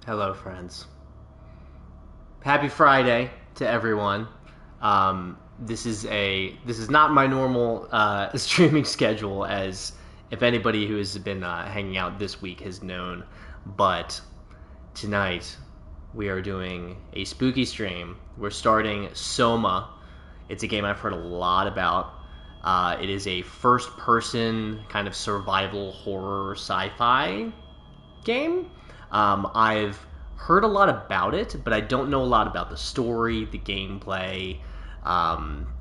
Hello, friends. Happy Friday to everyone. This is not my normal streaming schedule, as if anybody who has been hanging out this week has known. But tonight we are doing a spooky stream. We're starting SOMA. It's a game I've heard a lot about. It is a first-person kind of survival horror sci-fi game. I've heard a lot about it, but I don't know a lot about the story, the gameplay.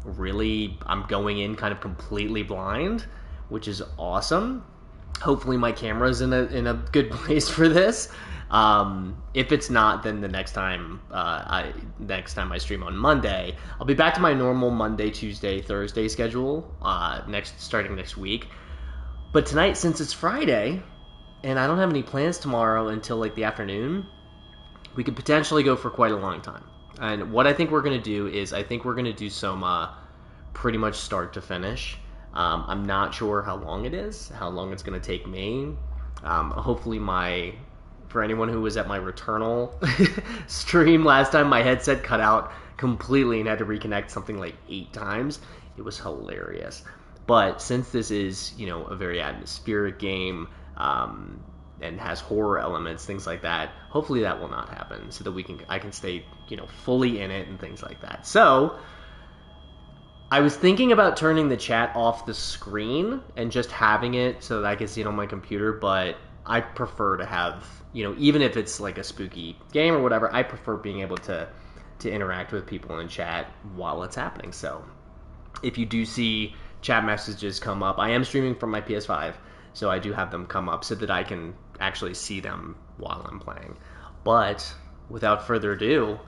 Really, I'm going in kind of completely blind, which is awesome. Hopefully, my camera's in a good place for this. If it's not, then the next time I stream on Monday, I'll be back to my normal Monday, Tuesday, Thursday schedule starting next week. But tonight, since it's Friday, and I don't have any plans tomorrow until like the afternoon, we could potentially go for quite a long time. And what I think we're going to do is I think we're going to do SOMA pretty much start to finish. I'm not sure how long it is, how long it's going to take me. Hopefully for anyone who was at my Returnal stream last time, my headset cut out completely and had to reconnect something like 8 times. It was hilarious. But since this is, a very atmospheric game, and has horror elements, things like that, hopefully that will not happen, so that I can stay, fully in it and things like that. So I was thinking about turning the chat off the screen and just having it so that I can see it on my computer, but I prefer to have, even if it's like a spooky game or whatever, I prefer being able to interact with people in chat while it's happening. So if you do see chat messages come up, I am streaming from my PS5, so I do have them come up so that I can actually see them while I'm playing. But without further ado,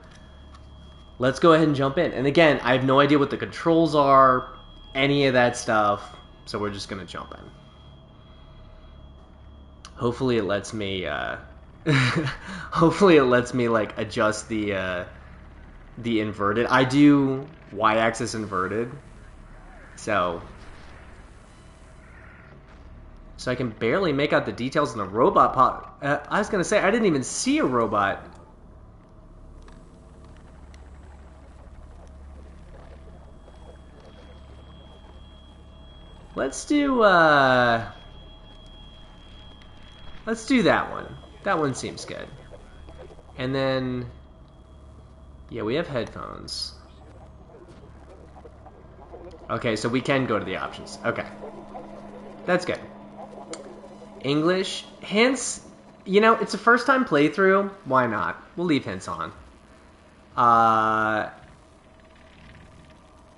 let's go ahead and jump in. And again, I have no idea what the controls are, any of that stuff, so we're just going to jump in. Hopefully it lets me like adjust the inverted. I do y-axis inverted, so I can barely make out the details in the robot pop. I was gonna say, I didn't even see a robot. Let's do that one. That one seems good. And then, yeah, we have headphones. Okay, so we can go to the options. Okay. That's good. English, hints, it's a first time playthrough. Why not? We'll leave hints on.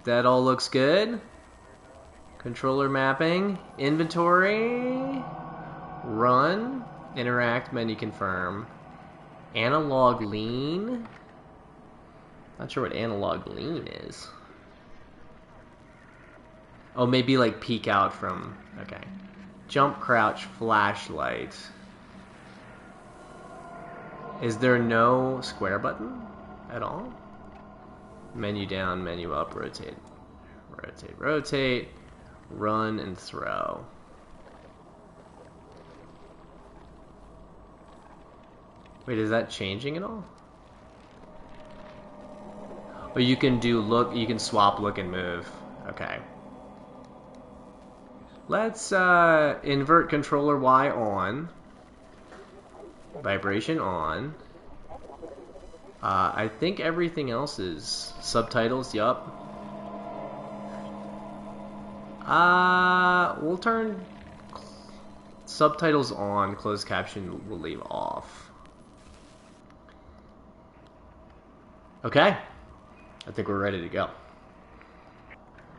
That all looks good. Controller mapping, inventory, run, interact, menu confirm, analog lean. Not sure what analog lean is. Oh, maybe like peek out from, okay. Jump, crouch, flashlight. Is there no square button at all? Menu down, menu up, rotate. Rotate, rotate. Run and throw. Wait, is that changing at all? Oh, you can swap look and move. Okay. Let's invert controller Y on. Vibration on. I think everything else is subtitles, yup. We'll turn subtitles on, closed caption we'll leave off. Okay. I think we're ready to go.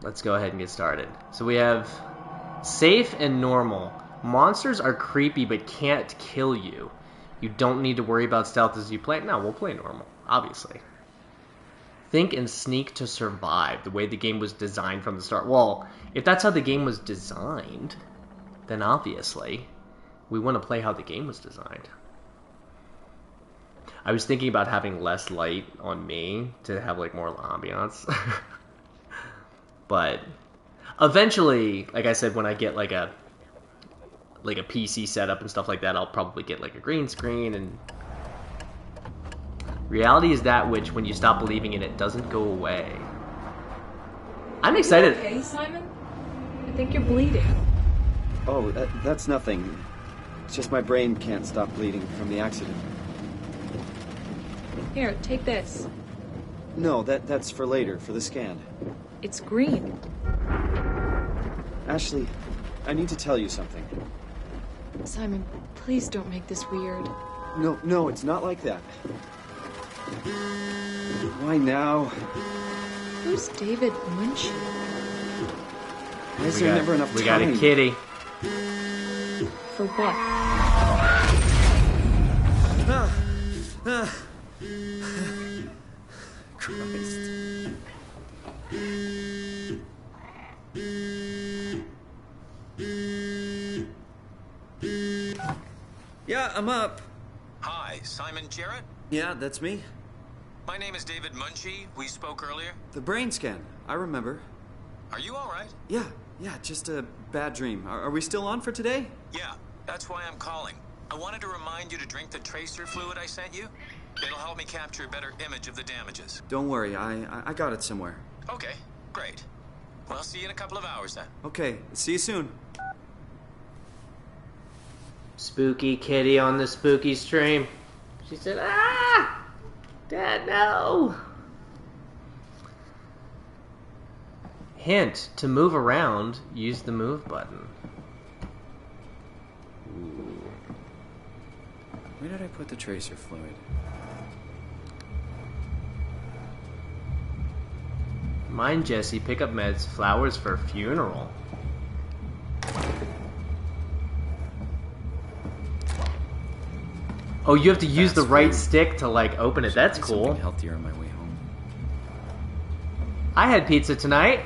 Let's go ahead and get started. So we have safe and normal. Monsters are creepy but can't kill you. You don't need to worry about stealth as you play. No, we'll play normal, obviously. Think and sneak to survive, the way the game was designed from the start. Well, if that's how the game was designed, then obviously we want to play how the game was designed. I was thinking about having less light on me to have like more ambiance. But eventually, like I said, when I get like a PC setup and stuff like that, I'll probably get like a green screen and Reality is that which, when you stop believing in it, doesn't go away. I'm excited. You okay, Simon? I think you're bleeding. Oh, that's nothing. It's just my brain can't stop bleeding from the accident. Here, take this. No, that's for later, for the scan. It's green. Ashley, I need to tell you something. Simon, please don't make this weird. No, it's not like that. Why now? Who's David Munchie? Why is there never enough time? We got a kitty. For what? Christ. Yeah, I'm up. Hi, Simon Jarrett? Yeah, that's me. My name is David Munchie. We spoke earlier. The brain scan. I remember. Are you all right? Yeah, just a bad dream. Are we still on for today? Yeah, that's why I'm calling. I wanted to remind you to drink the tracer fluid I sent you. It'll help me capture a better image of the damages. Don't worry, I got it somewhere. Okay, great. Well, I'll see you in a couple of hours then. Okay, see you soon. Spooky kitty on the spooky stream. She said, "Ah! Dad, no!" Hint, to move around, use the move button. Ooh. Where did I put the tracer fluid? Mind Jesse, pick up meds, flowers for funeral. Oh, you have to use the right stick to, like, open it. That's cool. Something healthier on my way home. I had pizza tonight.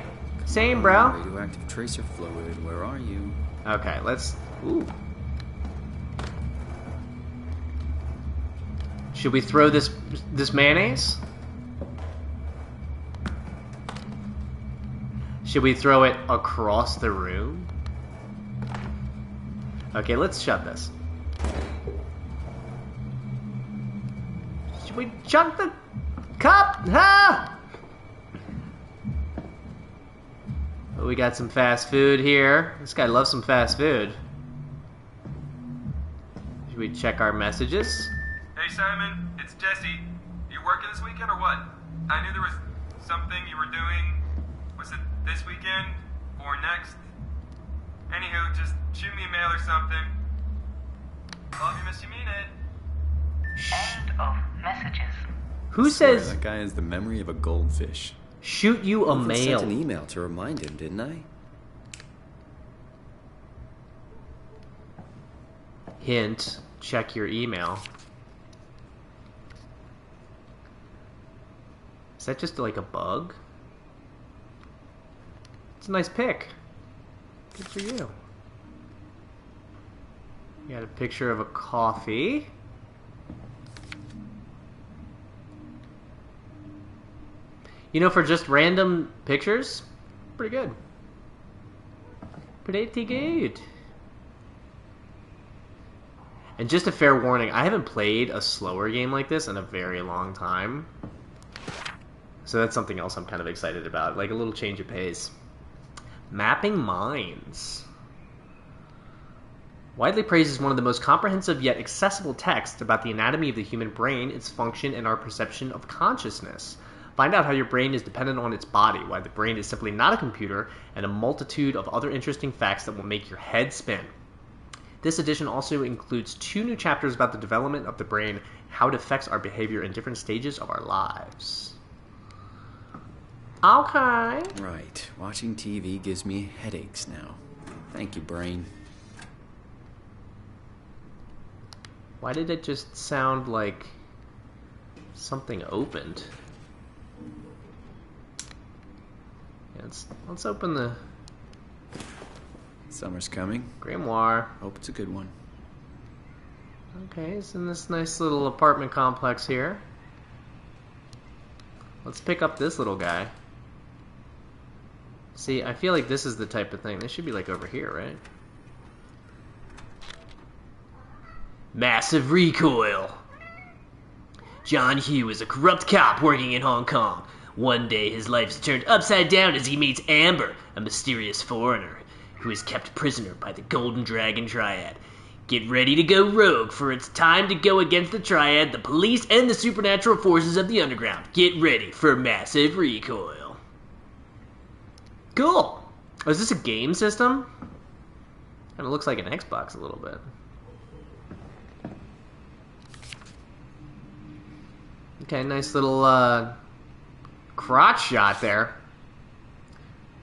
Same, bro. Radioactive tracer fluid, where are you? Okay, let's... Ooh. Should we throw this mayonnaise? Should we throw it across the room? Okay, let's shut this. Should we chunk the cup? Ah! Oh, we got some fast food here. This guy loves some fast food. Should we check our messages? Hey Simon, it's Jesse. You working this weekend or what? I knew there was something you were doing. Was it this weekend or next? Anywho, just shoot me a mail or something. Love you, miss you, mean it. End of messages. Who says that guy has the memory of a goldfish? shoot you a I mail? sent an email to remind him, didn't I? Hint, check your email. Is that just like a bug? It's a nice pic. Good for you. You got a picture of a coffee. You know, for just random pictures, pretty good. Pretty good. And just a fair warning, I haven't played a slower game like this in a very long time. So that's something else I'm kind of excited about, like a little change of pace. Mapping minds. Widely praised as one of the most comprehensive yet accessible texts about the anatomy of the human brain, its function, and our perception of consciousness. Find out how your brain is dependent on its body, why the brain is simply not a computer, and a multitude of other interesting facts that will make your head spin. This edition also includes 2 new chapters about the development of the brain, how it affects our behavior in different stages of our lives. Okay. Right. Watching TV gives me headaches now. Thank you, brain. Why did it just sound like something opened? Yeah, let's open the Summer's coming. grimoire. Hope it's a good one. Okay, it's in this nice little apartment complex here. Let's pick up this little guy. See, I feel like this is the type of thing. This should be like over here, right? Massive recoil. John Hugh is a corrupt cop working in Hong Kong. One day his life is turned upside down as he meets Amber, a mysterious foreigner who is kept prisoner by the Golden Dragon Triad. Get ready to go rogue, for it's time to go against the Triad, the police, and the supernatural forces of the underground. Get ready for massive recoil. Cool. Oh, is this a game system? Kind of looks like an Xbox a little bit. Okay, nice little crotch shot there.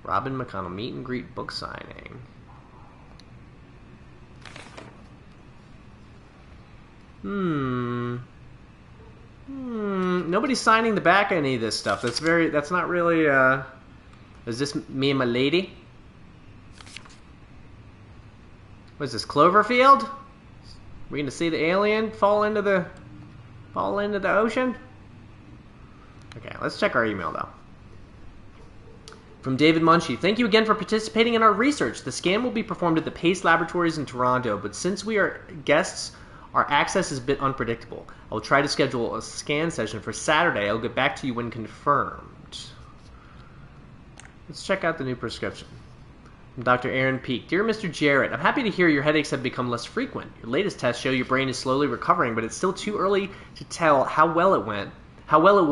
Robin McConnell, meet and greet book signing. Nobody's signing the back of any of this stuff. That's not really, is this me and my lady? What is this, Cloverfield? We gonna see the alien fall into the ocean? Okay, let's check our email though. From David Munchie, thank you again for participating in our research. The scan will be performed at the Pace Laboratories in Toronto, but since we are guests, our access is a bit unpredictable. I will try to schedule a scan session for Saturday. I'll get back to you when confirmed. Let's check out the new prescription. From Dr. Aaron Peake. Dear Mr. Jarrett, I'm happy to hear your headaches have become less frequent. Your latest tests show your brain is slowly recovering, but it's still too early to tell how well it will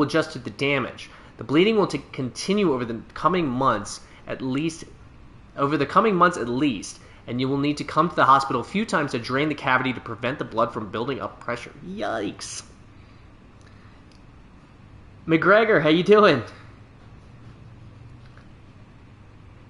adjust to the damage. The bleeding will continue over the coming months at least, and you will need to come to the hospital a few times to drain the cavity to prevent the blood from building up pressure. Yikes. McGregor, how you doing?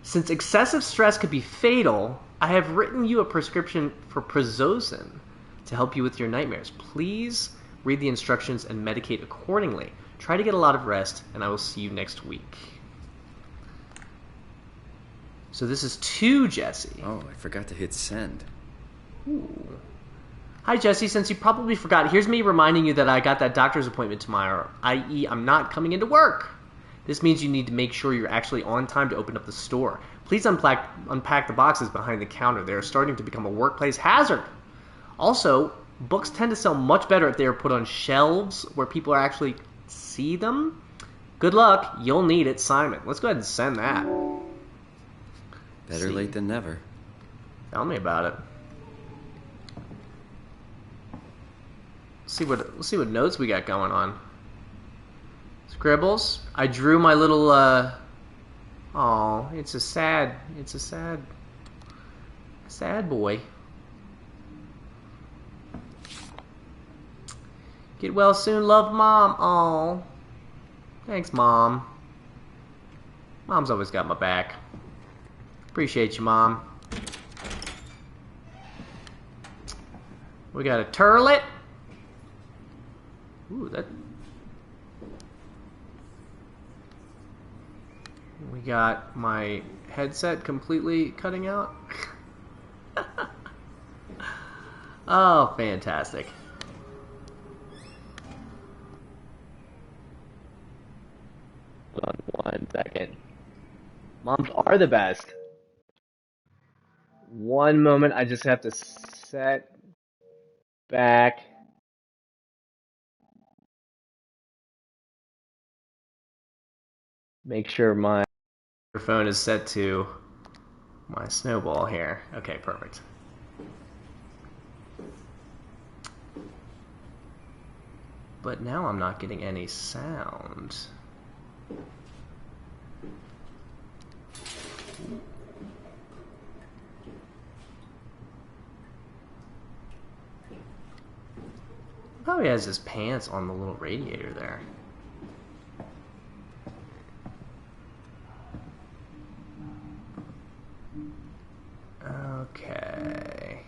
Since excessive stress could be fatal, I have written you a prescription for Prazosin to help you with your nightmares. Please read the instructions and medicate accordingly. Try to get a lot of rest, and I will see you next week. So this is to Jesse. Oh, I forgot to hit send. Ooh. Hi, Jesse. Since you probably forgot, here's me reminding you that I got that doctor's appointment tomorrow, i.e. I'm not coming into work. This means you need to make sure you're actually on time to open up the store. Please unpack the boxes behind the counter. They are starting to become a workplace hazard. Also, books tend to sell much better if they are put on shelves where people actually see them. Good luck. You'll need it, Simon. Let's go ahead and send that. Better late than never. Tell me about it. Let's see what notes we got going on. Scribbles. I drew my little it's a sad boy. Get well soon, love, Mom. Aw. Thanks, Mom. Mom's always got my back. Appreciate you, Mom. We got a turlet. Ooh, that... We got my headset completely cutting out. Oh, fantastic. Hold on 1 second. Moms are the best. One moment, I just have to set back. Make sure my microphone is set to my snowball here. Okay, perfect. But now I'm not getting any sound. Probably has his pants on the little radiator there. Okay.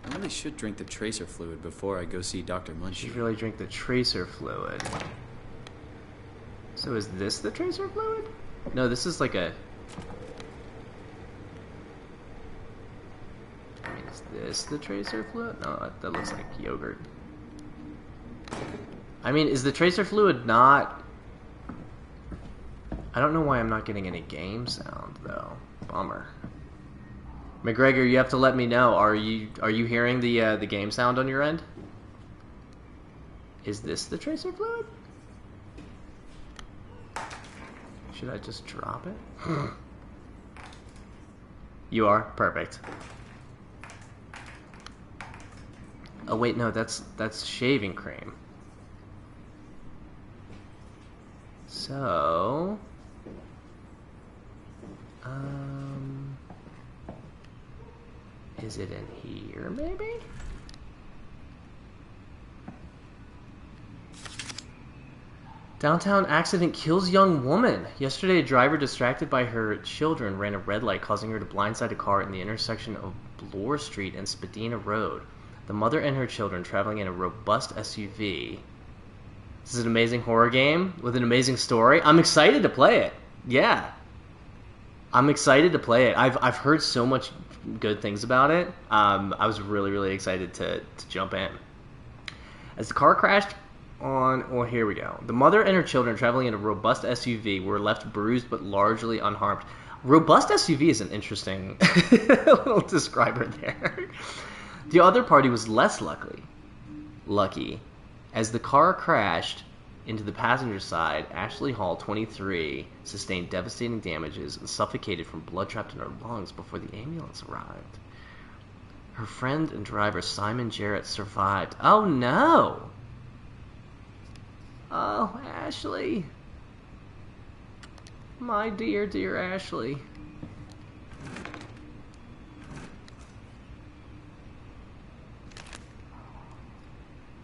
I really should drink the tracer fluid before I go see Dr. Munchie. You should really drink the tracer fluid. So is this the tracer fluid? No, this is like a... I mean, is this the tracer fluid? No, that looks like yogurt. I mean, is the tracer fluid not... I don't know why I'm not getting any game sound, though. Bummer. McGregor, you have to let me know. Are you hearing the game sound on your end? Is this the tracer fluid? Should I just drop it? You are? Perfect. Oh wait, no, that's shaving cream. So, is it in here, maybe? Downtown accident kills young woman. Yesterday, a driver distracted by her children ran a red light, causing her to blindside a car in the intersection of Bloor Street and Spadina Road. The mother and her children traveling in a robust SUV. This is an amazing horror game with an amazing story. I'm excited to play it. Yeah. I'm excited to play it. I've heard so much good things about it. I was really, really excited to jump in. As the car crashed well, here we go. The mother and her children traveling in a robust SUV were left bruised but largely unharmed. Robust SUV is an interesting little describer there. The other party was less lucky. As the car crashed into the passenger side, Ashley Hall, 23, sustained devastating damages and suffocated from blood trapped in her lungs before the ambulance arrived. Her friend and driver, Simon Jarrett, survived. Oh no! Oh, Ashley. My dear, dear Ashley.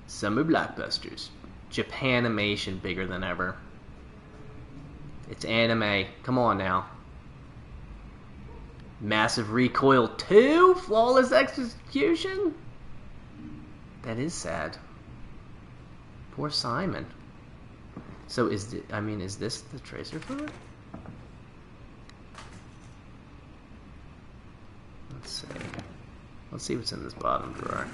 Summer blockbusters. Japanimation bigger than ever. It's anime. Come on now. Massive Recoil 2? Flawless execution? That is sad. Poor Simon. So is this the tracer fluid? Let's see. Let's see what's in this bottom drawer.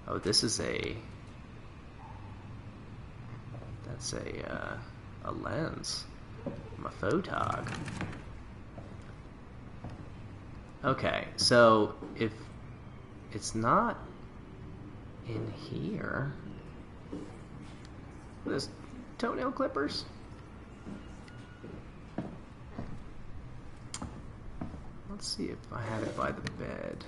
Oh, this is that's a lens. I'm a photog. Okay, so if it's not in here, there's toenail clippers. Let's see if I have it by the bed.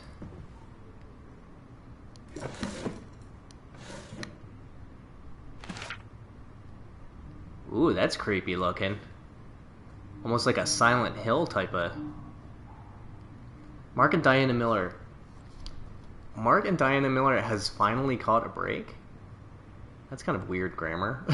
Ooh, that's creepy looking. Almost like a Silent Hill type of... Mark and Diana Miller has finally caught a break. That's kind of weird grammar.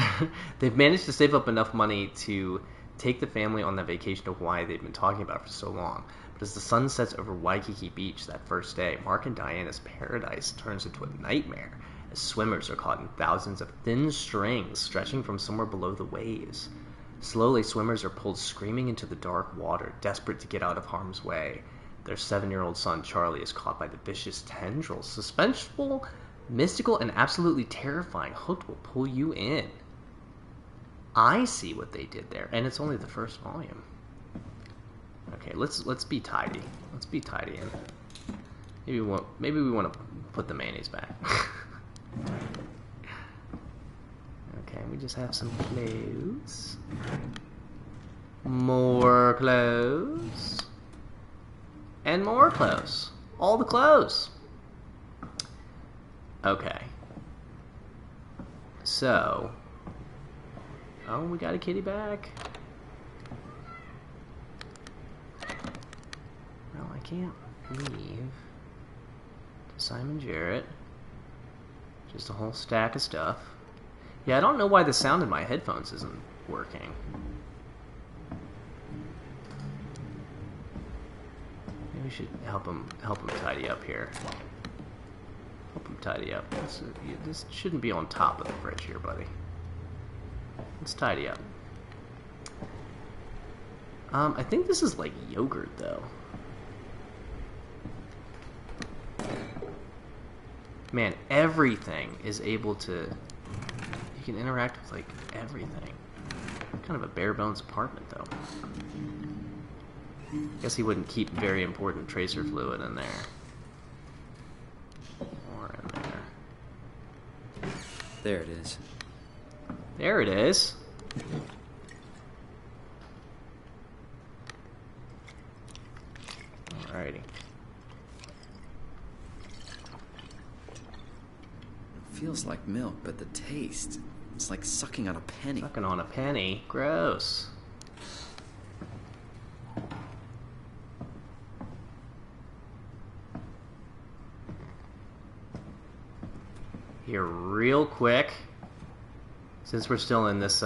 They've managed to save up enough money to take the family on that vacation to Hawaii they've been talking about for so long. But as the sun sets over Waikiki Beach that first day, Mark and Diana's paradise turns into a nightmare as swimmers are caught in thousands of thin strings stretching from somewhere below the waves. Slowly, swimmers are pulled screaming into the dark water, desperate to get out of harm's way. Their 7-year-old son, Charlie, is caught by the vicious tendrils. Suspenseful, mystical, and absolutely terrifying. Hooked will pull you in. I see what they did there, and it's only the first volume. Okay, let's be tidy. Let's be tidy, and maybe we want to put the mayonnaise back. Okay, we just have some clothes. More clothes. And more clothes. All the clothes. Okay. So. Oh, we got a kitty back. Well, I can't leave. Simon Jarrett. Just a whole stack of stuff. Yeah, I don't know why the sound in my headphones isn't working. Maybe we should help him tidy up here. Help him tidy up. This shouldn't be on top of the fridge here, buddy. Let's tidy up. I think this is like yogurt, though. Man, everything is able to... You can interact with, like, everything. Kind of a bare-bones apartment, though. Guess he wouldn't keep very important tracer fluid in there. Or in there. There it is. There it is. Alrighty. Feels like milk, but the taste, it's like sucking on a penny. Sucking on a penny. Gross. Here, real quick, since we're still in this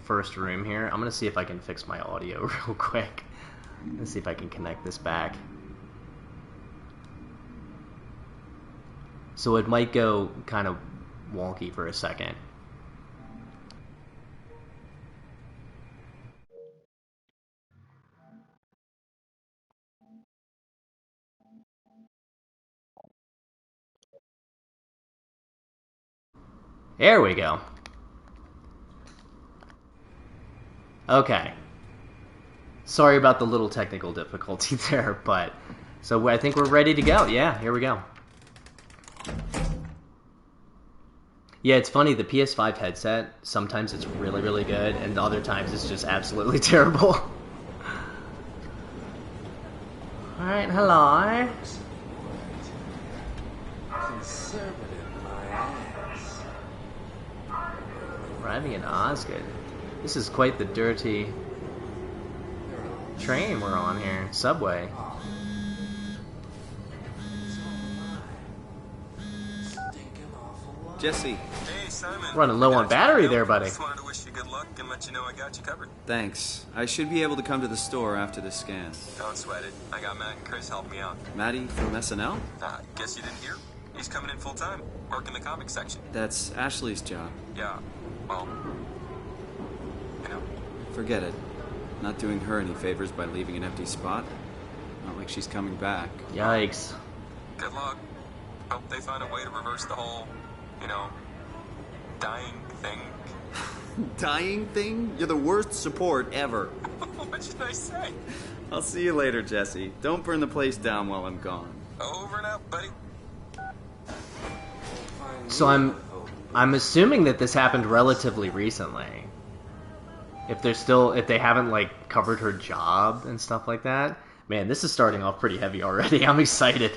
first room here, I'm gonna see if I can fix my audio real quick. Let's see if I can connect this back. So it might go kind of wonky for a second. There we go. Okay. Sorry about the little technical difficulty there, but... So I think we're ready to go. Yeah, here we go. Yeah, it's funny, the PS5 headset, sometimes it's really, really good, and other times it's just absolutely terrible. Alright, hello. Arriving in Osgood. This is quite the dirty train we're on here. Subway. Jesse. Hey, Simon. Running low on battery there, buddy. Just wanted to wish you good luck and let you know I got you covered. Thanks. I should be able to come to the store after the scan. Don't sweat it. I got Matt and Chris helping me out. Maddie from SNL? Guess you didn't hear? He's coming in full time, working the comic section. That's Ashley's job. Yeah, well, you know. Forget it. Not doing her any favors by leaving an empty spot. Not like she's coming back. Yikes. Good luck. Hope they find a way to reverse the whole, you know, dying thing. Dying thing? You're the worst support ever. What should I say? I'll see you later, Jesse. Don't burn the place down while I'm gone. Over and out, buddy. So I'm assuming that this happened relatively recently. If they haven't like covered her job and stuff like that. Man, this is starting off pretty heavy already. I'm excited.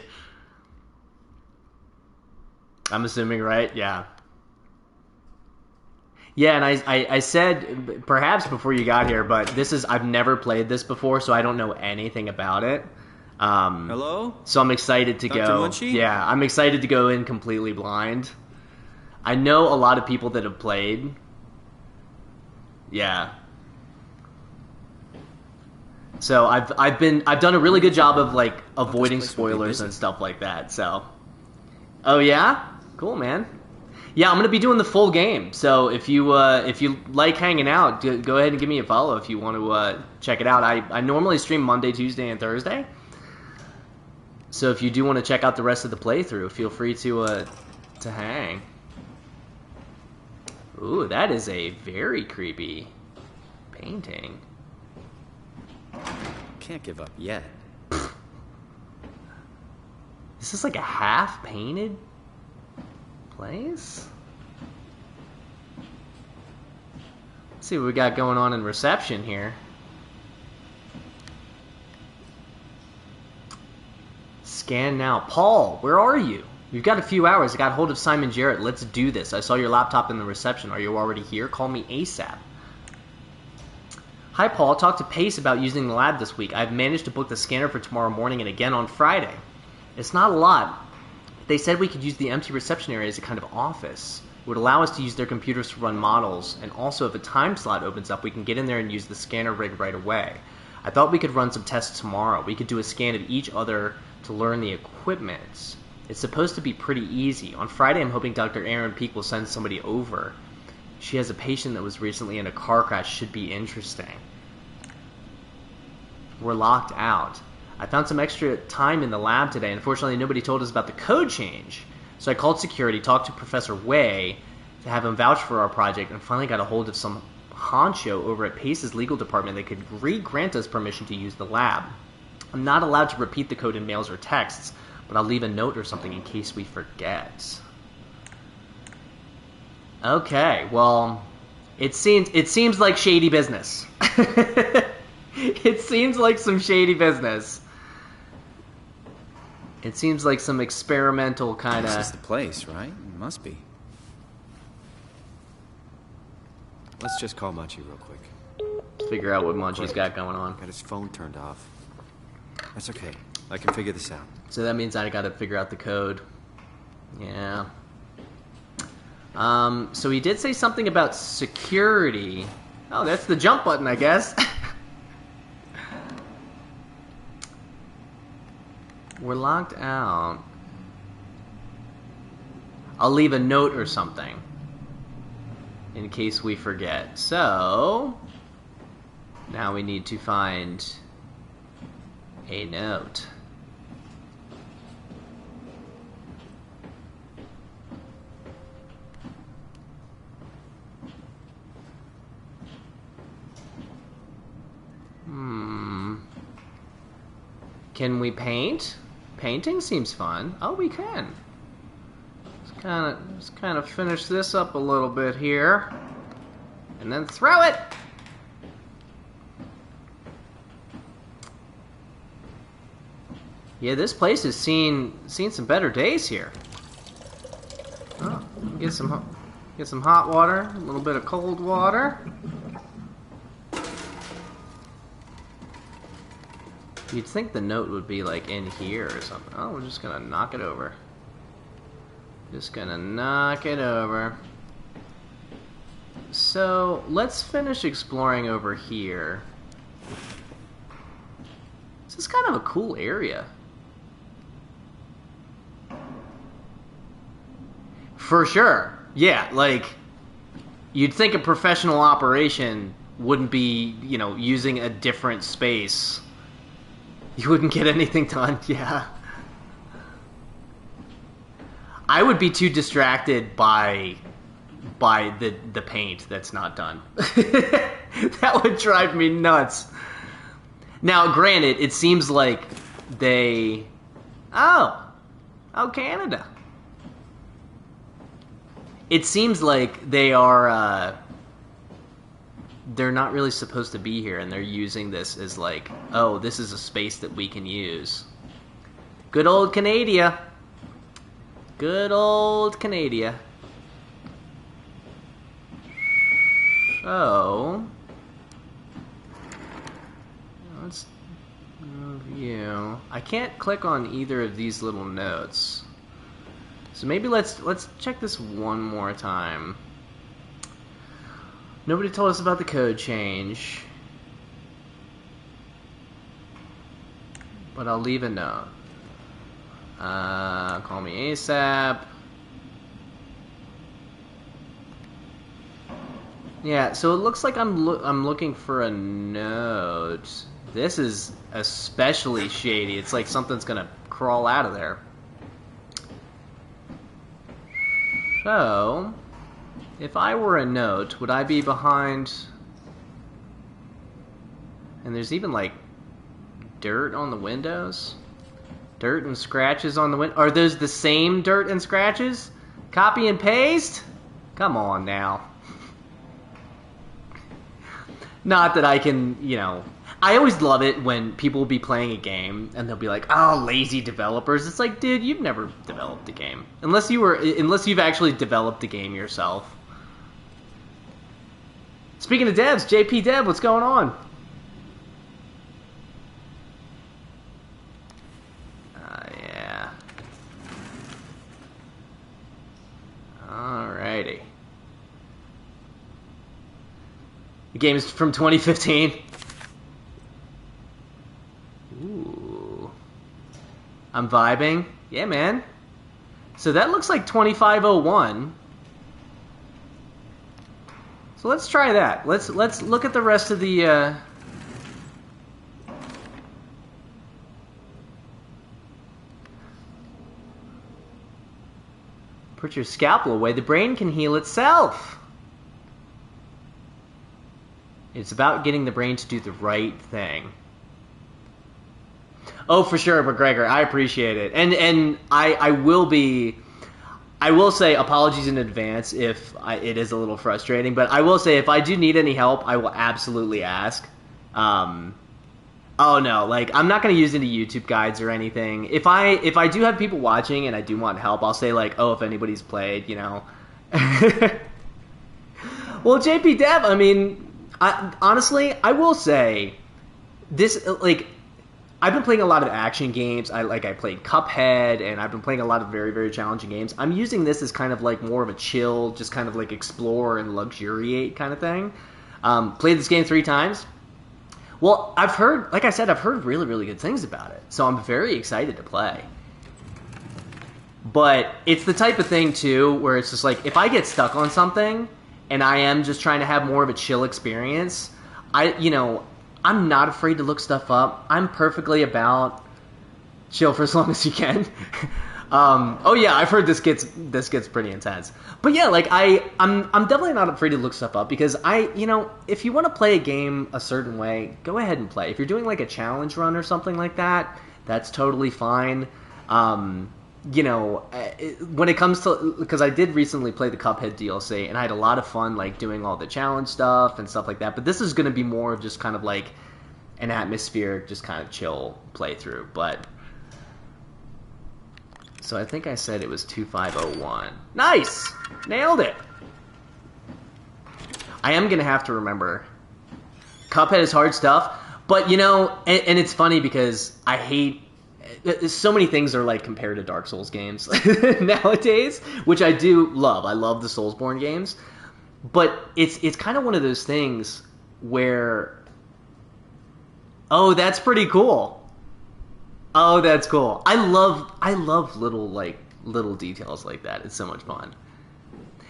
I'm assuming, right? Yeah. Yeah, and I said perhaps before you got here, but I've never played this before, so I don't know anything about it. Hello? So I'm excited to Dr. go. Munchie? Yeah, I'm excited to go in completely blind. I know a lot of people that have played. Yeah. So I've done a really good job of like avoiding spoilers and stuff like that. So, oh yeah, cool, man. Yeah, I'm gonna be doing the full game. So if you like hanging out, go ahead and give me a follow if you want to check it out. I normally stream Monday, Tuesday, and Thursday. So if you do want to check out the rest of the playthrough, feel free to hang. Ooh, that is a very creepy painting. Can't give up yet. Is this like a half painted place? Let's see what we got going on in reception here. Scan now. Paul, where are you? You've got a few hours. I got hold of Simon Jarrett. Let's do this. I saw your laptop in the reception. Are you already here? Call me ASAP. Hi, Paul. Talked to Pace about using the lab this week. I've managed to book the scanner for tomorrow morning and again on Friday. It's not a lot. They said we could use the empty reception area as a kind of office. It would allow us to use their computers to run models, and also if a time slot opens up, we can get in there and use the scanner rig right away. I thought we could run some tests tomorrow. We could do a scan of each other to learn the equipment. It's supposed to be pretty easy. On Friday, I'm hoping Dr. Aaron Peak will send somebody over. She has a patient that was recently in a car crash. Should be interesting. We're locked out. I found some extra time in the lab today. Unfortunately, nobody told us about the code change. So I called security, talked to Professor Wei to have him vouch for our project, and finally got a hold of some honcho over at Pace's legal department that could re-grant us permission to use the lab. I'm not allowed to repeat the code in mails or texts, but I'll leave a note or something in case we forget. Okay, well, it seems like shady business. It seems like some shady business. It seems like some experimental kind of... This is the place, right? It must be. Let's just call Munchie real quick. Figure out what Munchie's got going on. Got his phone turned off. That's okay. I can figure this out. So that means I gotta figure out the code. Yeah. So he did say something about security. Oh, that's the jump button, I guess. We're locked out. I'll leave a note or something in case we forget. So now we need to find a note. Can we paint? Painting seems fun. Oh, we can. Let's kind of finish this up a little bit here, and then throw it. Yeah, this place has seen some better days here. Oh, get some hot water, a little bit of cold water. You'd think the note would be like in here or something. Oh, we're just gonna knock it over. Just gonna knock it over. So let's finish exploring over here. This is kind of a cool area. For sure. Yeah, like you'd think a professional operation wouldn't be, you know, using a different space. You wouldn't get anything done, yeah. I would be too distracted by the paint that's not done. That would drive me nuts. Now, granted, it seems like they... Oh, Canada. It seems like they are... they're not really supposed to be here, and they're using this as like, oh, this is a space that we can use. Good old Canada. Good old Canada. So, let's review. I can't click on either of these little notes. So maybe let's check this one more time. Nobody told us about the code change. But I'll leave a note. Call me ASAP. Yeah, so it looks like I'm looking for a note. This is especially shady. It's like something's gonna crawl out of there. So... if I were a note, would I be behind... And there's even, like, dirt on the windows? Dirt and scratches on the window? Are those the same dirt and scratches? Copy and paste? Come on now. Not that I can, you know... I always love it when people will be playing a game and they'll be like, oh, lazy developers. It's like, dude, you've never developed a game. Unless you've actually developed a game yourself. Speaking of devs, JP Dev, what's going on? Yeah. Alrighty. The game is from 2015. Ooh. I'm vibing. Yeah, man. So that looks like 2501. So let's try that. Let's look at the rest of the Put your scalpel away. The brain can heal itself. It's about getting the brain to do the right thing. Oh, for sure, McGregor. I appreciate it, and I will be. I will say apologies in advance if it is a little frustrating, but I will say if I do need any help, I will absolutely ask. Oh no, like I'm not going to use any YouTube guides or anything. If I do have people watching and I do want help, I'll say like, oh, if anybody's played, you know. Well, JP Dev, I mean, honestly, I will say this like. I've been playing a lot of action games. I played Cuphead, and I've been playing a lot of very, very challenging games. I'm using this as kind of like more of a chill, just kind of like explore and luxuriate kind of thing. Played this game 3 times. Well, I've heard, like I said, I've heard really, really good things about it. So I'm very excited to play. But it's the type of thing, too, where it's just like, if I get stuck on something, and I am just trying to have more of a chill experience, I'm not afraid to look stuff up. I'm perfectly about chill for as long as you can. Oh yeah, I've heard this gets pretty intense. But yeah, like I'm definitely not afraid to look stuff up because if you want to play a game a certain way, go ahead and play. If you're doing like a challenge run or something like that, that's totally fine. When it comes to, because I did recently play the Cuphead DLC and I had a lot of fun like doing all the challenge stuff and stuff like that, but this is going to be more of just kind of like an atmospheric, just kind of chill playthrough. But so I think I said it was 2501. Nice! Nailed it! I am going to have to remember. Cuphead is hard stuff, but and it's funny because I hate so many things are like compared to Dark Souls games nowadays, which I do love. I love the Soulsborne games, but it's kind of one of those things where, oh, that's pretty cool. Oh, that's cool. I love little details like that. It's so much fun.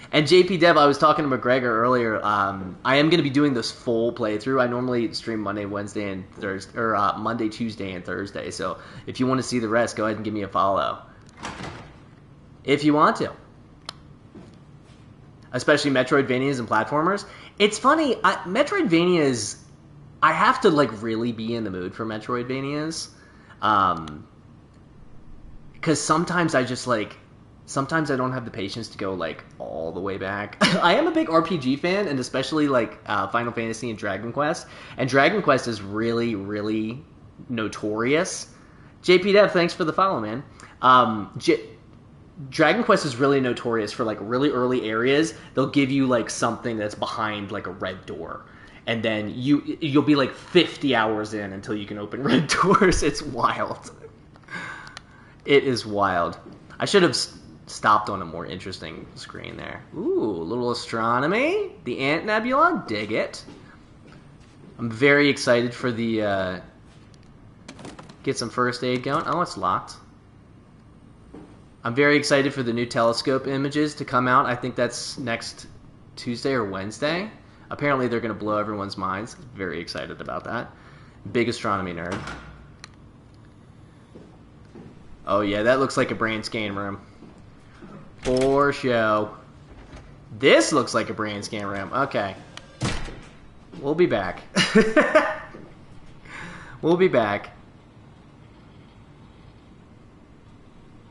And JP Dev, I was talking to McGregor earlier. I am going to be doing this full playthrough. I normally stream Monday, Wednesday, and Thursday, or Monday, Tuesday, and Thursday. So if you want to see the rest, go ahead and give me a follow. If you want to. Especially Metroidvanias and platformers. It's funny, Metroidvanias, I have to like really be in the mood for Metroidvanias. Because sometimes I just like... Sometimes I don't have the patience to go, like, all the way back. I am a big RPG fan, and especially, like, Final Fantasy and Dragon Quest. And Dragon Quest is really, really notorious. JP Dev, thanks for the follow, man. Dragon Quest is really notorious for, like, really early areas. They'll give you, like, something that's behind, like, a red door. And then you'll be, like, 50 hours in until you can open red doors. It's wild. It is wild. I should have... stopped on a more interesting screen there. Ooh, a little astronomy. The Ant Nebula. Dig it. I'm very excited for the... get some first aid going. Oh, it's locked. I'm very excited for the new telescope images to come out. I think that's next Tuesday or Wednesday. Apparently they're going to blow everyone's minds. Very excited about that. Big astronomy nerd. Oh yeah, that looks like a brain scan room. For show. This looks like a brain scan room. Okay. We'll be back. We'll be back.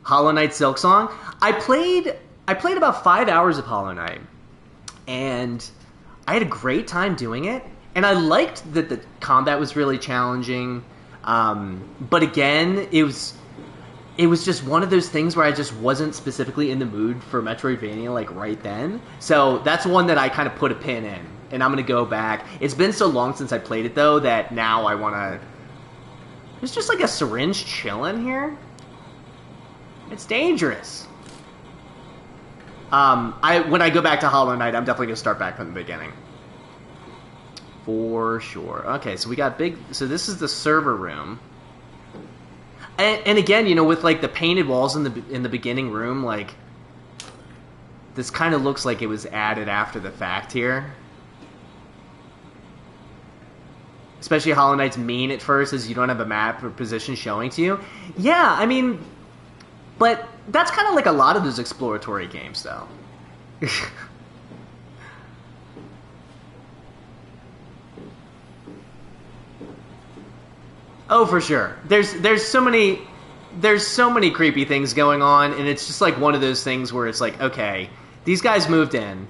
Hollow Knight Silksong. I played about 5 hours of Hollow Knight. And I had a great time doing it. And I liked that the combat was really challenging. But again, it was just one of those things where I just wasn't specifically in the mood for Metroidvania, like, right then. So that's one that I kind of put a pin in, and I'm going to go back. It's been so long since I played it, though, that now I want to... There's just, like, a syringe chilling here. It's dangerous. When I go back to Hollow Knight, I'm definitely going to start back from the beginning. For sure. Okay, so we got big... So this is the server room. And again, with like the painted walls in the beginning room, like this kind of looks like it was added after the fact here. Especially Hollow Knight's mean at first, as you don't have a map or position showing to you. Yeah, I mean, but that's kind of like a lot of those exploratory games, though. Oh, for sure. There's so many creepy things going on, and it's just like one of those things where it's like, okay, these guys moved in.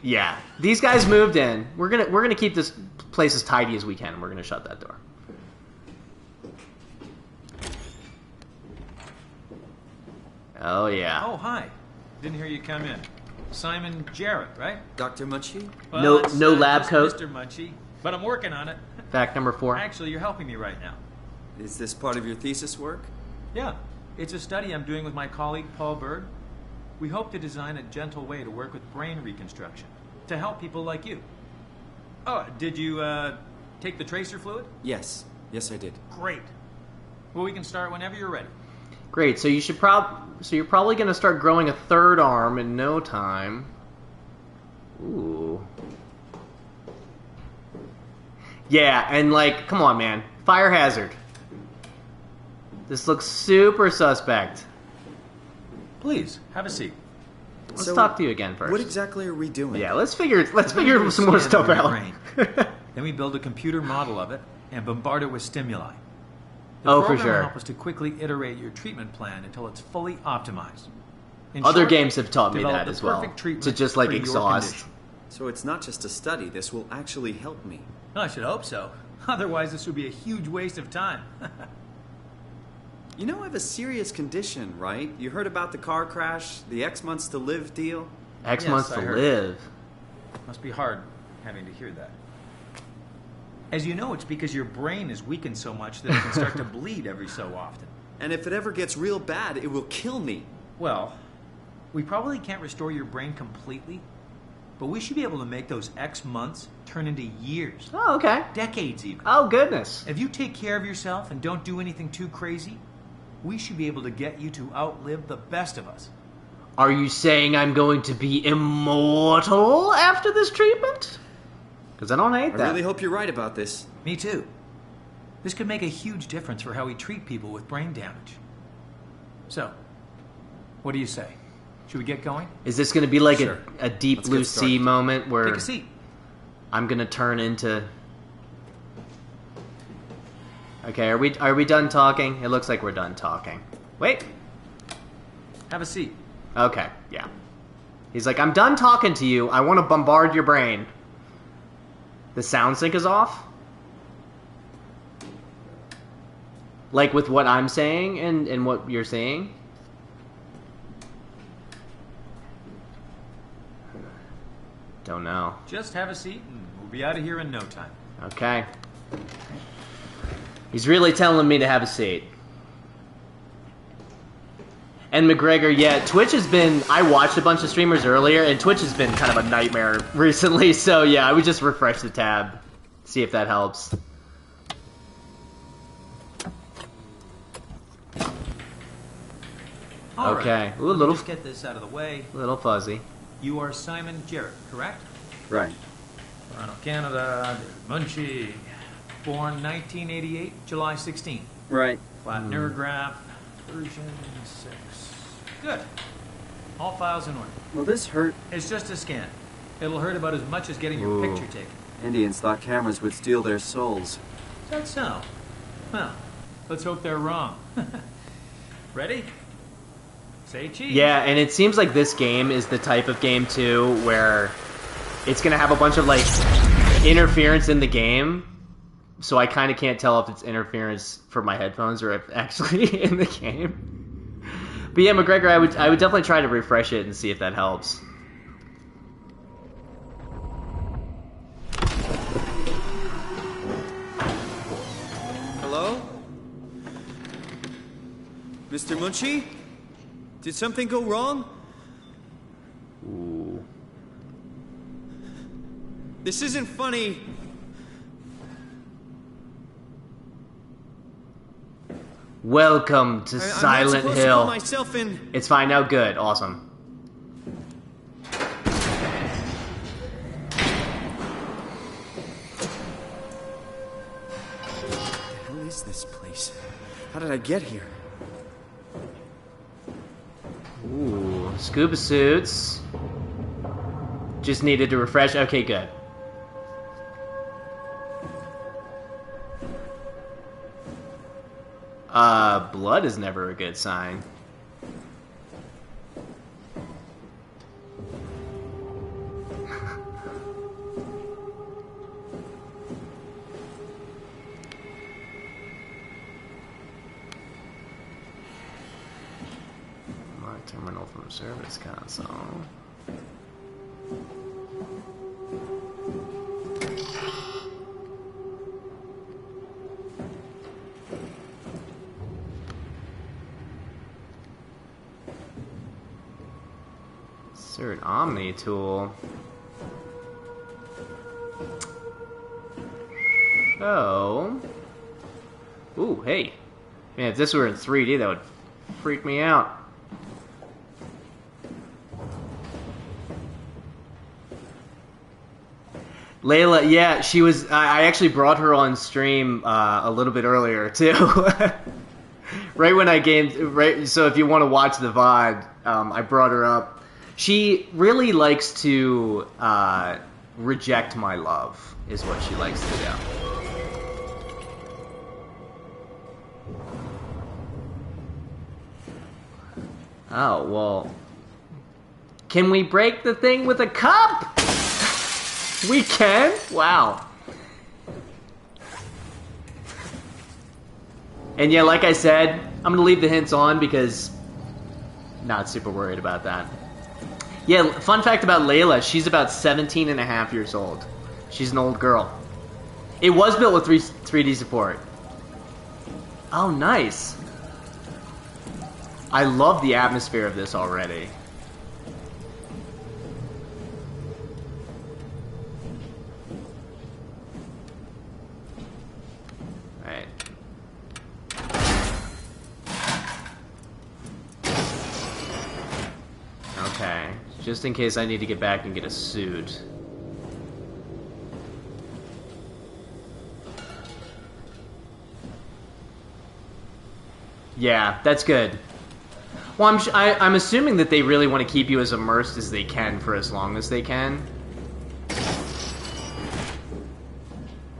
Yeah, these guys moved in. We're gonna keep this place as tidy as we can. We're gonna shut that door. Oh yeah. Oh, hi. Didn't hear you come in. Simon Jarrett, right? Dr. Munchie? No it's, lab just coat. Mr. Munchie, but I'm working on it. Fact number 4. Actually, you're helping me right now. Is this part of your thesis work? Yeah, it's a study I'm doing with my colleague Paul Bird. We hope to design a gentle way to work with brain reconstruction to help people like you. Oh, did you take the tracer fluid? Yes. Yes, I did. Great. Well, we can start whenever you're ready. Great. So you're probably gonna start growing a third arm in no time. Ooh. Yeah, and like, come on, man, fire hazard. This looks super suspect. Please have a seat. Let's So, talk to you again first. What exactly are we doing? Yeah, let's figure some more stuff Scan your out. brain. Then we build a computer model of it and bombard it with stimuli. The Oh, for program will sure. help us to quickly iterate your treatment plan until it's fully optimized. In Other short, games have taught me develop that the as well. perfect treatment To just like for your exhaust. condition. So it's not just a study. This will actually help me. I should hope so. Otherwise, this would be a huge waste of time. You know I have a serious condition, right? You heard about the car crash, the X months to live deal? X Yes, months I to heard. live. Must be hard having to hear that. As you know, it's because your brain is weakened so much that it can start to bleed every so often. And if it ever gets real bad, it will kill me. Well, we probably can't restore your brain completely, but we should be able to make those X months turn into years, Oh, okay. decades even. Oh, goodness. If you take care of yourself and don't do anything too crazy, we should be able to get you to outlive the best of us. Are you saying I'm going to be immortal after this treatment? Because I don't hate I that. really hope you're right about this. Me too. This could make a huge difference for how we treat people with brain damage. So, what do you say? Should we get going? Is this going to be like Sure. a Deep Let's Blue get Sea started. moment where Take a seat. I'm going to turn into... Okay, are we done talking? It looks like we're done talking. Wait. Have a seat. Okay, yeah. He's like, I'm done talking to you. I want to bombard your brain. The sound sync is off? Like with what I'm saying and what you're saying? Don't know. Just have a seat and we'll be out of here in no time. Okay. He's really telling me to have a seat. And McGregor, yeah, Twitch has been... I watched a bunch of streamers earlier, and Twitch has been kind of a nightmare recently, so yeah, I would just refresh the tab. See if that helps. All Okay. right. Ooh, Let me little- just get this out of the way. Little fuzzy. You are Simon Jarrett, correct? Right. Toronto, Canada. David Munchie. Born 1988, July 16th. Right. Flat neurograph. Version 6. Good. All files in order. Will this hurt? It's just a scan. It'll hurt about as much as getting your Ooh. picture taken. Indians thought cameras would steal their souls. Is that so? Well, let's hope they're wrong. Ready? Say cheese. Yeah, and it seems like this game is the type of game, too, where it's going to have a bunch of, like, interference in the game. So I kind of can't tell if it's interference for my headphones or if actually in the game. But yeah, McGregor, I would definitely try to refresh it and see if that helps. Hello? Mr. Munchie? Did something go wrong? Ooh. This isn't funny. Welcome to I'm not Silent supposed to Hill. put myself in. It's fine now. Good. Awesome. What the hell is this place? How did I get here? Ooh. Scuba suits. Just needed to refresh. Okay, good. Blood is never a good sign. My terminal from service console. Insert Omni tool. So, ooh, hey, man, if this were in 3D, that would freak me out. Layla, yeah, she was. I actually brought her on stream a little bit earlier too. Right when I gamed, right. So if you want to watch the VOD, I brought her up. She really likes to reject my love, is what she likes to do. Oh, well. Can we break the thing with a cup? We can? Wow. And yeah, like I said, I'm going to leave the hints on because not super worried about that. Yeah, fun fact about Layla, she's about 17 and a half years old. She's an old girl. It was built with 3D support. Oh, nice. I love the atmosphere of this already. Alright. Okay. Just in case I need to get back and get a suit. Yeah, that's good. Well, I'm assuming that they really want to keep you as immersed as they can for as long as they can.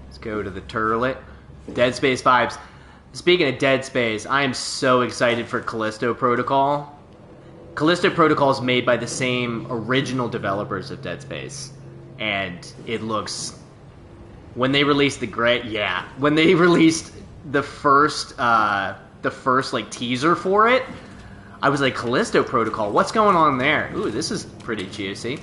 Let's go to the turlet. Dead Space vibes. Speaking of Dead Space, I am so excited for Callisto Protocol. Callisto Protocol is made by the same original developers of Dead Space, and it looks. When they released when they released the first like teaser for it, I was like, Callisto Protocol, what's going on there? Ooh, this is pretty juicy.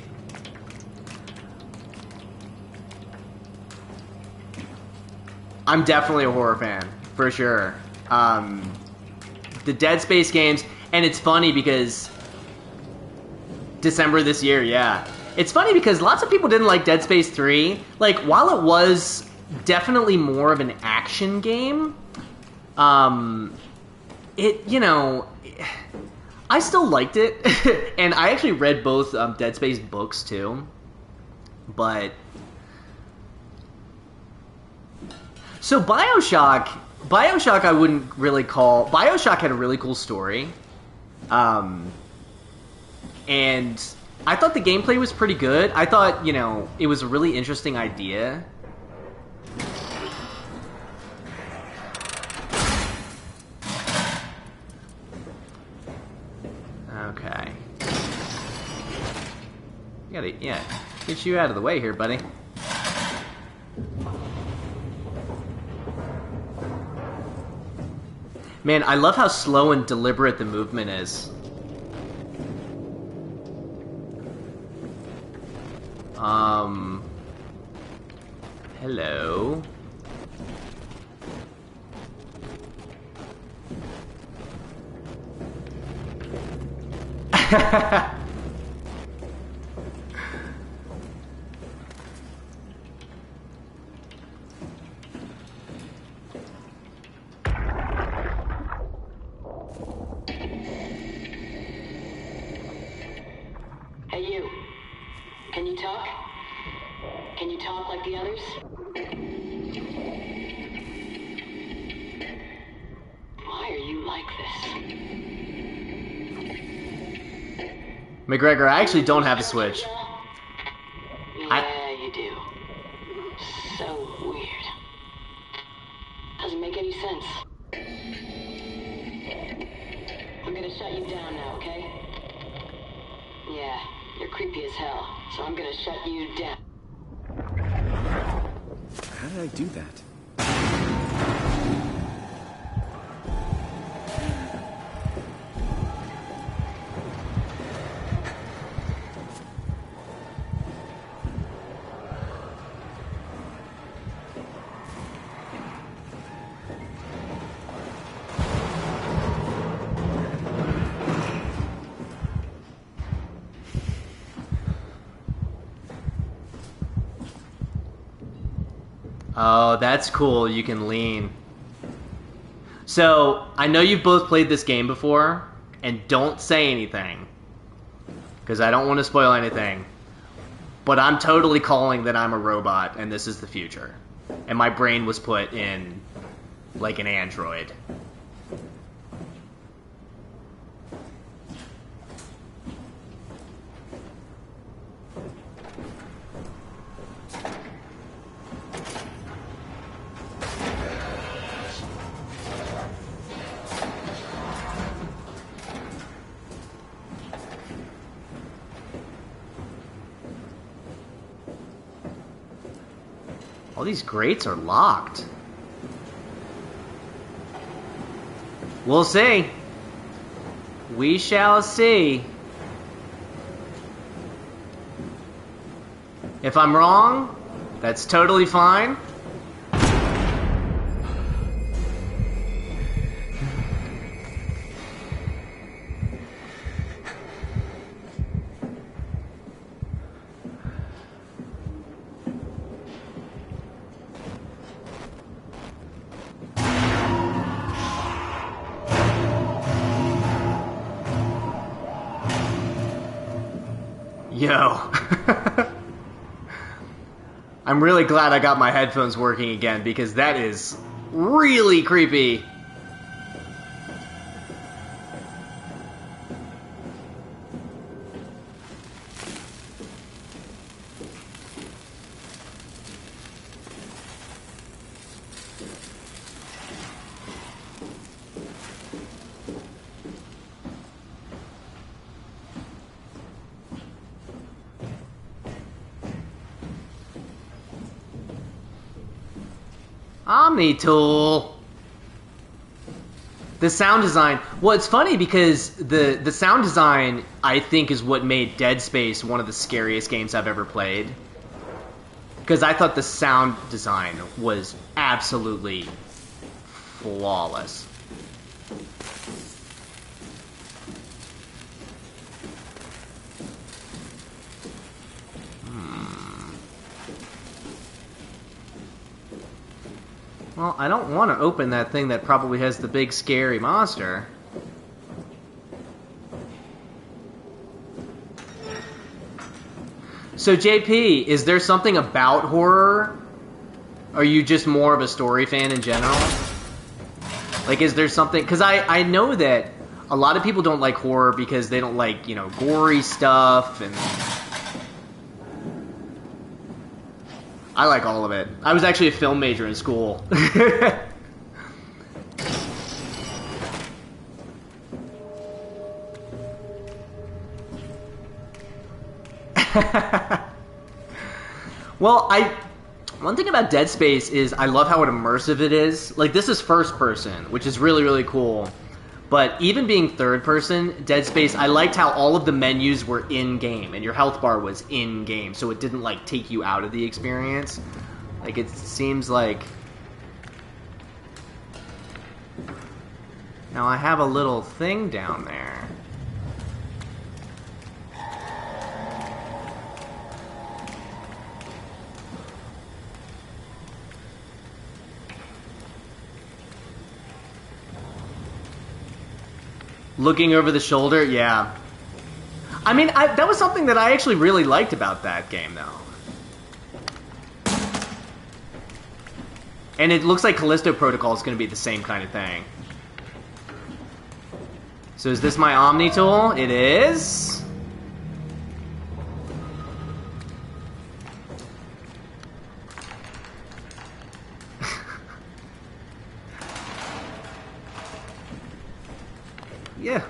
I'm definitely a horror fan, for sure. The Dead Space games, and it's funny because December this year, yeah. It's funny because lots of people didn't like Dead Space 3. Like, while it was definitely more of an action game, I still liked it. And I actually read both Dead Space books, too. But so Bioshock I wouldn't really call... Bioshock had a really cool story. And I thought the gameplay was pretty good. I thought, it was a really interesting idea. Okay. Get you out of the way here, buddy. Man, I love how slow and deliberate the movement is. Hello. Hey, you. Can you talk? Can you talk like the others? Why are you like this? McGregor, I actually don't have a Switch. Yeah, you do. So weird. Doesn't make any sense. gonna shut you down now, okay? Yeah, you're creepy as hell, so I'm gonna shut you down. How did I do that? Oh, that's cool. You can lean. So, I know you've both played this game before, and don't say anything, because I don't want to spoil anything. But I'm totally calling that I'm a robot, and this is the future. And my brain was put in, like, an android. All these grates are locked. We'll see. We shall see. If I'm wrong, that's totally fine. Yo. I'm really glad I got my headphones working again, because that is really creepy. Omni tool. The sound design. Well, it's funny because the sound design, I think, is what made Dead Space one of the scariest games I've ever played. Because I thought the sound design was absolutely flawless. Well, I don't want to open that thing that probably has the big scary monster. So JP, is there something about horror? Are you just more of a story fan in general? Like, is there something... Because I know that a lot of people don't like horror because they don't like, you know, gory stuff and... I like all of it. I was actually a film major in school. Well, one thing about Dead Space is I love how immersive it is. Like, this is first person, which is really, really cool. But even being third person, Dead Space, I liked how all of the menus were in-game, and your health bar was in-game, so it didn't, like, take you out of the experience. Like, it seems like... Now, I have a little thing down there. Looking over the shoulder, yeah. I mean, that was something that I actually really liked about that game, though. And it looks like Callisto Protocol is going to be the same kind of thing. So is this my Omni tool? It is. Yeah.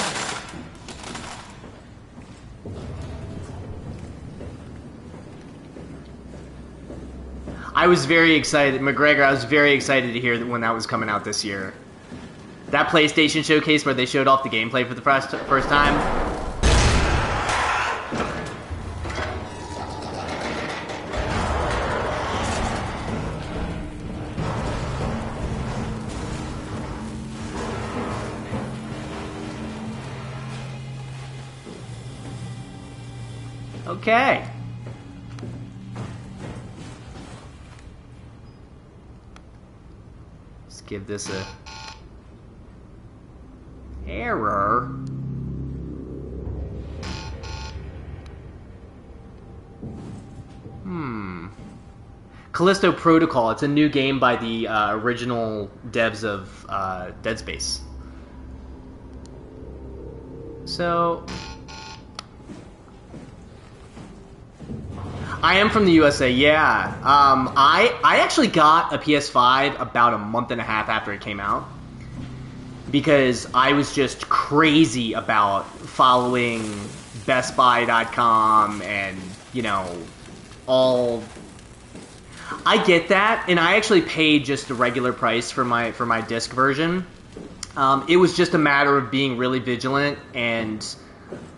I was very excited. McGregor, I was very excited to hear that when that was coming out this year. That PlayStation showcase where they showed off the gameplay for the first time. Okay. Let's give this a error. Callisto Protocol. It's a new game by the original devs of Dead Space. So I am from the USA, yeah. I actually got a PS5 about a month and a half after it came out because I was just crazy about following BestBuy.com and, you know, all. I get that, and I actually paid just the regular price for my disc version. It was just a matter of being really vigilant and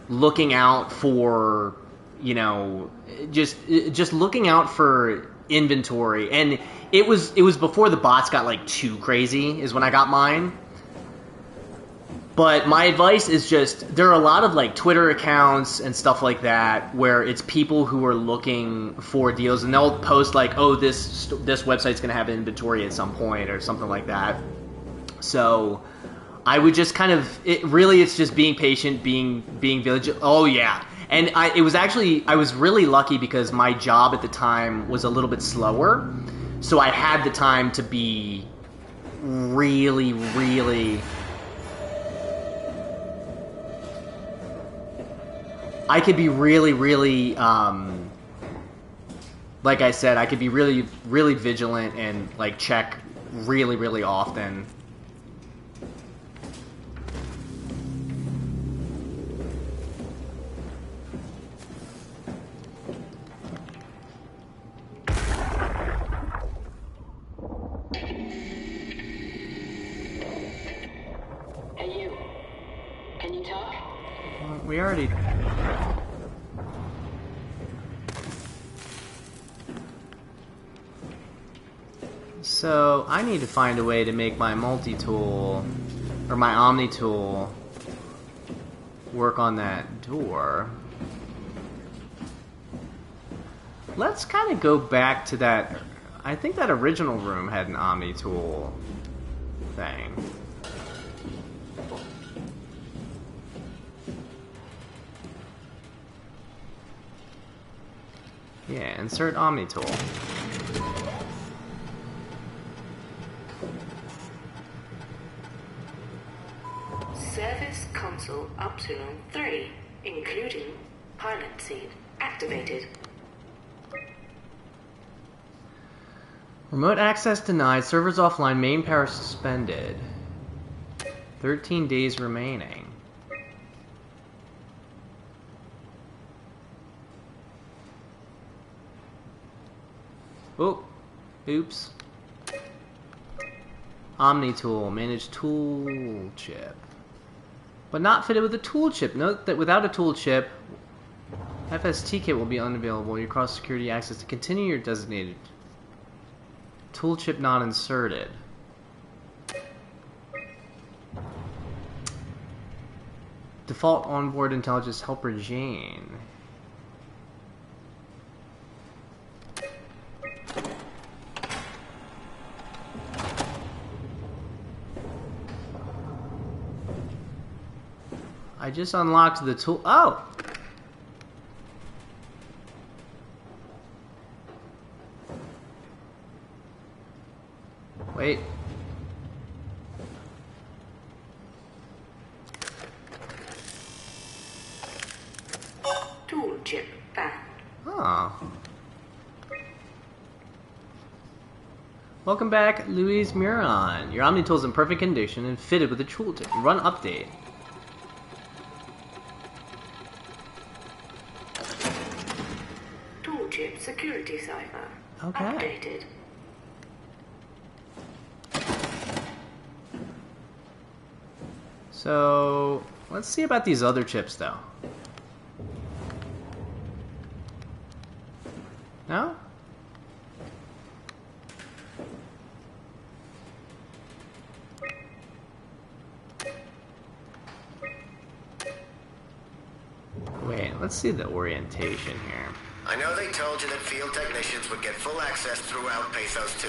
looking out for, you know, just looking out for inventory. And it was before the bots got like too crazy is when I got mine. But my advice is just, there are a lot of like Twitter accounts and stuff like that where it's people who are looking for deals, and they'll post like, oh, this website's going to have inventory at some point or something like that. So I would just kind of, it's just being patient, being vigilant. Oh yeah. And I was really lucky because my job at the time was a little bit slower. So I had the time to be really, really... I could be really, really, like I said, I could be really, really vigilant and like check really, really often. Hey, you. Can you talk? Well, we already... So, I need to find a way to make my multi-tool, or my omni-tool, work on that door. Let's kind of go back to that... I think that original room had an omni-tool thing. Yeah, insert omni-tool. Service console Upsilon 3, including pilot seat, activated. Remote access denied, servers offline, main power suspended. 13 days remaining. Oh, oops. Omni tool, manage tool chip. But not fitted with a tool chip. Note that without a tool chip, FST kit will be unavailable. Your cross security access to continue your designated tool chip not inserted. Default onboard intelligence helper Jane. I just unlocked the tool. Oh! Wait. Tool chip found. Oh. Welcome back, Luis Miron. Your Omni tool is in perfect condition and fitted with a tool tip. Run update. Tool chip security cipher. updated. So, let's see about these other chips, though. No? Wait, let's see the orientation here. I know they told you that field technicians would get full access throughout Pathos 2.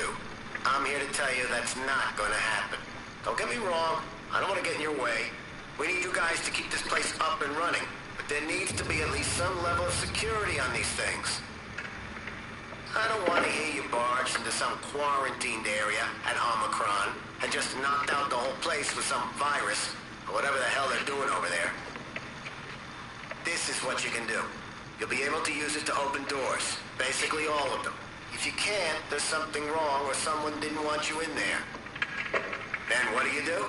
I'm here to tell you that's not going to happen. Don't get me wrong, I don't want to get in your way. We need you guys to keep this place up and running, but there needs to be at least some level of security on these things. I don't want to hear you barged into some quarantined area at Omicron and just knocked out the whole place with some virus, or whatever the hell they're doing over there. This is what you can do. You'll be able to use it to open doors. Basically all of them. If you can't, there's something wrong or someone didn't want you in there. Then what do?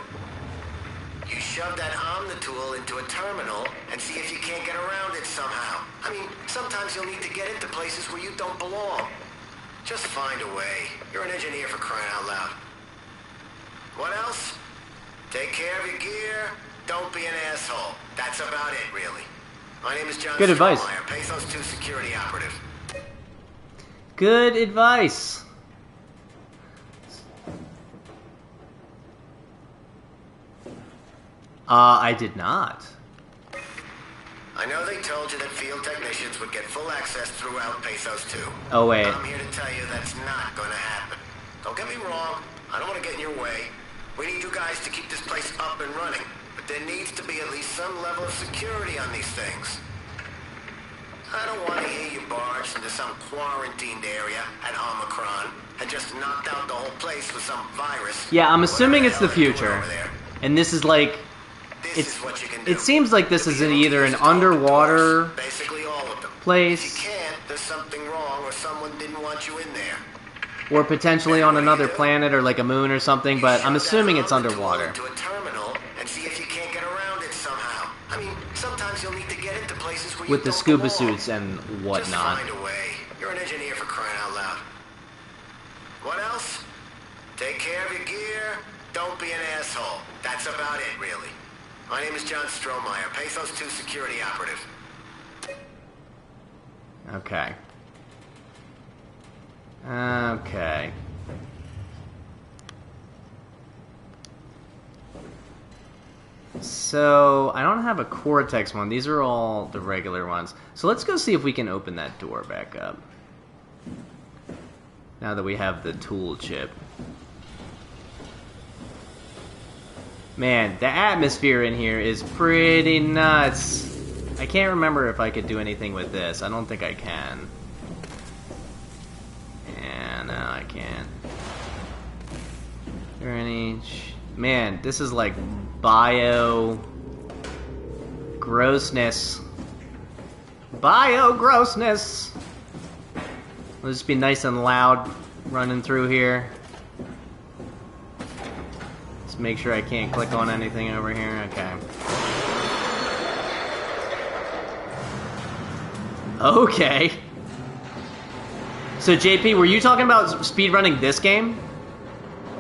You shove that Omnitool into a terminal and see if you can't get around it somehow. I mean, sometimes you'll need to get into places where you don't belong. Just find a way. You're an engineer, for crying out loud. What else? Take care of your gear. Don't be an asshole. That's about it, really. My name is John Good advice. Strohmeyer, Pathos 2 security operative. Good advice. I did not. I know they told you that field technicians would get full access throughout Pathos 2. Oh, wait. I'm here to tell you that's not going to happen. Don't get me wrong, I don't want to get in your way. We need you guys to keep this place up and running, but there needs to be at least some level of security on these things. I don't want to hear you barged into some quarantined area at Omicron and just knocked out the whole place with some virus. Yeah, I'm assuming it's the future. And this is like... It seems like this is either an underwater place, if you can't, there's something wrong or someone didn't want you in there. Or potentially on another planet or like a moon or something, but I'm assuming it's underwater. To a terminal and see if you can't get around it somehow. I mean, sometimes you'll need to get into places where with you the don't scuba belong. suits and Just whatnot. find a way. You're an engineer, for crying out loud. What else? Take care of your gear. Don't be an asshole. That's about it, really. My name is John Strohmeyer, Pathos 2 security operative. Okay. Okay. So, I don't have a Cortex one. These are all the regular ones. So let's go see if we can open that door back up. Now that we have the tool chip. Man, the atmosphere in here is pretty nuts. I can't remember if I could do anything with this. I don't think I can. Yeah, no, I can't. Is there any... Man, this is like bio... grossness. Bio grossness! Will this be nice and loud running through here? Let's make sure I can't click on anything over here. Okay. Okay. So JP, were you talking about speedrunning this game?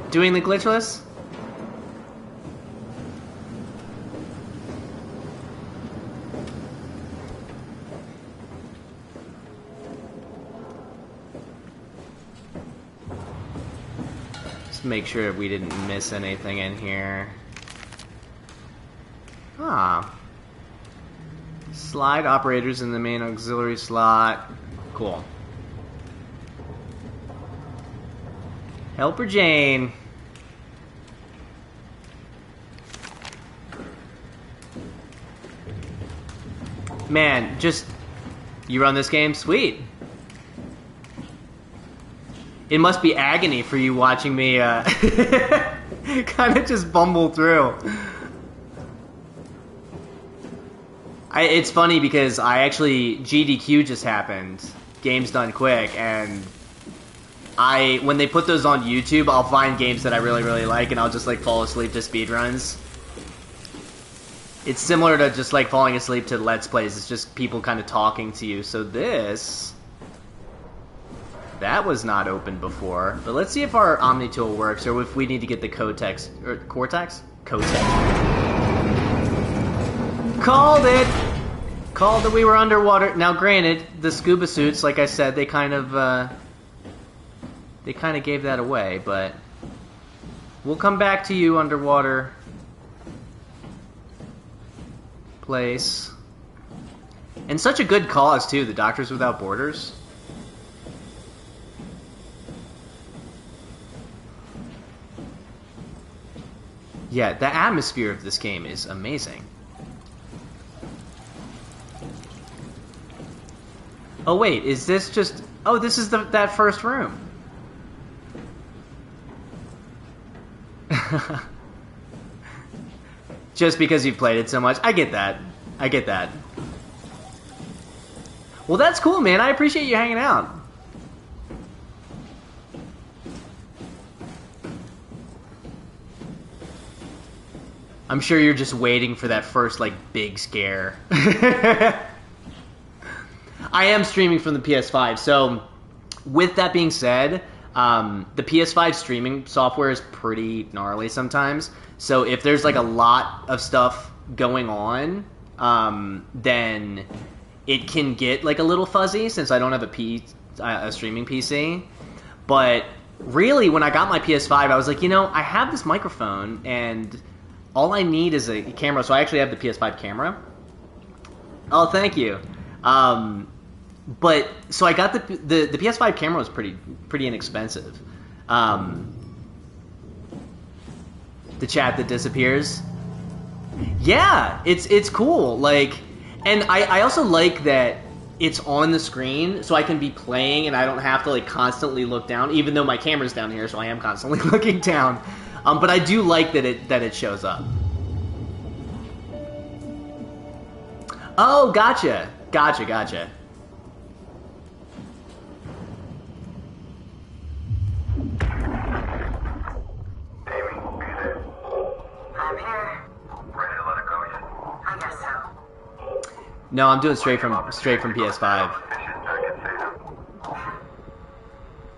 Doing the glitchless? Make sure we didn't miss anything in here. Ah. Slide operators in the main auxiliary slot. Cool. Helper Jane. Man, just... You run this game? Sweet. It must be agony for you watching me kind of just bumble through. It's funny because I actually... GDQ just happened. Games Done Quick. And when they put those on YouTube, I'll find games that I really, really like and I'll just like fall asleep to speedruns. It's similar to just like falling asleep to Let's Plays. It's just people kind of talking to you. So this... that was not open before. But let's see if our Omni tool works, or if we need to get the Cortex. Cortex? Cortex. Called it! Called that we were underwater. Now, granted, the scuba suits, like I said, they kind of gave that away, but we'll come back to you, underwater place. And such a good cause, too, the Doctors Without Borders. Yeah, the atmosphere of this game is amazing. Oh wait, is this just... Oh, this is that first room. Just because you've played it so much. I get that. I get that. Well, that's cool, man. I appreciate you hanging out. I'm sure you're just waiting for that first, like, big scare. I am streaming from the PS5, so with that being said, the PS5 streaming software is pretty gnarly sometimes. So if there's, like, a lot of stuff going on, then it can get, like, a little fuzzy since I don't have a streaming PC. But really, when I got my PS5, I was like, you know, I have this microphone, and all I need is a camera. So I actually have the PS5 camera. Oh, thank you. But so I got the PS5 camera was pretty inexpensive. The chat that disappears. Yeah, it's cool. Like, and I also like that it's on the screen, so I can be playing and I don't have to like constantly look down, even though my camera's down here, so I am constantly looking down. But I do like that it shows up. Oh, gotcha. I'm here. Ready to let it go yet? I guess so. No, I'm doing straight from PS5.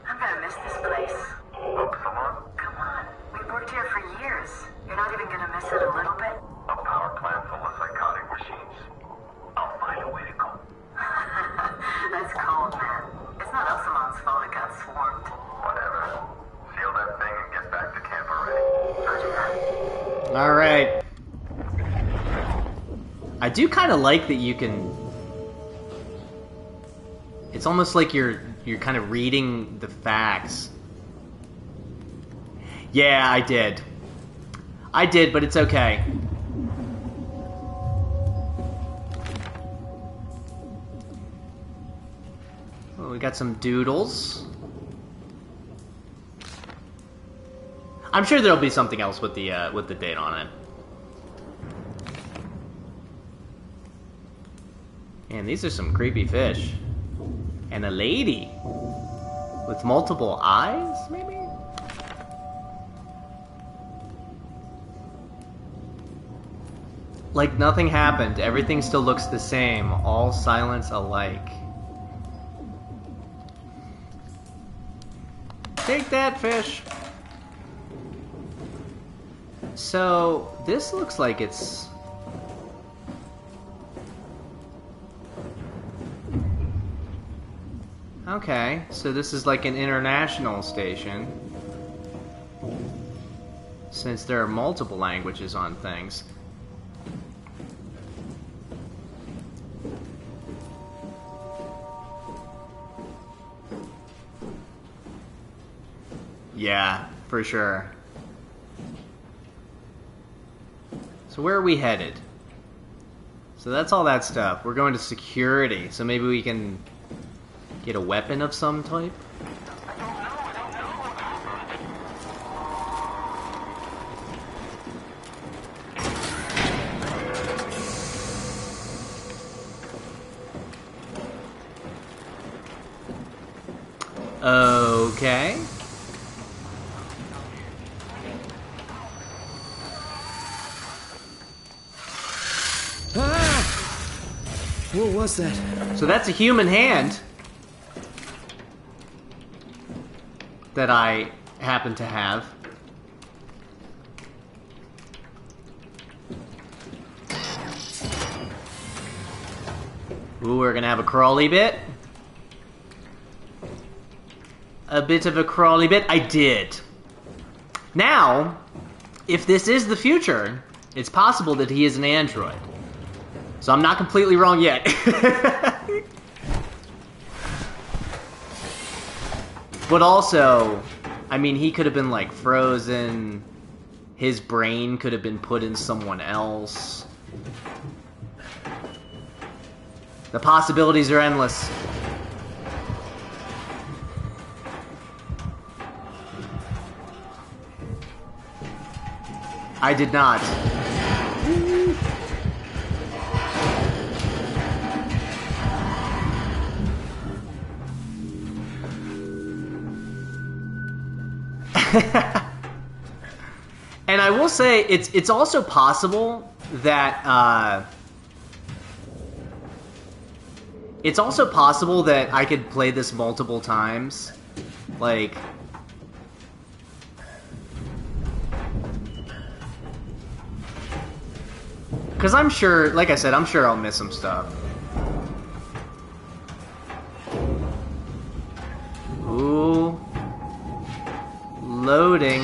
I'm gonna miss this place. Hope so long. Come on. We've worked here for years. You're not even gonna miss it a little bit? A power plant full of psychotic machines. I'll find a way to go. That's cold, man. It's not Elsamon's fault it got swarmed. Whatever. Seal that thing and get back to camp already. Roger that. All right. I do kind of like that you can. It's almost like you're kind of reading the facts. Yeah, I did, but it's okay. Oh, we got some doodles. I'm sure there'll be something else with the date on it. And these are some creepy fish. And a lady with multiple eyes, maybe? Like nothing happened. Everything still looks the same. All silence alike. Take that, fish. So, this looks like it's... Okay, so this is like an international station. Since there are multiple languages on things. Yeah, for sure. So where are we headed? So that's all that stuff. We're going to security, so maybe we can get a weapon of some type? Okay. What was that? So that's a human hand. that I happen to have. Ooh, we're gonna have a crawly bit. A bit of a crawly bit. I did. Now, if this is the future, it's possible that he is an android. So I'm not completely wrong yet. But also, I mean, he could have been, like, frozen. His brain could have been put in someone else. The possibilities are endless. I did not. And I will say, it's also possible that it's also possible that I could play this multiple times, like. Because I'm sure, like I said, I'm sure I'll miss some stuff. Ooh. Loading.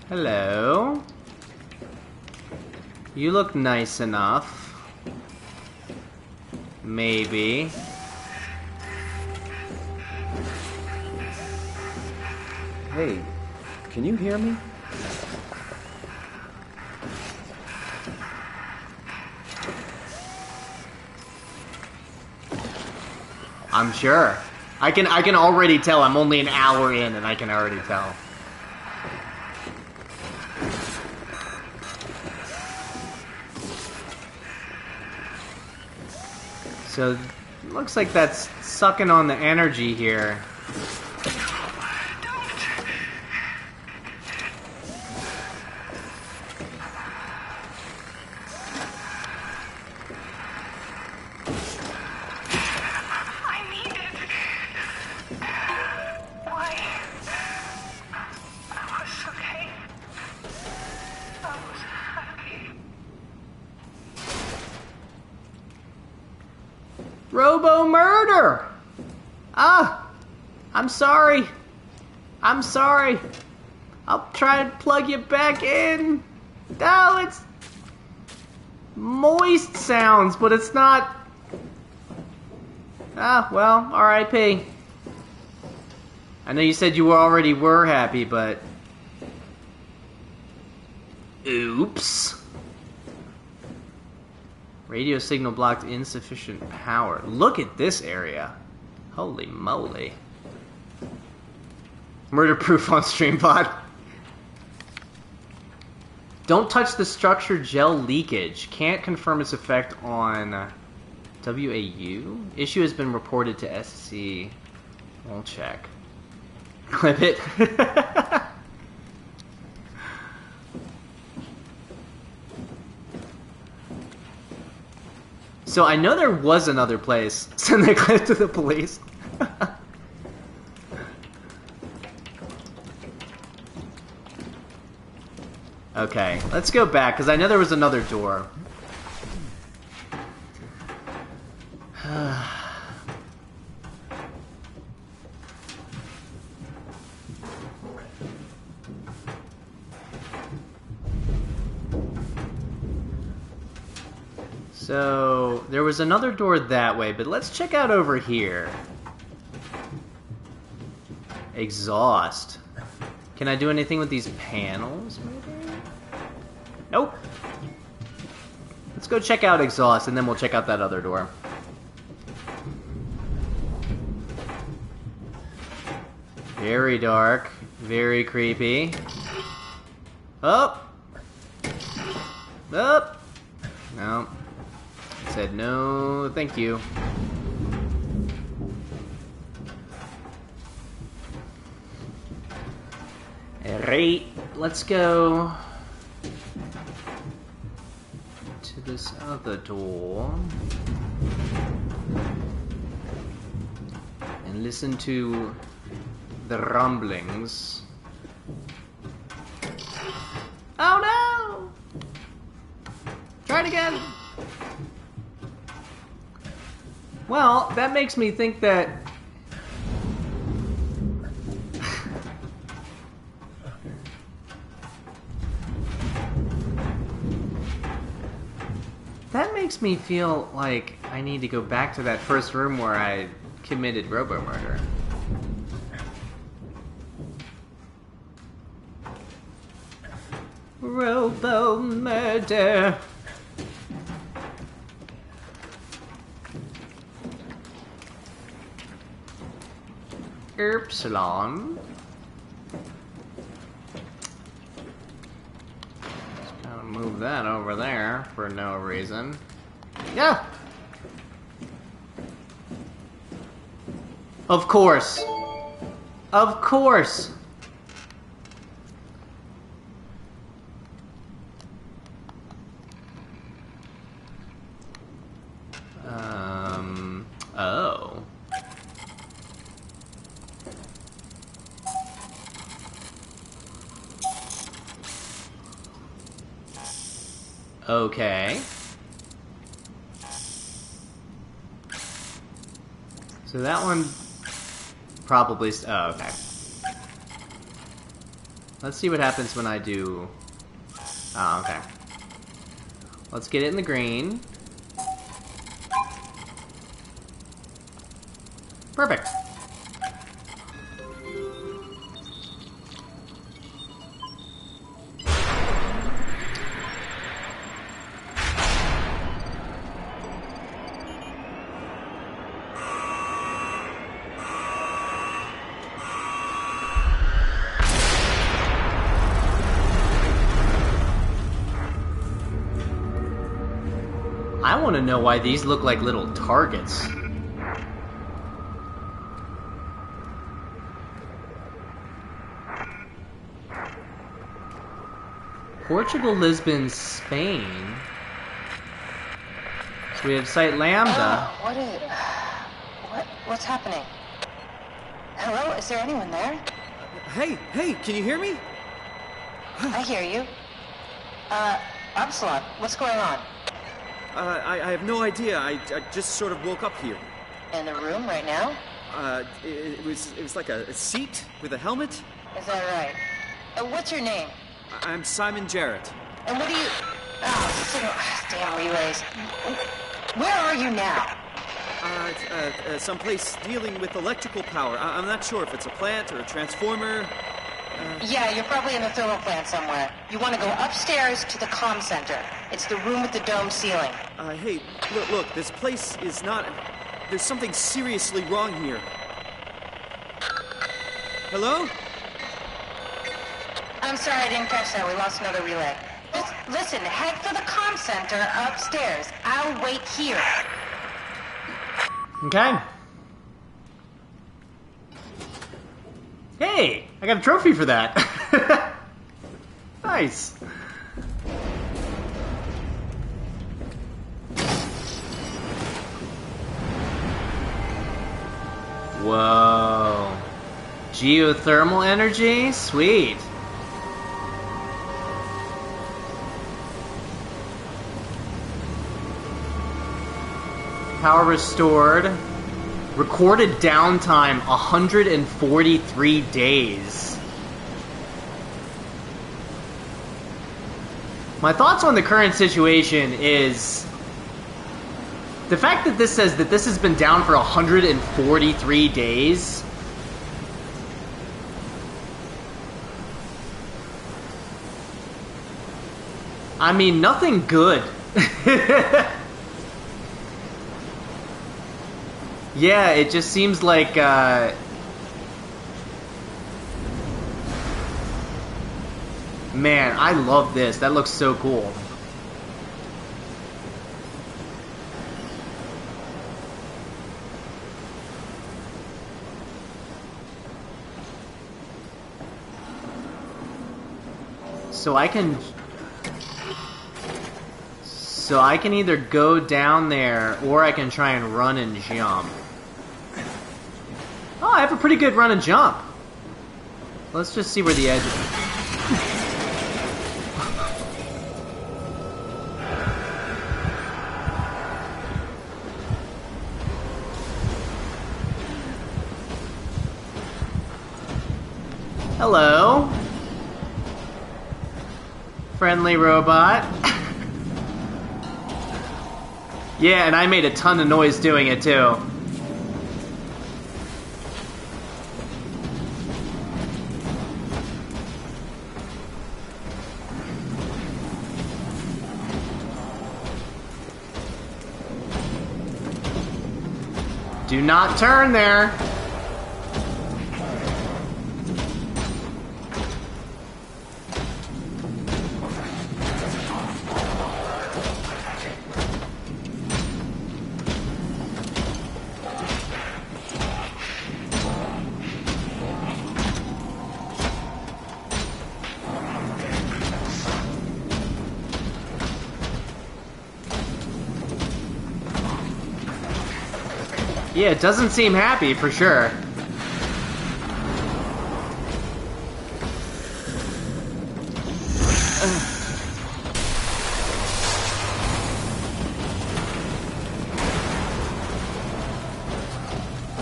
Hello. You look nice enough. Maybe. Hey, can you hear me? I'm sure. I can already tell. I'm only an hour in and I can already tell. So, looks like that's sucking on the energy here. Robo-murder! Ah! I'm sorry. I'm sorry. I'll try and plug you back in. Oh, it's moist sounds, but it's not. Ah, well, R.I.P. I know you said you already were happy, but. Oops. Radio signal blocked, insufficient power. Look at this area. Holy moly. Murder proof on StreamPod. Don't touch the structure gel leakage. Can't confirm its effect on WAU. Issue has been reported to SC. We'll check. Clip it. So I know there was another place. Send the clip to the police. Okay, let's go back, because I know there was another door. So, there was another door that way, but let's check out over here. Exhaust. Can I do anything with these panels, maybe? Nope. Let's go check out exhaust, and then we'll check out that other door. Very dark. Very creepy. Oh! Oh! No. Said no, thank you. Alright, let's go. this other door and listen to the rumblings. Oh no! Try it again! Well, that makes me think that... that makes me feel like I need to go back to that first room where I committed robo-murder. Robo-murder. Epsilon. Just gotta move that over there for no reason. Yeah! Of course! Of course! Oh. Okay. So that one probably... oh, okay. Let's see what happens when I do... oh, okay. Let's get it in the green. Perfect. I want to know why these look like little targets. Portugal, Lisbon, Spain. So we have Site Lambda. What's happening? Hello? Is there anyone there? Hey, can you hear me? I hear you. Upsilon, what's going on? I have no idea. I just sort of woke up here. In the room right now? It was like a seat with a helmet. Is that right? What's your name? I'm Simon Jarrett. And what do you... oh, damn relays. Where are you now? Someplace dealing with electrical power. I'm not sure if it's a plant or a transformer. Yeah, you're probably in the thermal plant somewhere. You want to go upstairs to the comm center. It's the room with the dome ceiling. Hey, look, this place is not... there's something seriously wrong here. Hello? I'm sorry, I didn't catch that. We lost another relay. Just listen, head for the comm center upstairs. I'll wait here. Okay. Hey, I got a trophy for that. Nice. Whoa. Geothermal energy? Sweet. Power restored. Recorded downtime 143 days. My thoughts on the current situation is the fact that this says that this has been down for 143 days. I mean, nothing good. Yeah, it just seems like, man, I love this. That looks so cool. So So I can either go down there, or I can try and run and jump. Oh, I have a pretty good run and jump. Let's just see where the edge is. Hello. Friendly robot. Yeah, and I made a ton of noise doing it too. Do not turn there. Yeah, it doesn't seem happy, for sure.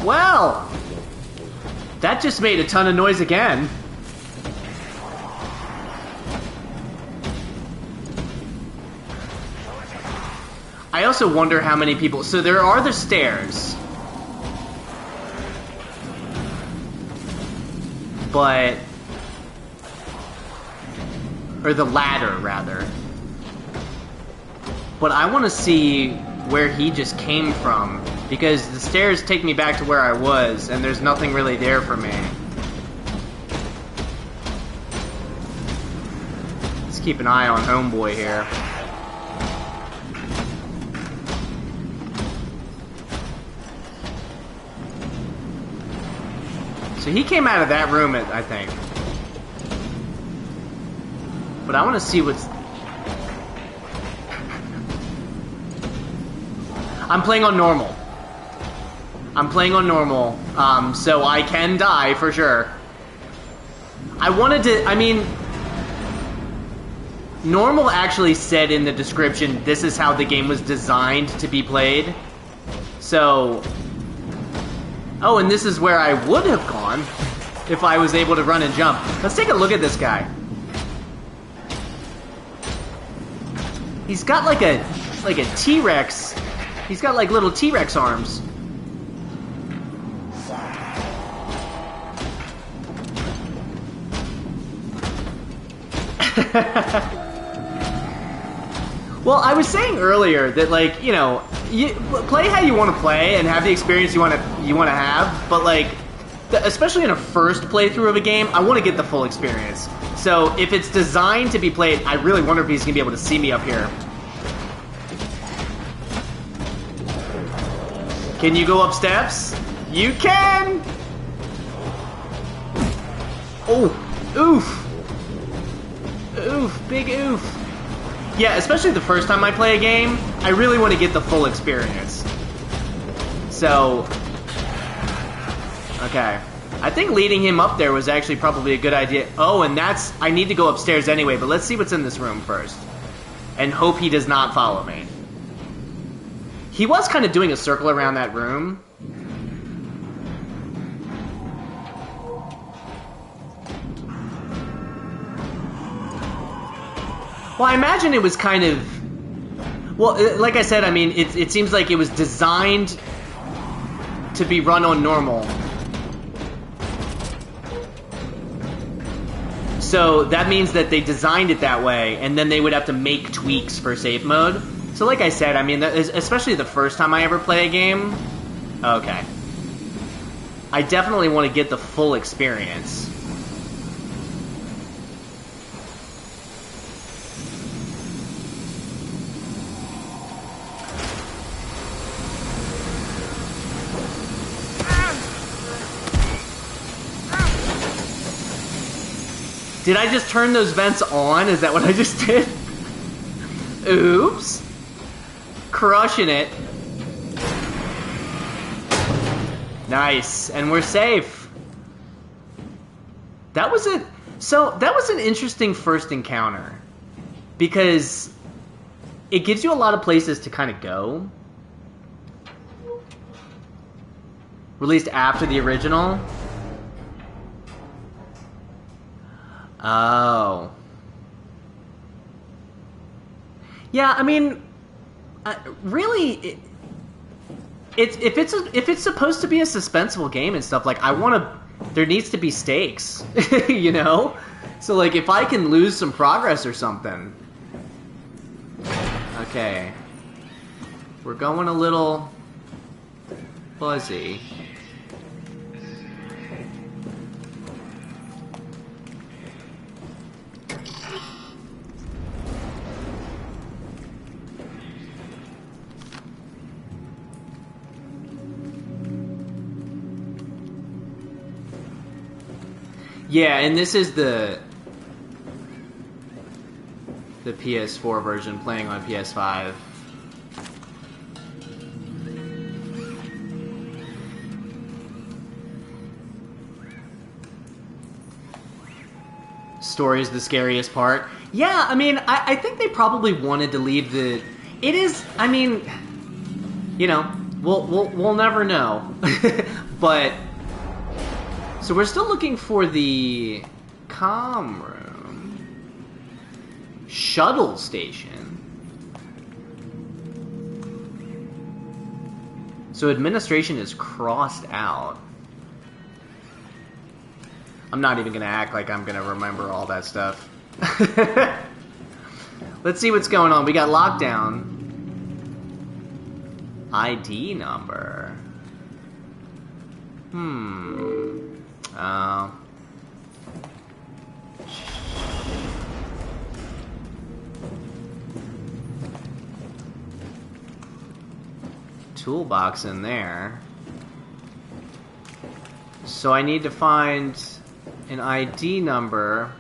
Well, that just made a ton of noise again. I also wonder how many people... So there are the stairs. But... Or the ladder, rather. But I want to see where he just came from. Because the stairs take me back to where I was, and there's nothing really there for me. Let's keep an eye on Homeboy here. So he came out of that room, I think. But I want to see what's... I'm playing on normal. I'm playing on normal, so I can die for sure. I wanted to... I mean... Normal actually said in the description, this is how the game was designed to be played. So... Oh, and this is where I would have gone if I was able to run and jump. Let's take a look at this guy. He's got like a T-Rex. He's got like little T-Rex arms. Well, I was saying earlier that, like, you know, you play how you want to play and have the experience you want to have, but like, especially in a first playthrough of a game, I want to get the full experience. So if it's designed to be played, I really wonder if he's gonna be able to see me up here. Can you go up steps? You can! Oh, oof. Oof, big oof. Yeah, especially the first time I play a game, I really want to get the full experience. So, okay. I think leading him up there was actually probably a good idea. Oh, and that's... I need to go upstairs anyway, but let's see what's in this room first. And hope he does not follow me. He was kind of doing a circle around that room. Well, I imagine it was kind of... Well, like I said, I mean, it seems like it was designed to be run on normal. So that means that they designed it that way, and then they would have to make tweaks for safe mode. So like I said, I mean, especially the first time I ever play a game... Okay. I definitely want to get the full experience. Did I just turn those vents on? Is that what I just did? Oops. Crushing it. Nice, and we're safe. That was it. So that was an interesting first encounter because it gives you a lot of places to kind of go. Released after the original. Oh. Yeah, I mean, really, if it's supposed to be a suspenseful game and stuff, like, I want to. There needs to be stakes, you know? So, like, if I can lose some progress or something. Okay. We're going a little fuzzy. Yeah, and this is the PS4 version playing on PS5. Story is the scariest part. Yeah, I mean, I think they probably wanted to leave the. It is. I mean, you know, we'll never know, but. So we're still looking for the comm room. Shuttle station. So administration is crossed out. I'm not even going to act like I'm going to remember all that stuff. Let's see what's going on. We got lockdown. ID number. Toolbox in there. So I need to find an ID number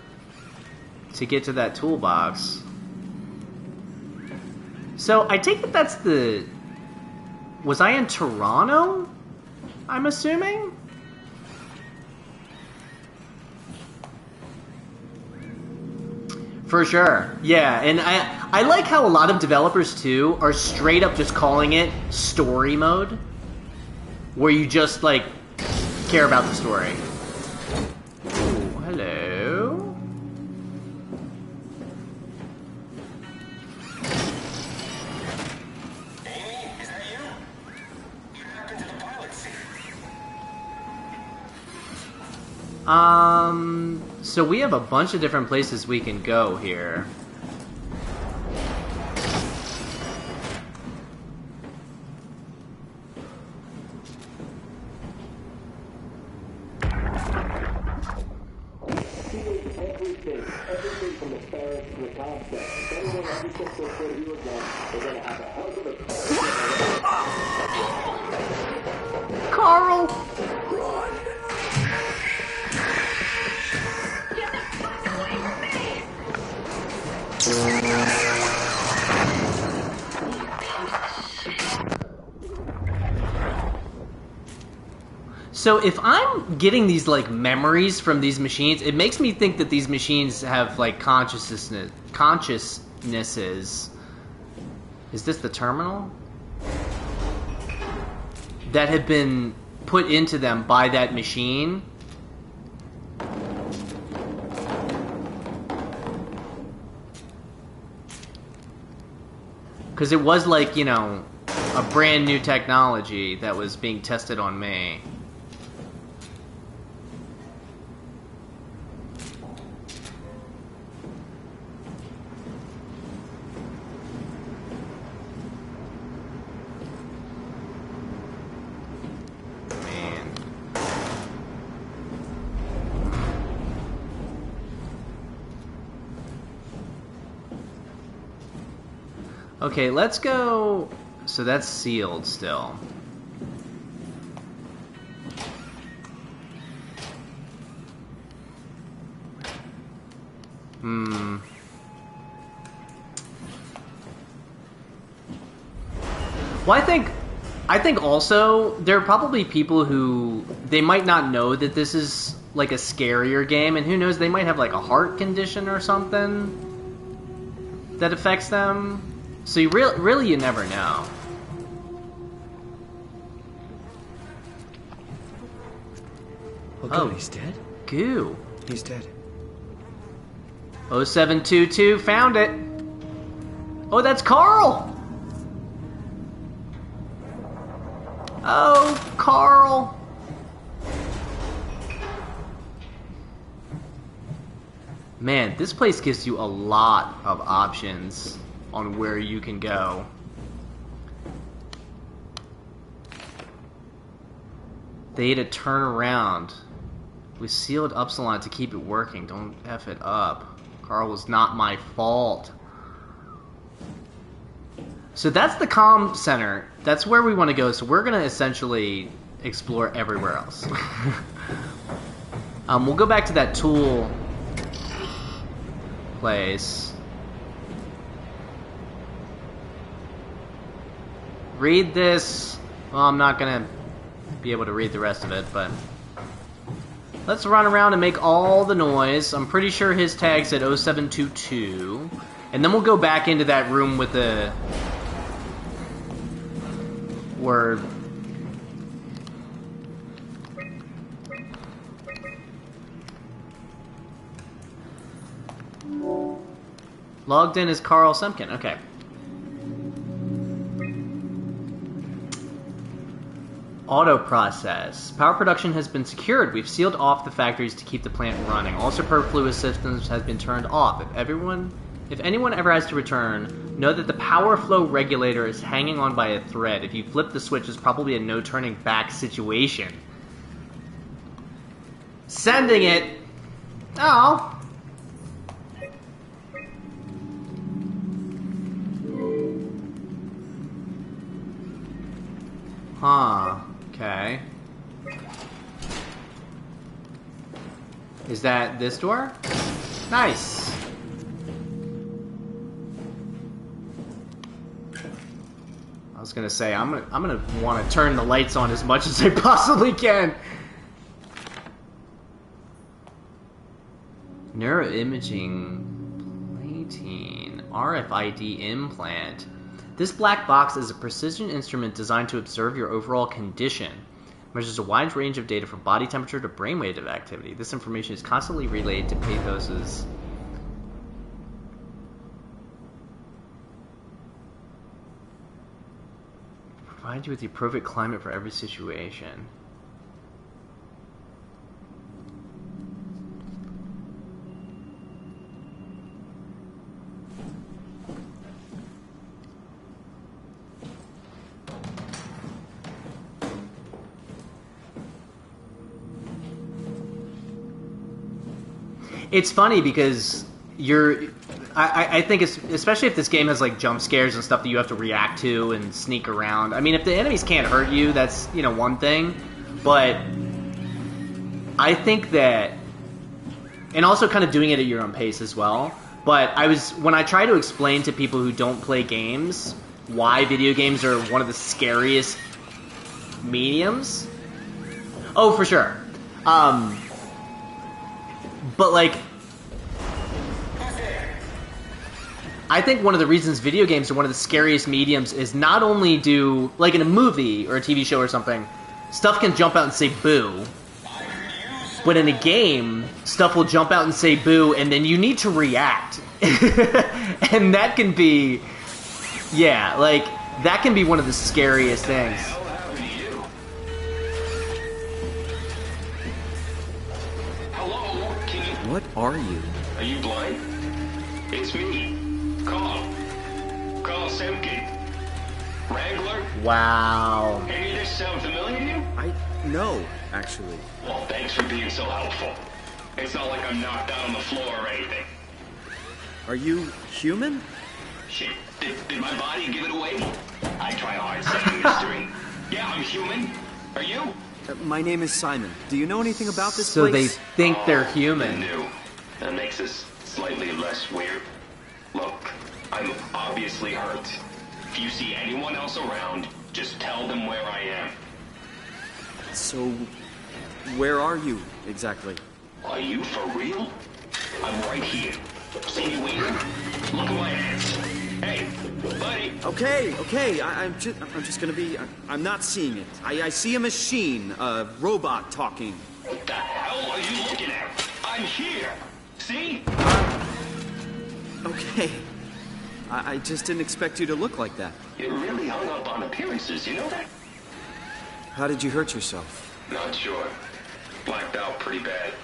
to get to that toolbox. So I take it that's the... Was I in Toronto? I'm assuming? For sure. Yeah, and I like how a lot of developers, too, are straight up just calling it story mode. Where you just, like, care about the story. Ooh, hello? Amy, is that you? What happened to the pilot seat? So we have a bunch of different places we can go here. Everything from the stars to the concept. Everyone every single where we were going, we're gonna have a hell of a Carl! run. Get the fuck away from me! So if I'm getting these, like, memories from these machines, it makes me think that these machines have, like, consciousnesses. Is this the terminal? That have been put into them by that machine. Because it was, like, you know, a brand new technology that was being tested on me. Okay, let's go... So that's sealed still. Well, I think also there are probably people who they might not know that this is like a scarier game, and who knows, they might have like a heart condition or something that affects them. So you really you never know. Oh, he's dead? Goo. He's dead. 0722 found it. Oh, that's Carl. Oh, Carl. Man, this place gives you a lot of options on where you can go. They had to turn around. We sealed Upsilon to keep it working. Don't F it up. Carl was not my fault. So that's the comm center. That's where we want to go. So we're going to essentially explore everywhere else. We'll go back to that tool place. Read this. Well, I'm not going to be able to read the rest of it, but let's run around and make all the noise. I'm pretty sure his tag said 0722. And then we'll go back into that room with the word. Logged in as Carl Semkin. Okay. Auto process. Power production has been secured. We've sealed off the factories to keep the plant running. All superfluous systems have been turned off. If anyone ever has to return, know that the power flow regulator is hanging on by a thread. If you flip the switch, it's probably a no turning back situation. Sending it. Oh. Huh. Okay. Is that this door? Nice. I was gonna say I'm gonna want to turn the lights on as much as I possibly can. Neuroimaging plating, RFID implant. This black box is a precision instrument designed to observe your overall condition. It measures a wide range of data from body temperature to brainwave activity. This information is constantly relayed to Pathos's provide you with the appropriate climate for every situation. It's funny because I think it's, especially if this game has like jump scares and stuff that you have to react to and sneak around. I mean, if the enemies can't hurt you, that's, you know, one thing. But I think that, and also kind of doing it at your own pace as well. But when I try to explain to people who don't play games why video games are one of the scariest mediums. Oh, for sure. But, like, I think one of the reasons video games are one of the scariest mediums is not only do, like in a movie or a TV show or something, stuff can jump out and say boo. But in a game, stuff will jump out and say boo, and then you need to react. And that can be, yeah, like, that can be one of the scariest things. What are you? Are you blind? It's me, Carl Semkin. Wrangler? Wow. Any of this sound familiar to you? No, actually. Well, thanks for being so helpful. It's not like I'm knocked out on the floor or anything. Are you human? Shit, did my body give it away? I try hard saying mystery. Yeah, I'm human. Are you? My name is Simon. Do you know anything about this so place? So they think they're human. They do. That makes us slightly less weird. Look, I'm obviously hurt. If you see anyone else around, just tell them where I am. So, where are you exactly? Are you for real? I'm right here. See me waiting? Look at my hands. Hey, buddy. Okay. I'm just gonna be. I'm not seeing it. I see a machine, a robot talking. What the hell are you looking at? I'm here. See? Okay. I just didn't expect you to look like that. You're really hung up on appearances, you know that? How did you hurt yourself? Not sure. Blacked out pretty bad.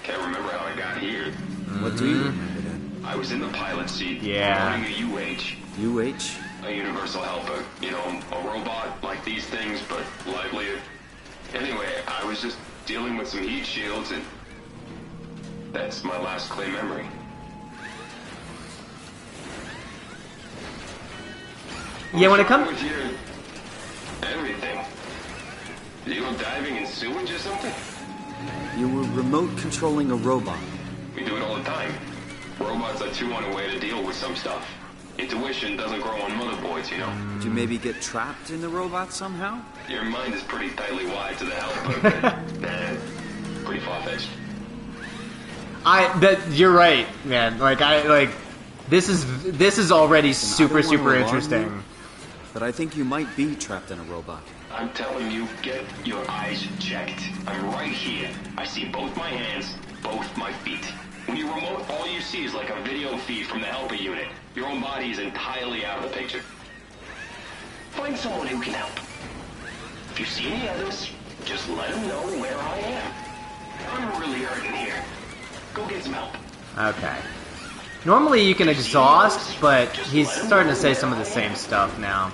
Can't remember how I got here. What do you remember then? I was in the pilot seat. Yeah. Running a UH. UH? A universal helper. You know, a robot like these things, but livelier. Anyway, I was just dealing with some heat shields, and that's my last clear memory. Yeah, when it comes... What's wrong with your everything? Did you go diving in sewage or something? You were remote controlling a robot. We do it all the time. Robots are chew on a way to deal with some stuff. Intuition doesn't grow on motherboards, you know? Did you maybe get trapped in the robot somehow? Your mind is pretty tightly wired to the helper, but pretty far-fetched. You're right, man. This is already super interesting. You, but I think you might be trapped in a robot. I'm telling you, get your eyes checked. I'm right here. I see both my hands, both my feet. When you remote, all you see is like a video feed from the helper unit. Your own body is entirely out of the picture. Find someone who can help. If you see any others, just let them know where I am. I'm really hurting here. Go get some help. Okay. Normally you can exhaust, but he's starting to say some of the same stuff now.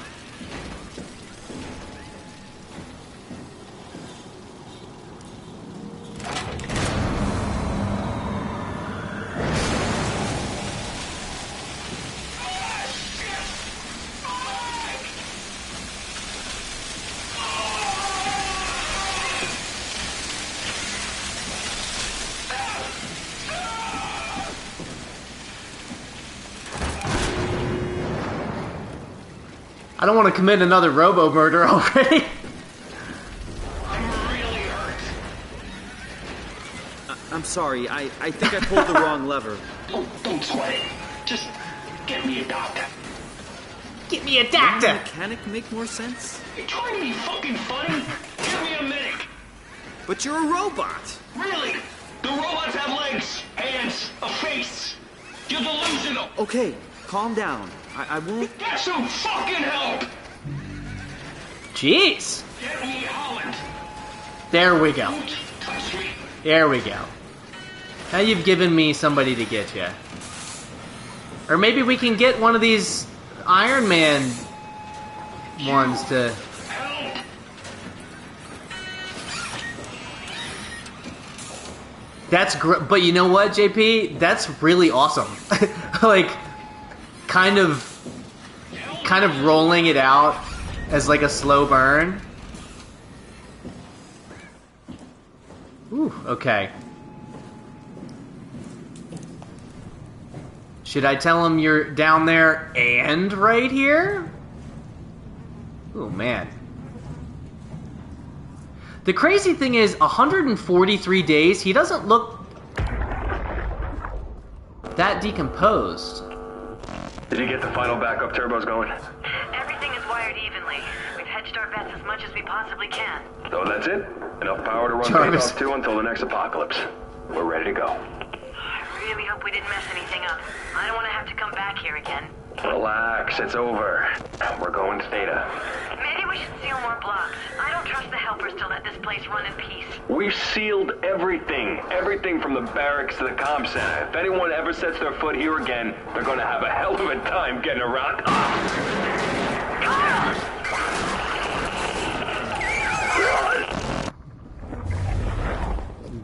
I don't want to commit another robo-murder already. I'm really hurt. I'm sorry, I think I pulled the wrong lever. Don't sweat it. Just get me a doctor. Get me a Wouldn't doctor! a mechanic make more sense? You trying to be fucking funny? Give me a medic. But you're a robot! Really? The robots have legs, hands, a face. You're delusional. Okay, calm down. I won't... Get some fucking help! Jeez! Get me Holland. There we go. Don't touch me. There we go. Now you've given me somebody to get you. Or maybe we can get one of these Iron Man ones to... Help! That's great, but you know what, JP? That's really awesome. Like, kind of rolling it out as like a slow burn. Ooh, okay. Should I tell him you're down there and right here? Oh man. The crazy thing is, 143 days, he doesn't look that decomposed. Did you get the final backup turbos going? Everything is wired evenly. We've hedged our bets as much as we possibly can. So that's it? Enough power to run Jarvis. Pathos 2 until the next apocalypse. We're ready to go. I really hope we didn't mess anything up. I don't want to have to come back here again. Relax, it's over. We're going to Theta. Maybe we should seal more blocks. I don't trust the helpers to let this place run in peace. We've sealed everything. Everything from the barracks to the comm center. If anyone ever sets their foot here again, they're gonna have a hell of a time getting around.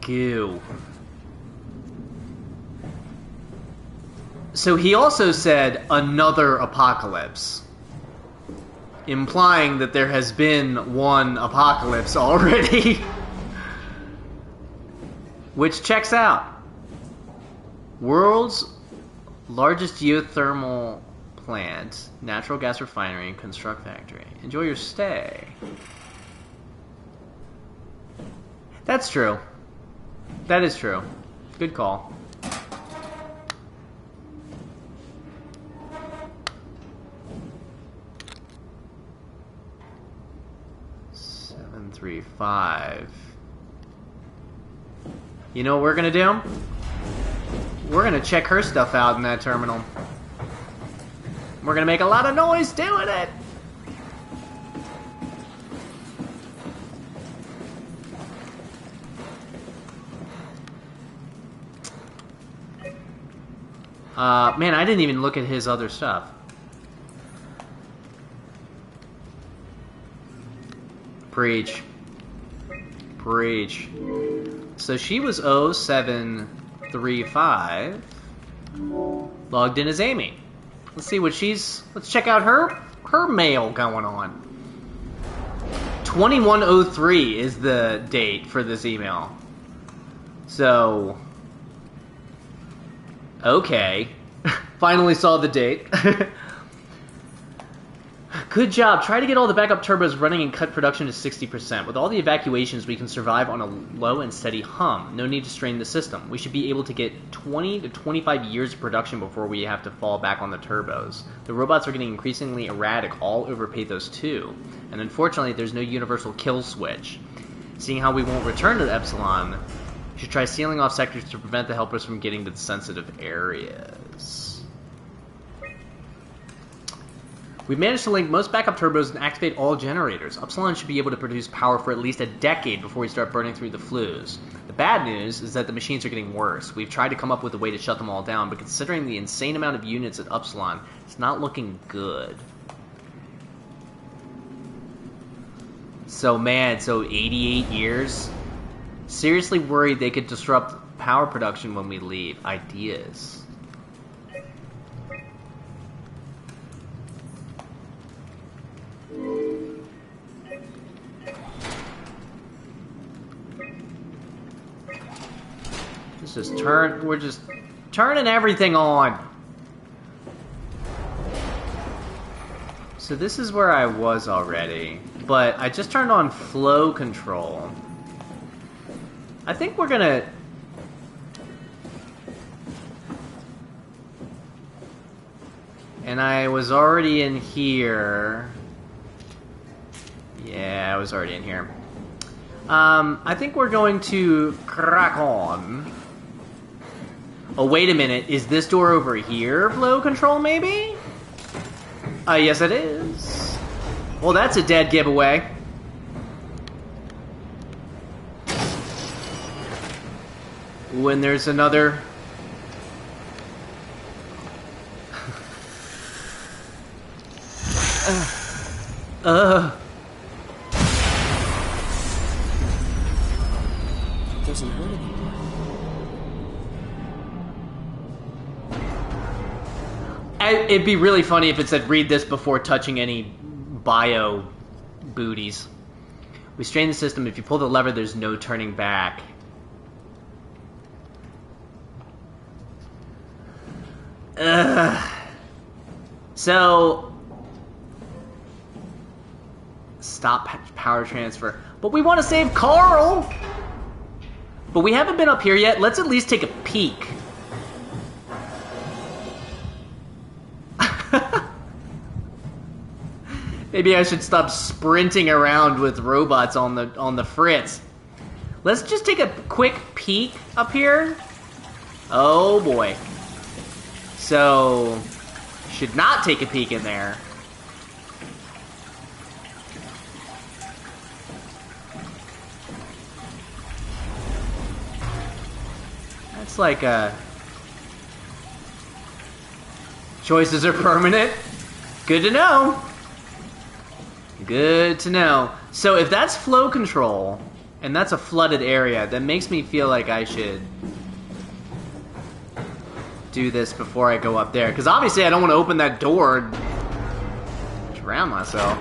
Goo. So he also said another apocalypse, implying that there has been one apocalypse already. Which checks out. World's largest geothermal plant, natural gas refinery, and construct factory. Enjoy your stay. That's true. That is true. Good call. $735. You know what we're gonna do? We're gonna check her stuff out in that terminal. We're gonna make a lot of noise doing it. Man, I didn't even look at his other stuff. Preach. Preach. So she was 0735. Logged in as Amy. Let's see what she's... Let's check out her mail going on. 2103 is the date for this email. So... Okay. Finally saw the date. Good job. Try to get all the backup turbos running and cut production to 60%. With all the evacuations, we can survive on a low and steady hum. No need to strain the system. We should be able to get 20 to 25 years of production before we have to fall back on the turbos. The robots are getting increasingly erratic all over Pathos 2. And unfortunately, there's no universal kill switch. Seeing how we won't return to the Epsilon, we should try sealing off sectors to prevent the helpers from getting to the sensitive areas. We've managed to link most backup turbos and activate all generators. Upsilon should be able to produce power for at least a decade before we start burning through the flues. The bad news is that the machines are getting worse. We've tried to come up with a way to shut them all down, but considering the insane amount of units at Upsilon, it's not looking good. So, man, 88 years? Seriously worried they could disrupt power production when we leave. Ideas. We're just turning everything on. So this is where I was already, but I just turned on flow control. I think we're gonna... And I was already in here. Yeah, I was already in here. I think we're going to crack on. Oh, wait a minute. Is this door over here flow control, maybe? Yes, it is. Well, that's a dead giveaway. Ooh, and there's another... Doesn't hurt anything. It'd be really funny if it said, read this before touching any bio booties. We strain the system. If you pull the lever, there's no turning back. So... Stop power transfer. But we want to save Carl! But we haven't been up here yet. Let's at least take a peek. Maybe I should stop sprinting around with robots on the fritz. Let's just take a quick peek up here. Oh boy. So, should not take a peek in there. That's like choices are permanent. Good to know. Good to know. So if that's flow control, and that's a flooded area, that makes me feel like I should do this before I go up there. Because obviously I don't want to open that door and drown myself.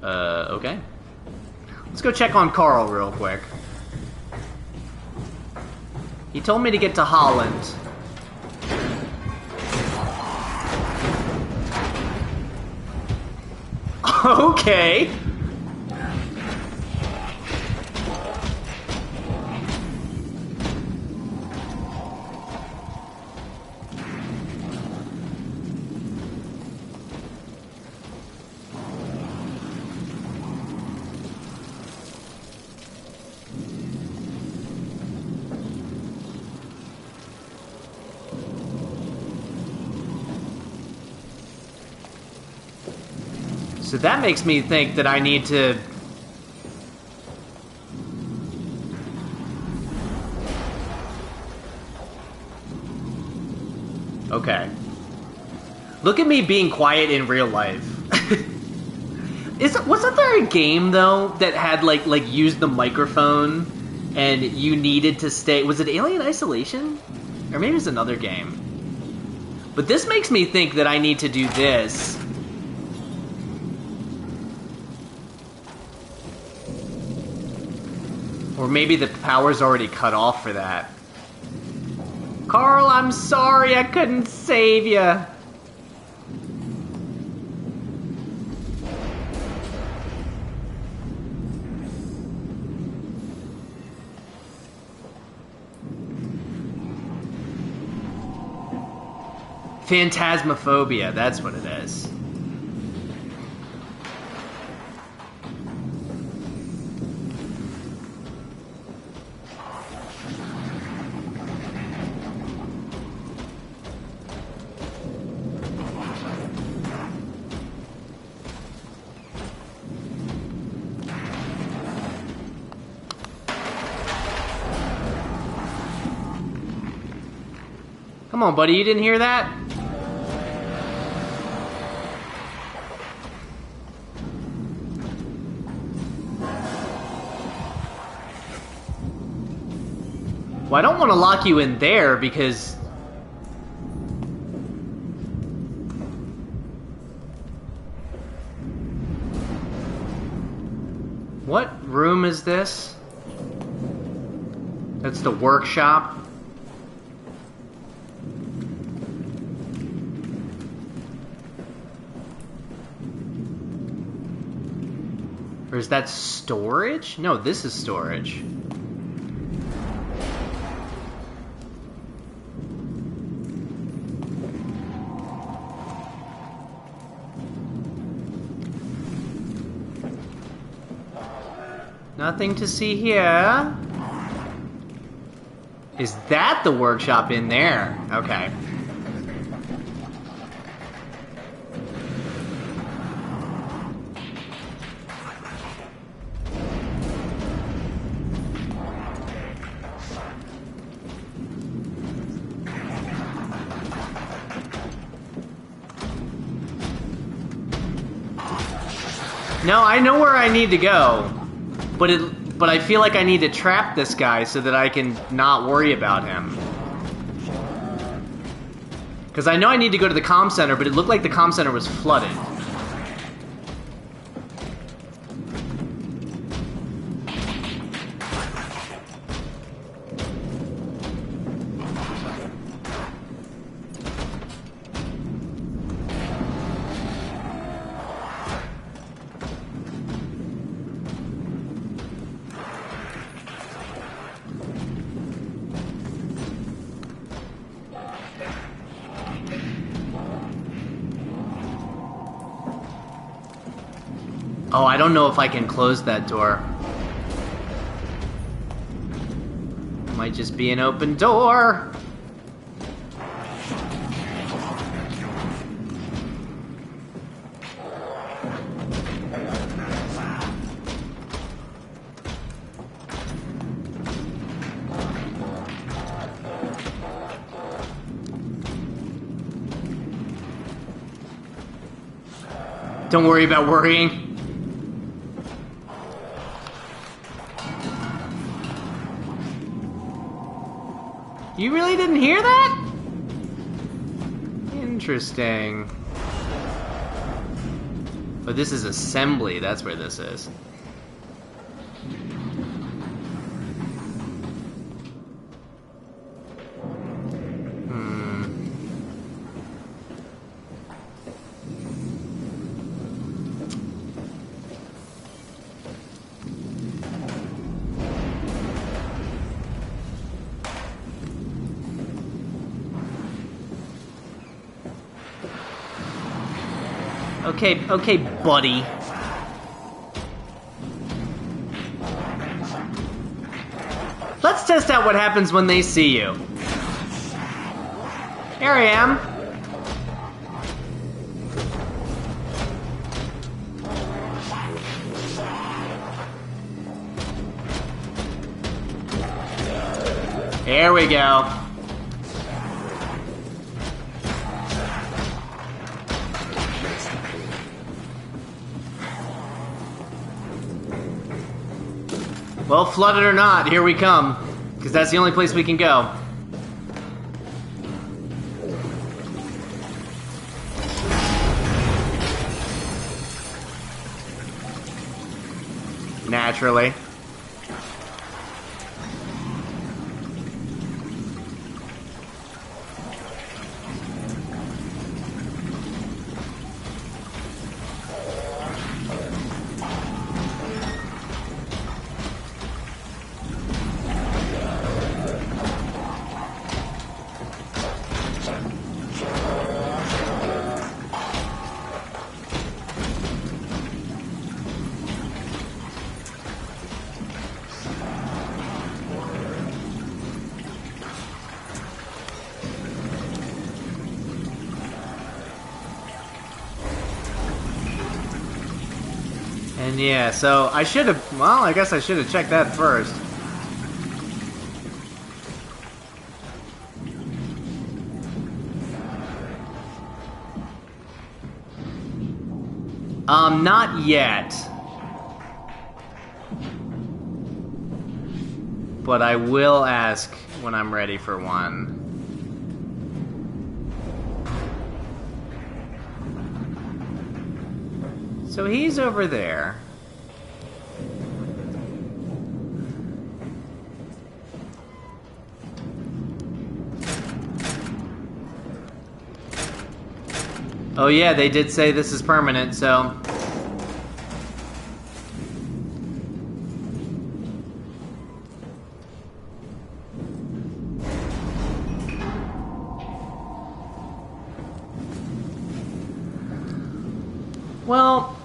Okay. Let's go check on Carl real quick. He told me to get to Holland. Okay. So that makes me think that I need to... Okay. Look at me being quiet in real life. Wasn't there a game, though, that had, like used the microphone and you needed to stay... Was it Alien Isolation? Or maybe it was another game. But this makes me think that I need to do this... Or maybe the power's already cut off for that. Carl, I'm sorry I couldn't save you. Phantasmophobia, that's what it is. Come on, buddy, you didn't hear that? Well, I don't want to lock you in there because... What room is this? That's the workshop. Or is that storage? No, this is storage. Nothing to see here. Is that the workshop in there? Okay. No, I know where I need to go, but I feel like I need to trap this guy so that I can not worry about him. Because I know I need to go to the comm center, but it looked like the comm center was flooded. Oh, I don't know if I can close that door. Might just be an open door. Don't worry about worrying. You really didn't hear that? Interesting. But this is assembly, that's where this is. Okay, buddy. Let's test out what happens when they see you. Here I am. Here we go. Well, flooded or not, here we come. Because that's the only place we can go. Naturally. And yeah, so I should have, well, I guess I should have checked that first. Not yet. But I will ask when I'm ready for one. So he's over there. Oh yeah, they did say this is permanent, so... Well...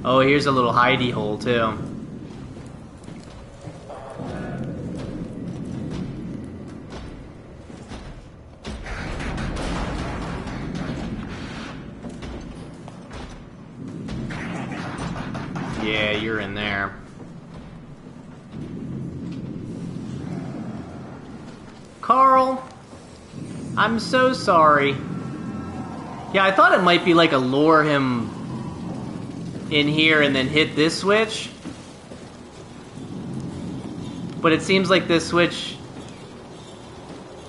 Oh, here's a little hidey hole, too. Yeah, you're in there. Carl, I'm so sorry. Yeah, I thought it might be like a lure him in here and then hit this switch. But it seems like this switch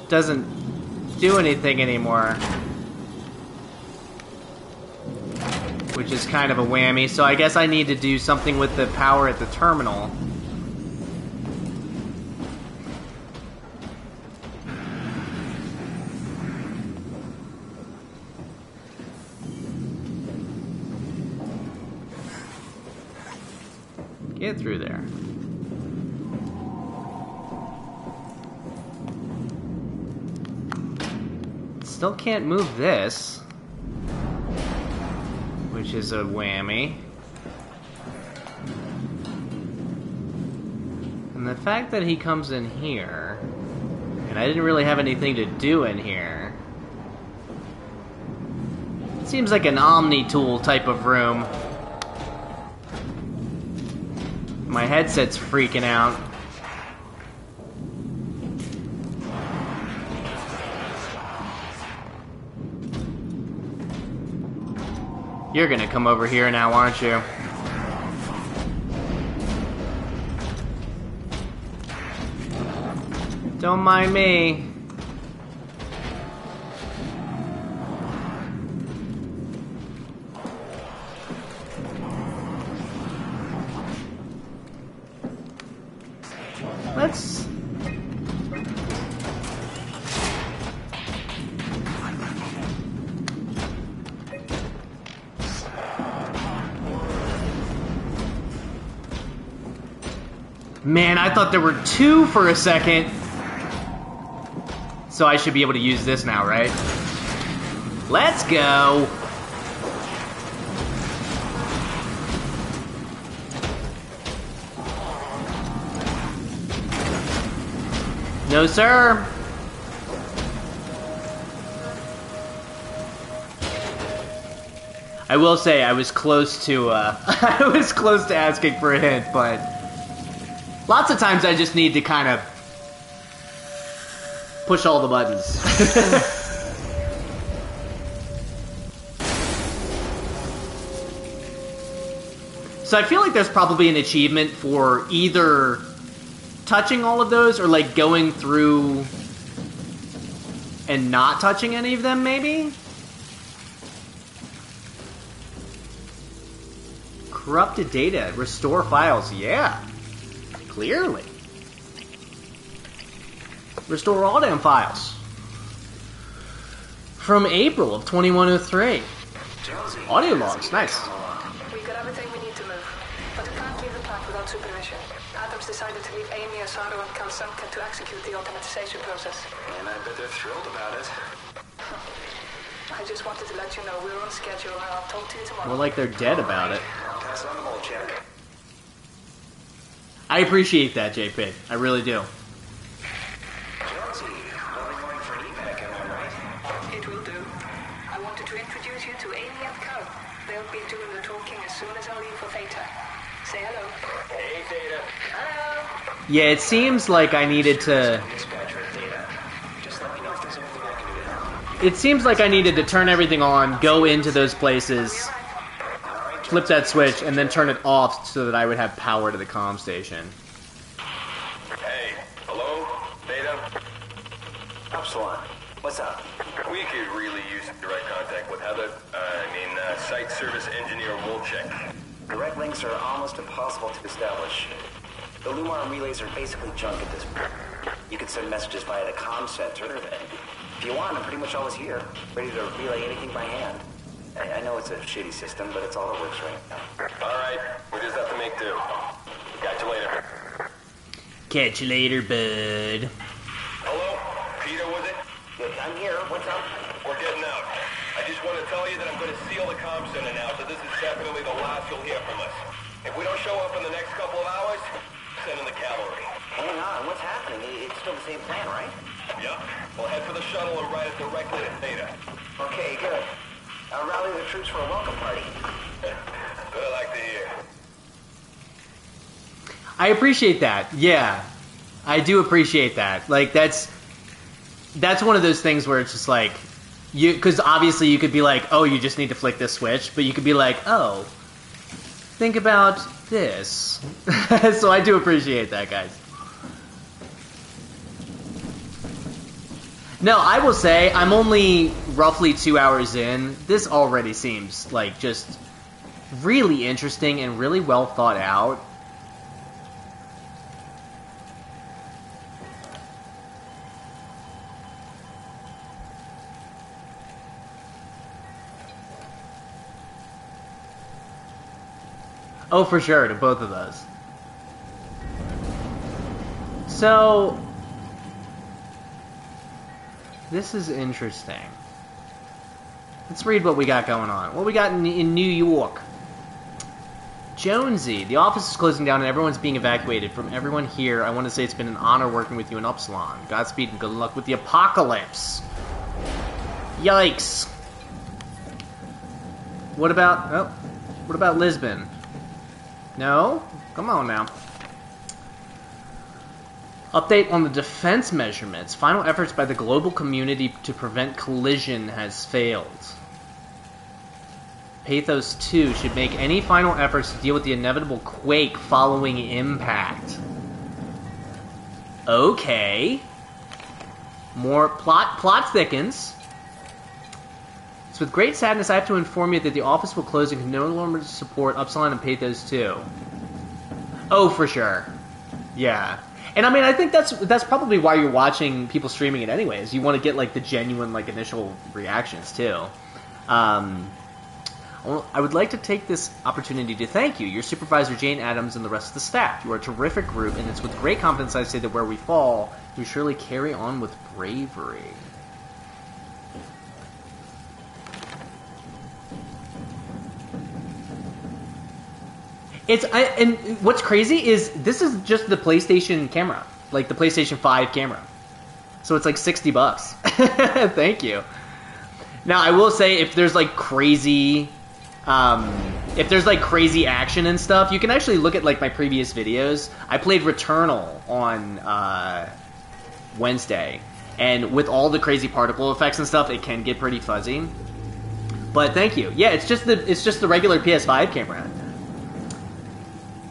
doesn't do anything anymore. Which is kind of a whammy, so I guess I need to do something with the power at the terminal. Get through there. Still can't move this, which is a whammy. And the fact that he comes in here, and I didn't really have anything to do in here, it seems like an Omni-tool type of room. My headset's freaking out. You're gonna come over here now, aren't you? Don't mind me. Let's... Man, I thought there were two for a second. So I should be able to use this now, right? Let's go! No, sir! I will say I was close to I was close to asking for a hint, but lots of times I just need to kind of push all the buttons. So I feel like there's probably an achievement for either touching all of those or like going through and not touching any of them, maybe? Corrupted data, restore files, yeah. Clearly. Restore all damn files. From April of 2103. Audio logs, nice. We got everything we need to move, but we can't leave the plant without supervision. Adams decided to leave Amy, Asaro, and Kalsanka to execute the automatization process. And I bet they're thrilled about it. I just wanted to let you know we're on schedule, and I'll talk to you tomorrow. More like they're dead about it. I'll pass on the whole check. I appreciate that, JP. I really do. Jonesy, only going for an evac, am I right? It will do. I wanted to introduce you to Amy and Cal. They'll be doing the talking as soon as I leave for Theta. Say hello. Hey, Theta. Hello. Yeah, it seems like I needed to... Dispatcher at Theta. Just let me know if there's anything I can do to help. It seems like I needed to turn everything on, go into those places, flip that switch, and then turn it off so that I would have power to the comm station. Hey, hello? Theta? Upsilon, what's up? We could really use direct contact with Heather. Site service engineer Wolchek. Direct links are almost impossible to establish. The Lumar relays are basically junk at this point. You can send messages via the comm center, and if you want, I'm pretty much always here, ready to relay anything by hand. I know it's a shitty system, but it's all that works right now. Alright, we just have to make do. Catch you later. Catch you later, bud. Hello? Peter, was it? Yeah, I'm here. What's up? We're getting out. I just want to tell you that I'm going to seal the comm center now, so this is definitely the last you'll hear from us. If we don't show up in the next couple of hours, send in the cavalry. Hang on, what's happening? It's still the same plan, right? Yep. We'll head for the shuttle and ride it directly to Theta. Okay, good. I'll rally the troops for a welcome party. What I like to hear. I appreciate that. Yeah. I do appreciate that. Like, that's one of those things where it's just like, because obviously you could be like, oh, you just need to flick this switch, but you could be like, oh, think about this. So I do appreciate that, guys. No, I will say, I'm only roughly 2 hours in. This already seems like just really interesting and really well thought out. Oh, for sure, to both of those. So, this is interesting. Let's read what we got going on. What we got in New York. Jonesy, the office is closing down and everyone's being evacuated. From everyone here, I want to say it's been an honor working with you in Upsilon. Godspeed and good luck with the apocalypse. Yikes. What about Lisbon? No? Come on now. Update on the defense measurements. Final efforts by the global community to prevent collision has failed. Pathos 2 should make any final efforts to deal with the inevitable quake following impact. Okay. More plot thickens. It's with great sadness I have to inform you that the office will close and can no longer support Upsilon and Pathos 2. Oh, for sure. Yeah. And I mean, I think that's probably why you're watching people streaming it anyways. You want to get like the genuine like initial reactions too. I would like to take this opportunity to thank you, your supervisor Jane Addams, and the rest of the staff. You are a terrific group, and it's with great confidence I say that where we fall, we surely carry on with bravery. And what's crazy is this is just the PlayStation camera, like the PlayStation 5 camera. So it's like $60. Thank you. Now I will say, if there's like crazy action and stuff, you can actually look at like my previous videos. I played Returnal on Wednesday, and with all the crazy particle effects and stuff, it can get pretty fuzzy. But thank you. Yeah, it's just the regular PS5 camera.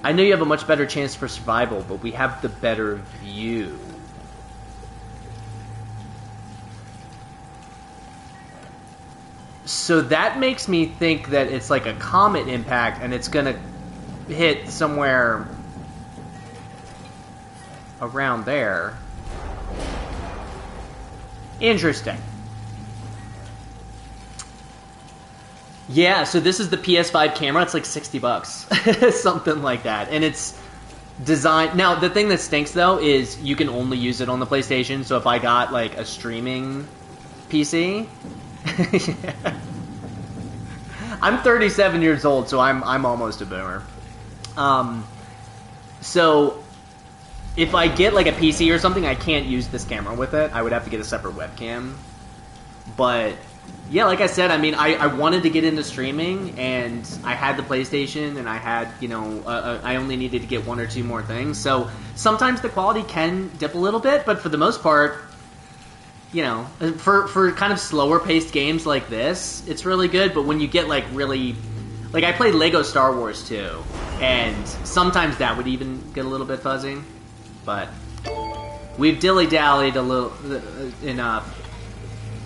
I know you have a much better chance for survival, but we have the better view. So that makes me think that it's like a comet impact, and it's gonna hit somewhere around there. Interesting. Yeah, so this is the PS5 camera. It's like $60, something like that, and it's designed. Now, the thing that stinks though is you can only use it on the PlayStation. So if I got like a streaming PC, yeah. I'm 37 years old, so I'm almost a boomer. So if I get like a PC or something, I can't use this camera with it. I would have to get a separate webcam. But yeah, like I said, I mean, I wanted to get into streaming, and I had the PlayStation, and I had, you know, I only needed to get one or two more things. So sometimes the quality can dip a little bit, but for the most part, you know, for kind of slower paced games like this, it's really good. But when you get like really, like I played Lego Star Wars 2, and sometimes that would even get a little bit fuzzy. But we've dilly-dallied a little enough.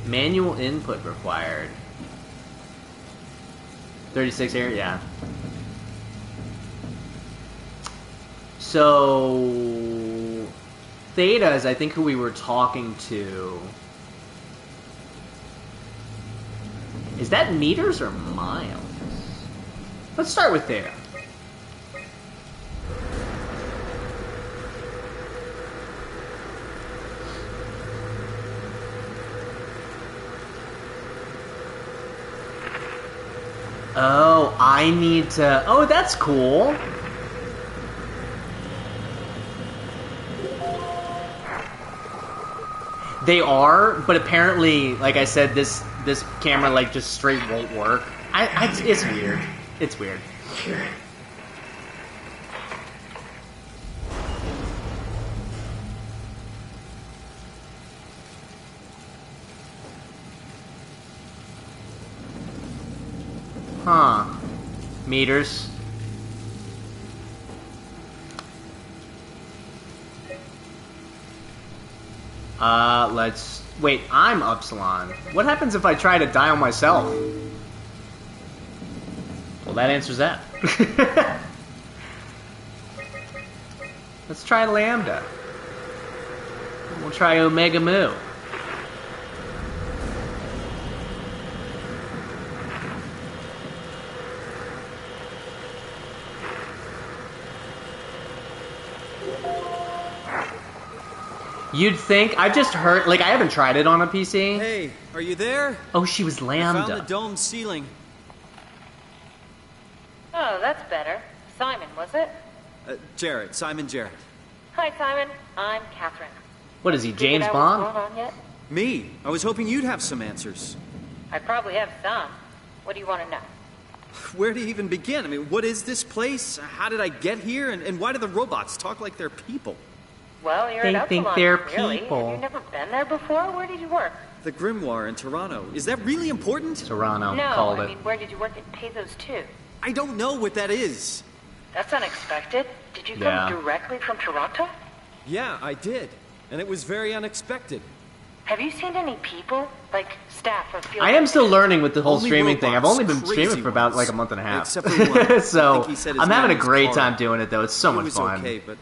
Manual input required. 36 here, yeah. So Theta is, I think, who we were talking to. Is that meters or miles? Let's start with Theta. Oh, I need to... Oh, that's cool. They are, but apparently, like I said, this camera like just straight won't work. It's weird. It's weird. Huh. Meters. Let's... Wait, I'm Upsilon. What happens if I try to dial myself? Well, that answers that. Let's try Lambda. We'll try Omega Mu. You'd think. I just heard, like, I haven't tried it on a PC. Hey, are you there? Oh, she was Lambda. I found the dome ceiling. Oh, that's better. Simon, was it? Jarrett. Simon Jarrett. Hi, Simon. I'm Catherine. What is he, James Bond? What's going on yet? Me? I was hoping you'd have some answers. I probably have some. What do you want to know? Where to even begin? I mean, what is this place? How did I get here? And why do the robots talk like they're people? Well, you're they at think Upsilon, they're clearly. people. Have you never been there before? Where did you work? The Grimoire in Toronto. Is that really important? Toronto, no, called I it. mean, where did you work at Pezos 2? I don't know what that is. That's unexpected. Did you come Yeah. directly from Toronto? Yeah, I did. And it was very unexpected. Have you seen any people? Like, staff or field I am still technicians? learning with the whole Only streaming thing. I've robots, only been crazy streaming for about like a ones. month and a half. Except for one. I So think he said his I'm having a name was great Carl. time doing it, though. It's so He much was fun. okay, but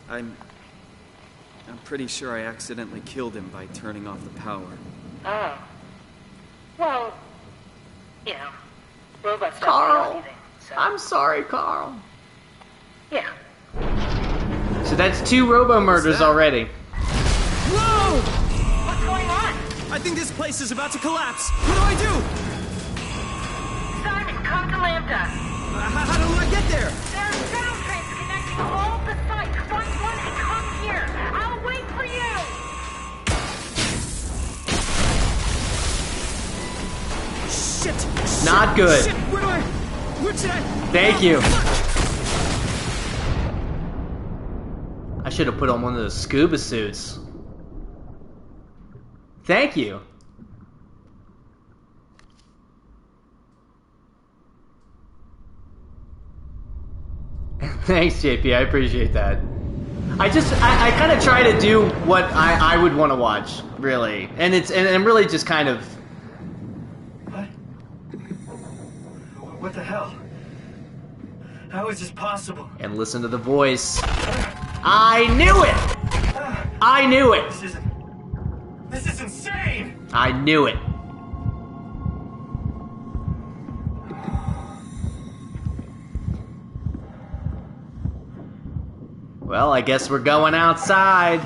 I'm pretty sure I accidentally killed him by turning off the power. Oh. Well, you know, robot stuff. Carl. I'm sorry, Carl. Yeah. So that's 2 robo murders already. Whoa! What's going on? I think this place is about to collapse. What do I do? Simon, come to Lambda. How do I get there? There are shuttle trains connecting all the sites. Find one and come here. I'll wait for you. Shit! Not good. Shit! Where should I? Thank you. I should have put on one of those scuba suits. Thank you. Thanks, JP. I appreciate that. I kind of try to do what I would want to watch, really, and I'm really just kind of. What the hell? How is this possible? And listen to the voice. I knew it! I knew it! This is insane! I knew it. Well, I guess we're going outside.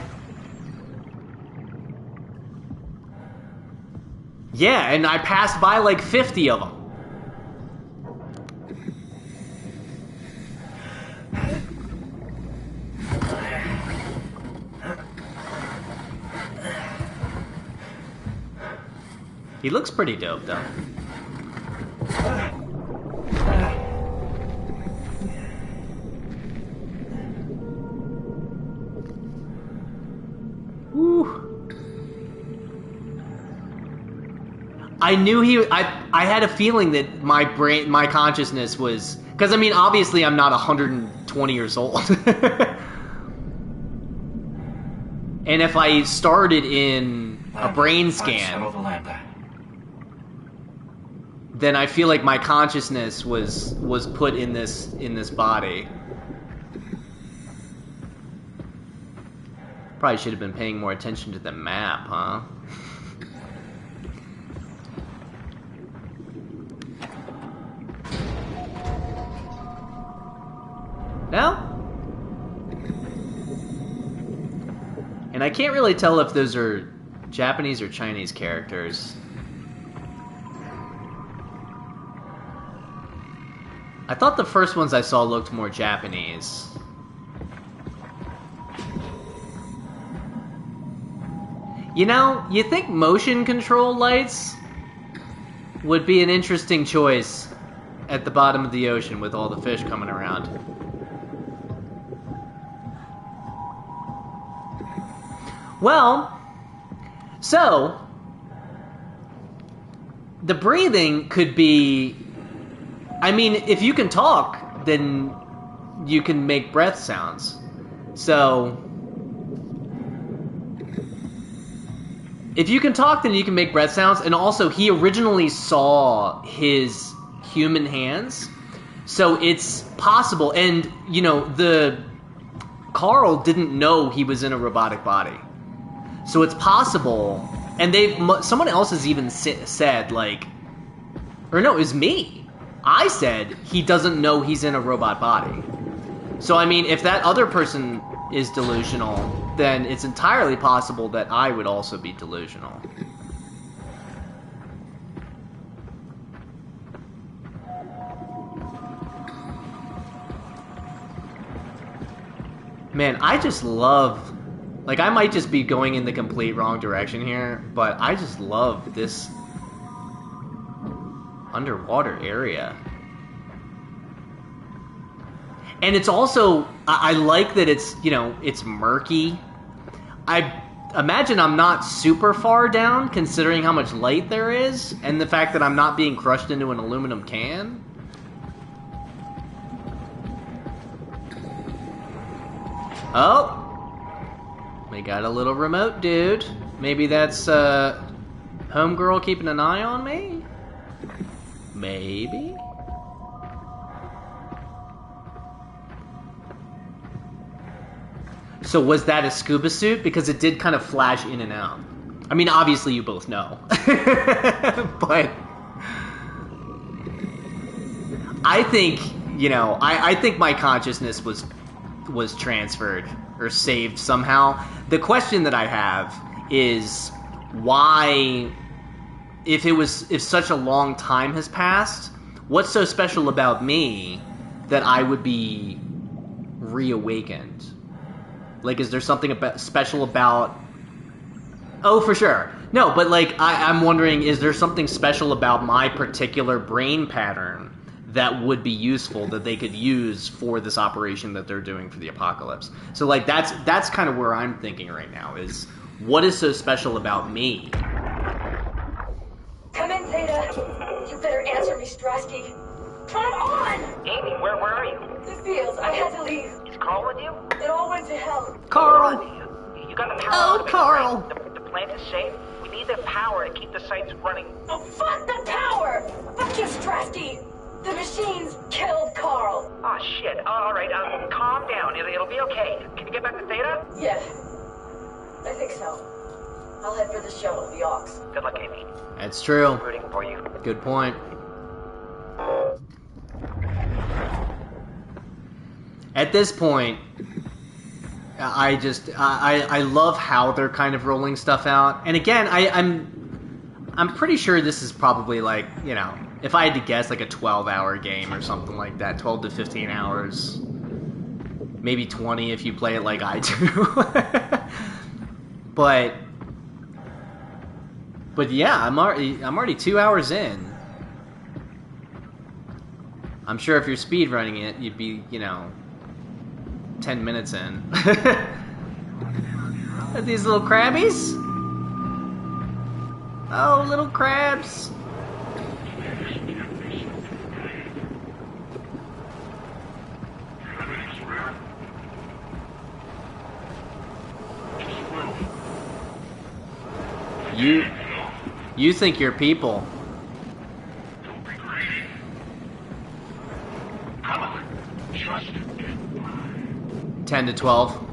Yeah, and I passed by like 50 of them. He looks pretty dope, though. Woo. I knew I had a feeling that my consciousness was... Because, I mean, obviously I'm not 120 years old. And if I started in a brain scan... then I feel like my consciousness was put in this body. Probably should have been paying more attention to the map, huh? No? And I can't really tell if those are Japanese or Chinese characters. I thought the first ones I saw looked more Japanese. You know, you think motion control lights would be an interesting choice at the bottom of the ocean with all the fish coming around. Well, so the breathing could be... I mean, if you can talk, then you can make breath sounds. So, if you can talk, then you can make breath sounds. And also, he originally saw his human hands. So, it's possible. And, you know, Carl didn't know he was in a robotic body. So, it's possible. And someone else has even said, like... Or no, it was me. I said he doesn't know he's in a robot body. So, I mean, if that other person is delusional, then it's entirely possible that I would also be delusional. Man, I just love... Like, I might just be going in the complete wrong direction here, but I just love this underwater area. And it's also, I like that it's, you know, it's murky. I imagine I'm not super far down, considering how much light there is, and the fact that I'm not being crushed into an aluminum can. Oh! We got a little remote dude. Maybe that's, homegirl keeping an eye on me? Maybe? So was that a scuba suit? Because it did kind of flash in and out. I mean, obviously you both know. But... I think, you know, I think my consciousness was transferred or saved somehow. The question that I have is why, if such a long time has passed, what's so special about me that I would be reawakened? Like, is there something special about... Oh, for sure. No, but, like, I'm wondering, is there something special about my particular brain pattern that would be useful, that they could use for this operation that they're doing for the apocalypse? So, like, that's kind of where I'm thinking right now, is what is so special about me? Come in, Zeta. You better answer me, Strasky. Come on! Amy, where are you? The fields. I had to leave. Is Carl with you? It all went to hell. Carl! You got the power Oh, out of it, Carl! right? The plant is safe. We need the power to keep the sites running. Oh, fuck the power! Fuck you, Strasky! The machines killed Carl. Oh, shit. All right, calm down. It'll be okay. Can you get back to Theta? Yeah. I think so. I'll head for the shuttle, the Ox. Good luck, Amy. That's true. I'm rooting for you. Good point. At this point, I love how they're kind of rolling stuff out. And again, I'm pretty sure this is probably like, you know, if I had to guess, like a 12-hour game or something like that, 12 to 15 hours, maybe 20 if you play it like I do. But yeah, I'm already 2 hours in. I'm sure if you're speedrunning it, you'd be, you know, 10 minutes in. Are these little crabbies? Oh, little crabs. You think you're people. 10 to 12.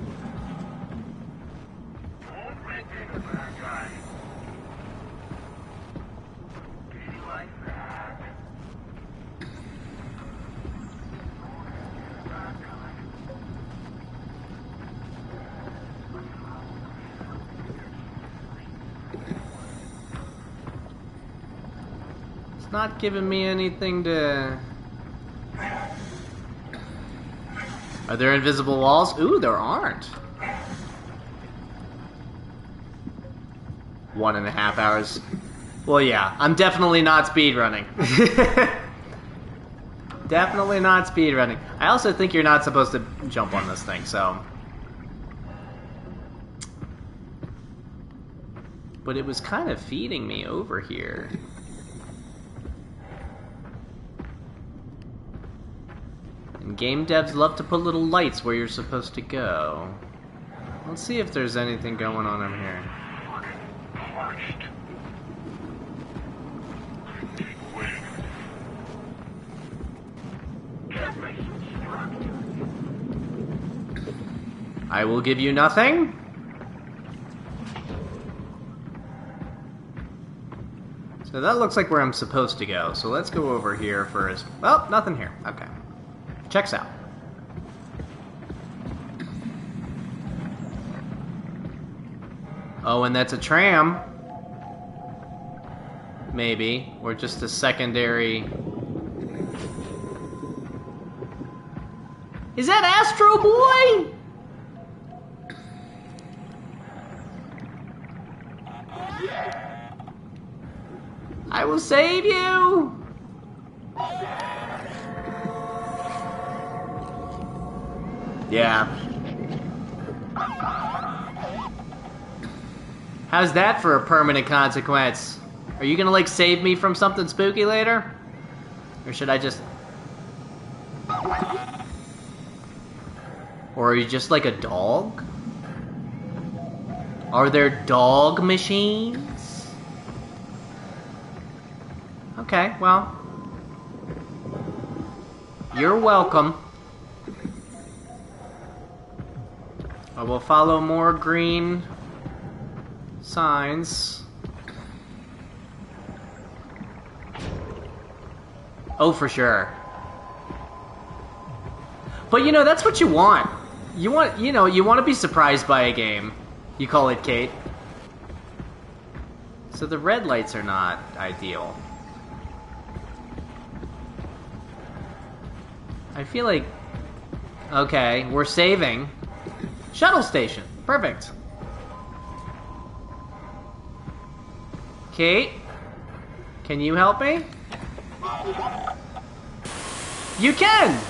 It's not giving me anything to... Are there invisible walls? Ooh, there aren't. 1.5 hours. Well, yeah, I'm definitely not speedrunning. Definitely not speedrunning. I also think you're not supposed to jump on this thing, so... But it was kind of feeding me over here. And game devs love to put little lights where you're supposed to go. Let's see if there's anything going on over here. I will give you nothing. So that looks like where I'm supposed to go. So let's go over here first. Oh, nothing here. Okay. Checks out. Oh, and that's a tram. Maybe. Or just a secondary... Is that Astro Boy? I will save you! Yeah. How's that for a permanent consequence? Are you gonna, like, save me from something spooky later? Or should I just... Or are you just like a dog? Are there dog machines? Okay, well... You're welcome. I will follow more green signs. Oh, for sure. But you know, that's what you want. You want to be surprised by a game. You call it Kate. So the red lights are not ideal. I feel like... Okay, we're saving. Shuttle station. Perfect. Kate? Can you help me? You can!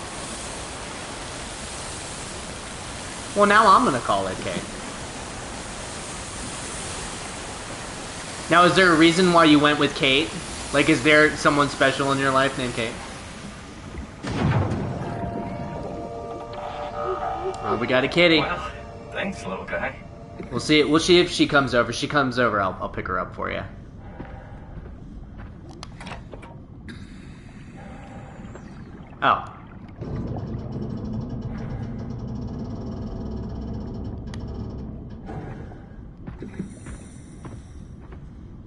Well, now I'm gonna call it Kate. Now, is there a reason why you went with Kate? Like, is there someone special in your life named Kate? Oh, we got a kitty. Well, thanks, little guy. We'll see. We'll see if she comes over. If she comes over, I'll pick her up for you. Oh.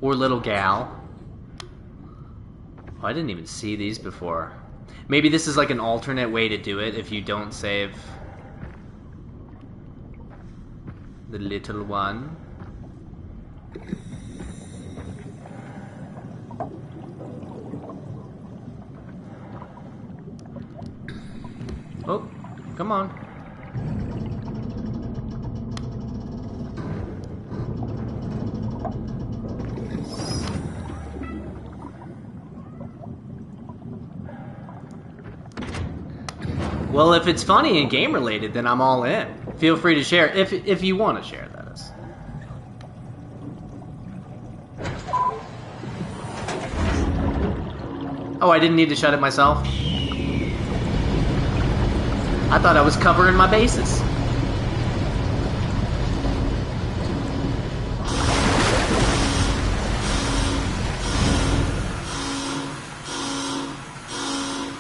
Or little gal. Oh, I didn't even see these before. Maybe this is like an alternate way to do it if you don't save the little one. Oh, come on. Well, if it's funny and game related, then I'm all in. Feel free to share if you want to share, that is. Oh, I didn't need to shut it myself? I thought I was covering my bases.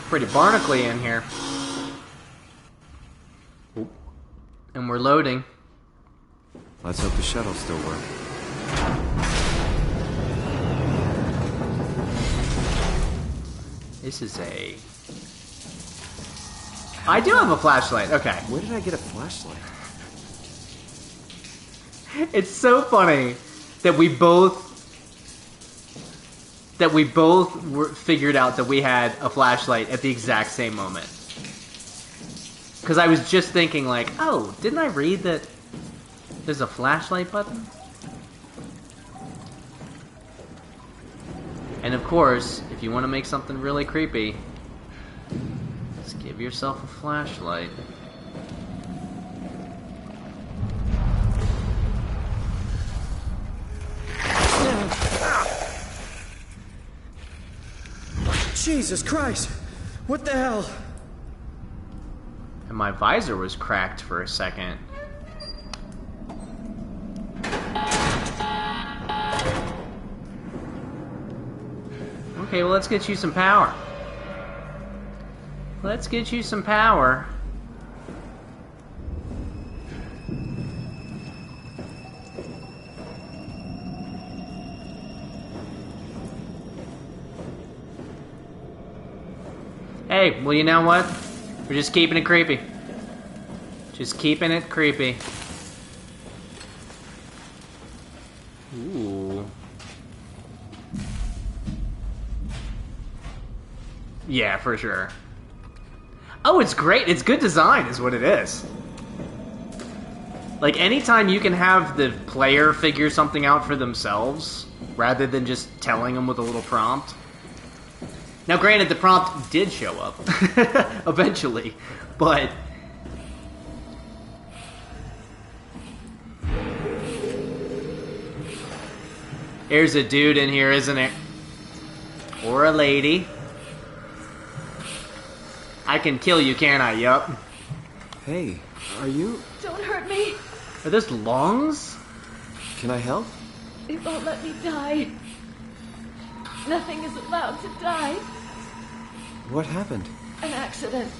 Pretty barnacly in here. Oop. And we're loading. Let's hope the shuttles still work. This is a... I do have a flashlight, okay. Where did I get a flashlight? It's so funny that we both figured out that we had a flashlight at the exact same moment. Because I was just thinking like, oh, didn't I read that there's a flashlight button? And of course, if you want to make something really creepy, just give yourself a flashlight. Jesus Christ! What the hell? And my visor was cracked for a second. Okay, well, let's get you some power. Let's get you some power. Hey, well, you know what? We're just keeping it creepy. Just keeping it creepy. Ooh. Yeah, for sure. Oh, it's great. It's good design is what it is. Like, anytime you can have the player figure something out for themselves, rather than just telling them with a little prompt. Now, granted, the prompt did show up, eventually, but... There's a dude in here, isn't it? Or a lady. I can kill you, can't I? Yup. Hey, are you... Don't hurt me. Are those lungs? Can I help? It won't let me die. Nothing is allowed to die. What happened? An accident.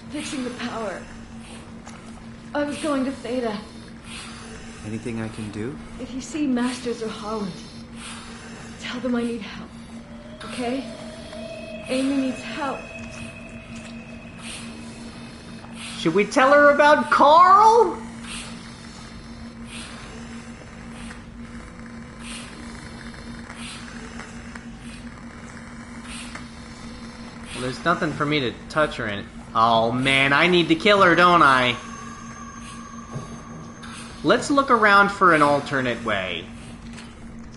Fixing the power. I was going to Theta. Anything I can do? If you see Masters or Holland, tell them I need help. Okay? Amy needs help. Should we tell her about Carl? Well, there's nothing for me to touch her in. Oh man, I need to kill her, don't I? Let's look around for an alternate way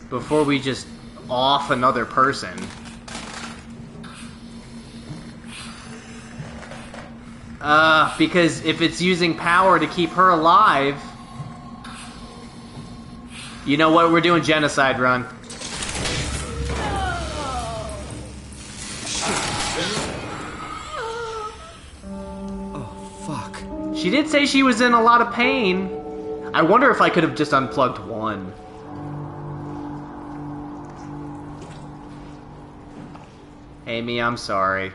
before we just off another person. Because if it's using power to keep her alive... You know what? We're doing genocide run. Oh, fuck. She did say she was in a lot of pain. I wonder if I could have just unplugged one. Amy, I'm sorry.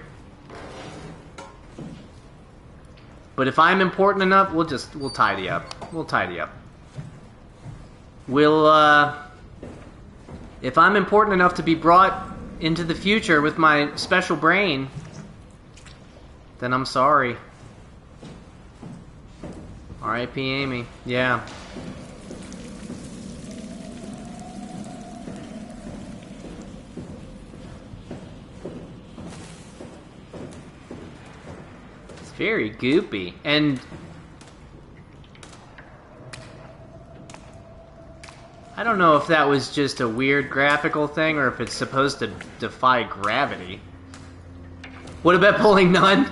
But if I'm important enough, we'll tidy up. We'll tidy up. If I'm important enough to be brought into the future with my special brain, then I'm sorry. R.I.P. Amy. Yeah. Very goopy. And I don't know if that was just a weird graphical thing or if it's supposed to defy gravity. What about pulling none?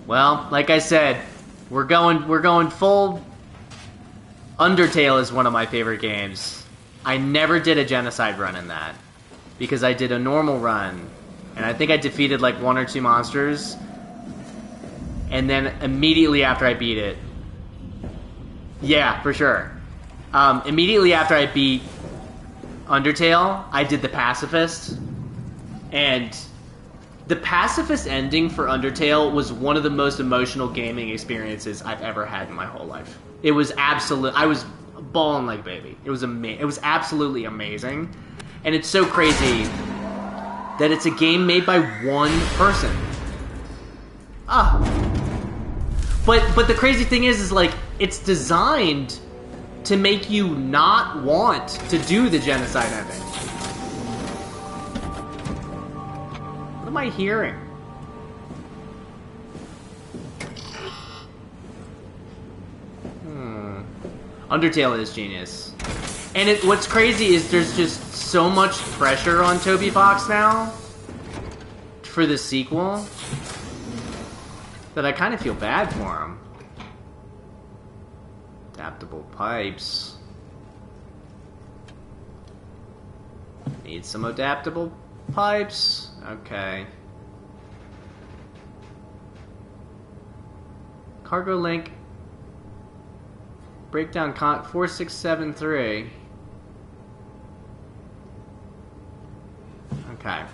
Well, like I said, we're going full. Undertale is one of my favorite games. I never did a genocide run in that because I did a normal run. And I think I defeated like 1 or 2 monsters. And then immediately after I beat it... Yeah, for sure. Immediately after I beat Undertale, I did the Pacifist. And the Pacifist ending for Undertale was one of the most emotional gaming experiences I've ever had in my whole life. It was absolute... I was bawling like a baby. It was it was absolutely amazing. And it's so crazy... that it's a game made by one person. But the crazy thing is like, it's designed to make you not want to do the genocide ending. What am I hearing? Undertale is genius. And what's crazy is there's just so much pressure on Toby Fox now for the sequel that I kind of feel bad for him. Adaptable pipes. Need some adaptable pipes? Okay. Cargo link. Breakdown 4673. Okay.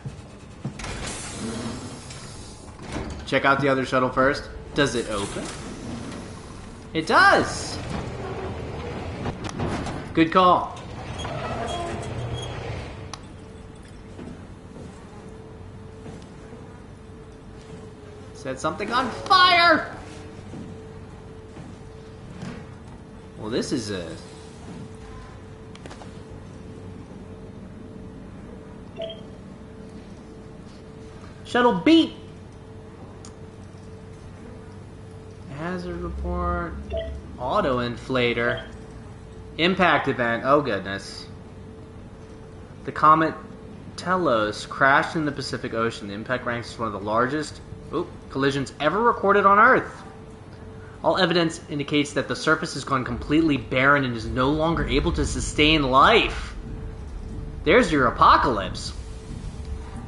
Check out the other shuttle first. Does it open? It does! Good call. Set something on fire! Well, this is a... Shuttle beat! Hazard report. Auto inflator. Impact event. Oh goodness. The comet Telos crashed in the Pacific Ocean. The impact ranks as one of the largest collisions ever recorded on Earth. All evidence indicates that the surface has gone completely barren and is no longer able to sustain life. There's your apocalypse.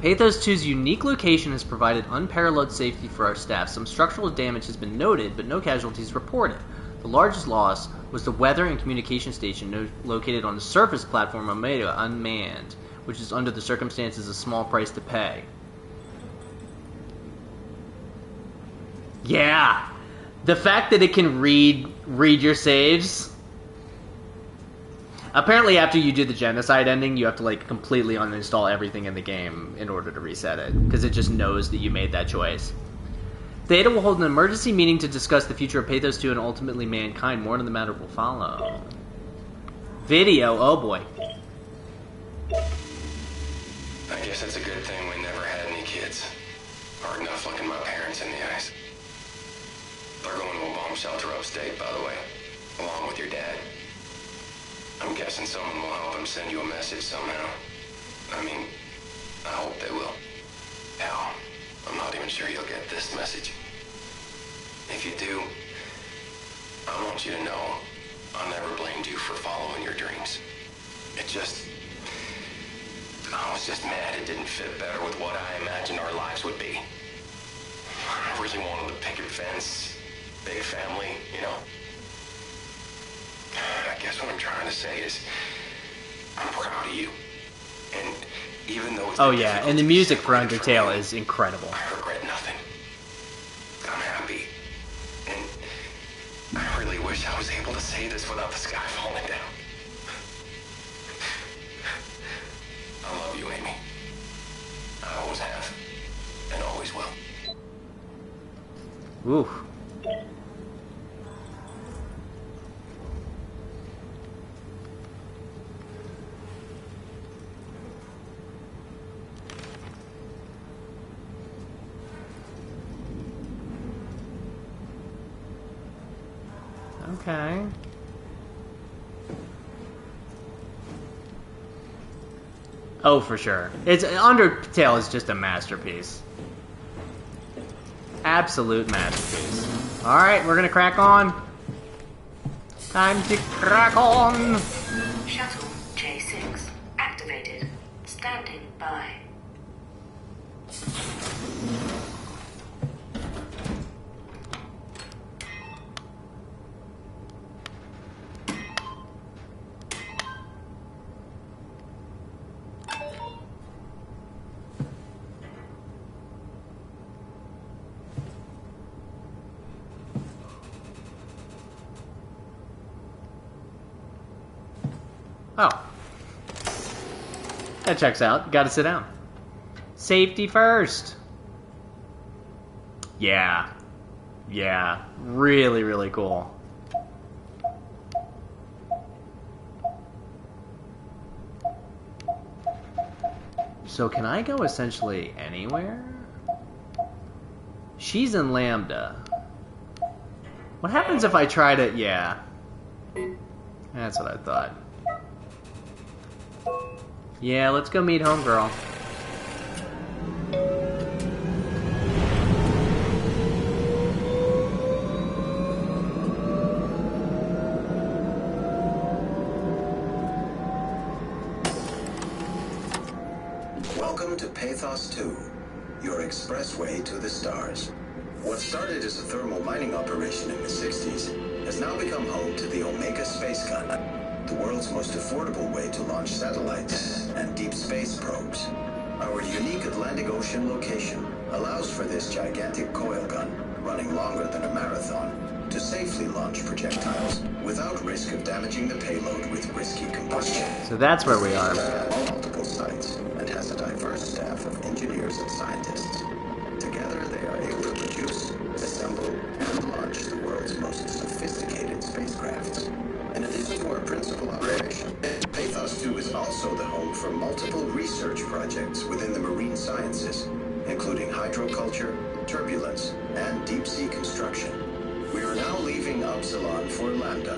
Pathos 2's unique location has provided unparalleled safety for our staff. Some structural damage has been noted, but no casualties reported. The largest loss was the weather and communication station located on the surface platform Omega, unmanned, which is under the circumstances a small price to pay. Yeah! The fact that it can read your saves. Apparently after you do the genocide ending, you have to like completely uninstall everything in the game in order to reset it, because it just knows that you made that choice. Theta will hold an emergency meeting to discuss the future of Pathos 2 and ultimately mankind. More on the matter will follow. Video, oh boy. I guess it's a good thing we never had any kids. Hard enough looking my parents in the eyes. They're going to a bomb shelter upstate, by the way, along with your dad. I'm guessing someone will help him send you a message somehow. I mean, I hope they will. Hell, I'm not even sure you'll get this message. If you do, I want you to know I never blamed you for following your dreams. I was just mad it didn't fit better with what I imagined our lives would be. I really wanted the picket fence, big family, you know. I guess what I'm trying to say is, I'm proud of you. And even though it's oh yeah, and the music for Undertale is incredible. I regret nothing. I'm happy. And I really wish I was able to say this without the sky falling down. I love you, Amy. I always have. And always will. Ooh. Okay. Oh, for sure. Undertale is just a masterpiece. Absolute masterpiece. Alright, we're gonna crack on. Time to crack on! Shuttle J6 activated. Standing by. Oh. That checks out. Gotta sit down. Safety first. Yeah. Yeah. Really, really cool. So can I go essentially anywhere? She's in Lambda. What happens if I try to... Yeah. That's what I thought. Yeah, let's go meet homegirl. Welcome to Pathos 2, your expressway to the stars. What started as a thermal mining operation in the 60s has now become home to the Omega Space Gun, the world's most affordable way to launch satellites and deep space probes. Our unique Atlantic Ocean location allows for this gigantic coil gun, running longer than a marathon, to safely launch projectiles without risk of damaging the payload with risky combustion. So that's where we are. Multiple sites and has a diverse staff of engineers and scientists. Together, they are able to produce, assemble, and launch the world's most sophisticated spacecrafts. In addition to our principal operation, Pathos 2 is also the home for multiple research projects within the marine sciences, including hydroculture, turbulence, and deep-sea construction. We are now leaving Upsilon for Lambda.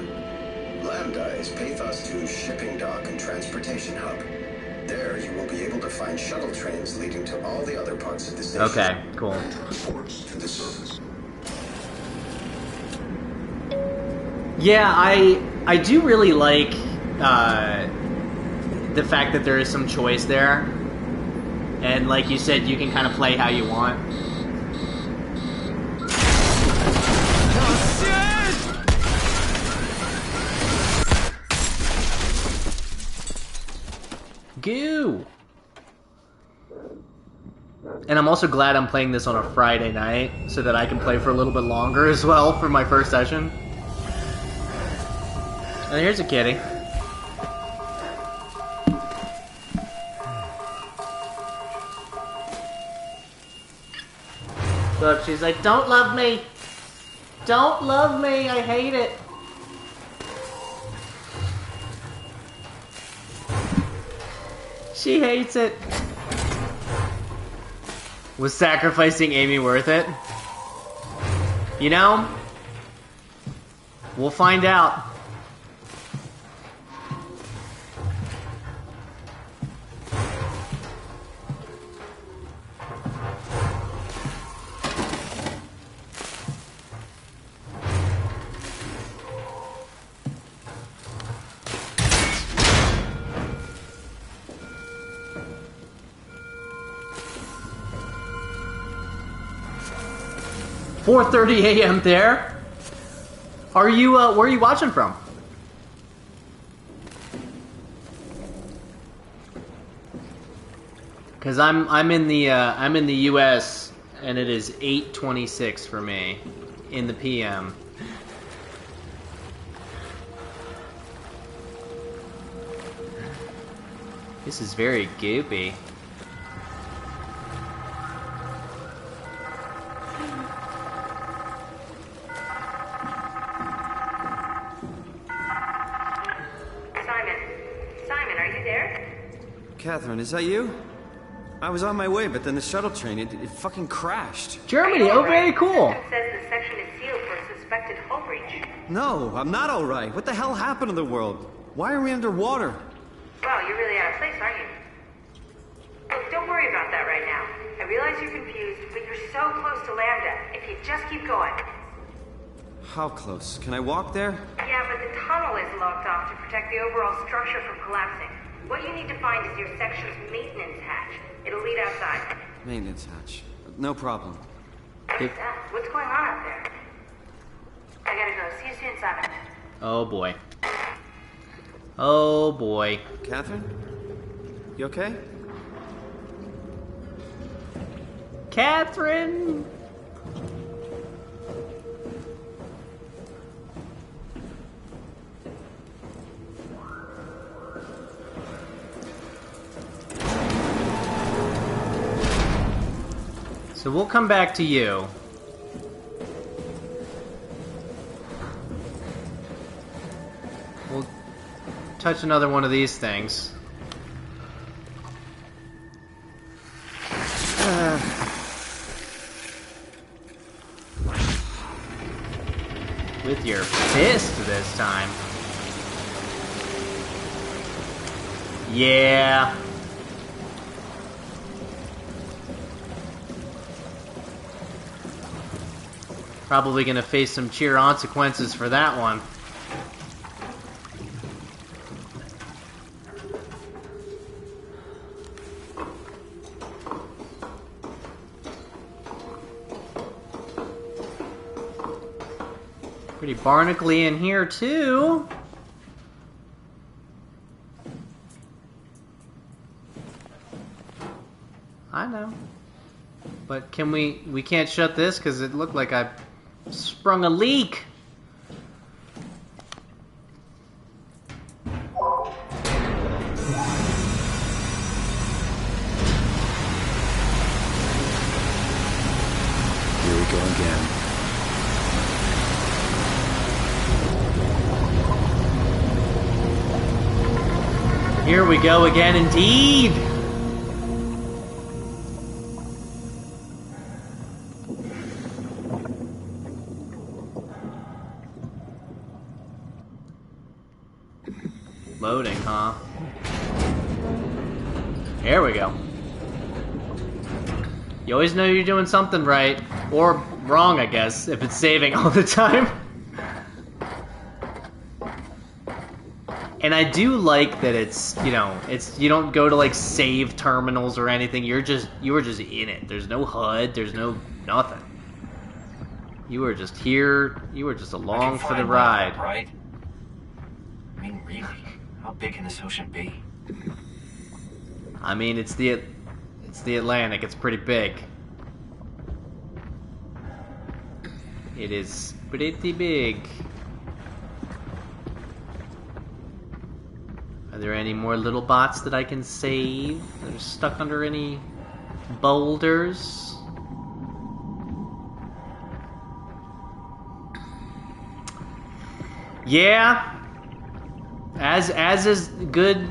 Lambda is Pathos 2's shipping dock and transportation hub. There, you will be able to find shuttle trains leading to all the other parts of the station. Okay, cool. Transports to the surface. Yeah, I do really like the fact that there is some choice there. And like you said, you can kind of play how you want. Goo! And I'm also glad I'm playing this on a Friday night, so that I can play for a little bit longer as well for my first session. And here's a kitty. Look, she's like, don't love me! Don't love me! I hate it! She hates it. Was sacrificing Amy worth it? You know? We'll find out. .4:30 a.m. there. Are you, where are you watching from? Cause I'm in the U.S. and it is 8:26 for me in the PM. This is very goopy. Catherine, is that you? I was on my way, but then the shuttle train, it fucking crashed. Germany, oh very cool. It says the section is sealed for a suspected hull breach. No, I'm not alright. What the hell happened to the world? Why are we underwater? Well, you're really out of place, aren't you? Look, don't worry about that right now. I realize you're confused, but you're so close to Lambda. If you just keep going. How close? Can I walk there? Yeah, but the tunnel is locked off to protect the overall structure from collapsing. What you need to find is your section's maintenance hatch. It'll lead outside. Maintenance hatch. No problem. What's going on out there? I gotta go. See you soon, Simon. Oh boy. Oh boy. Catherine? You okay? Catherine! So we'll come back to you. We'll touch another one of these things. With your fist this time. Yeah. Probably gonna face some cheer consequences for that one. Pretty barnacly in here too. I know. But can we can't shut this because it looked like I sprung a leak. Here we go again. Here we go again indeed. Loading, huh? There we go. You always know you're doing something right. Or wrong, I guess, if it's saving all the time. And I do like that it's, you know, it's, you don't go to like save terminals or anything. You were just in it. There's no HUD, there's no nothing. You were just here, you were just along for the ride. Right? I mean, really? How big can this ocean be? I mean, it's the Atlantic. It's pretty big. It is pretty big. Are there any more little bots that I can save that are stuck under any boulders? Yeah. As is good.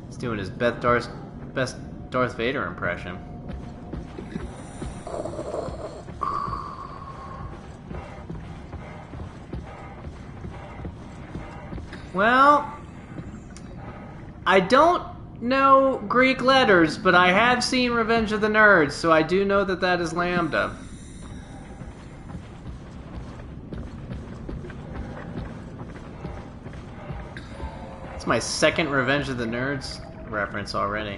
He's doing his best Darth Vader impression. Well, I don't know Greek letters, but I have seen Revenge of the Nerds, so I do know that that is Lambda. It's my second Revenge of the Nerds reference already.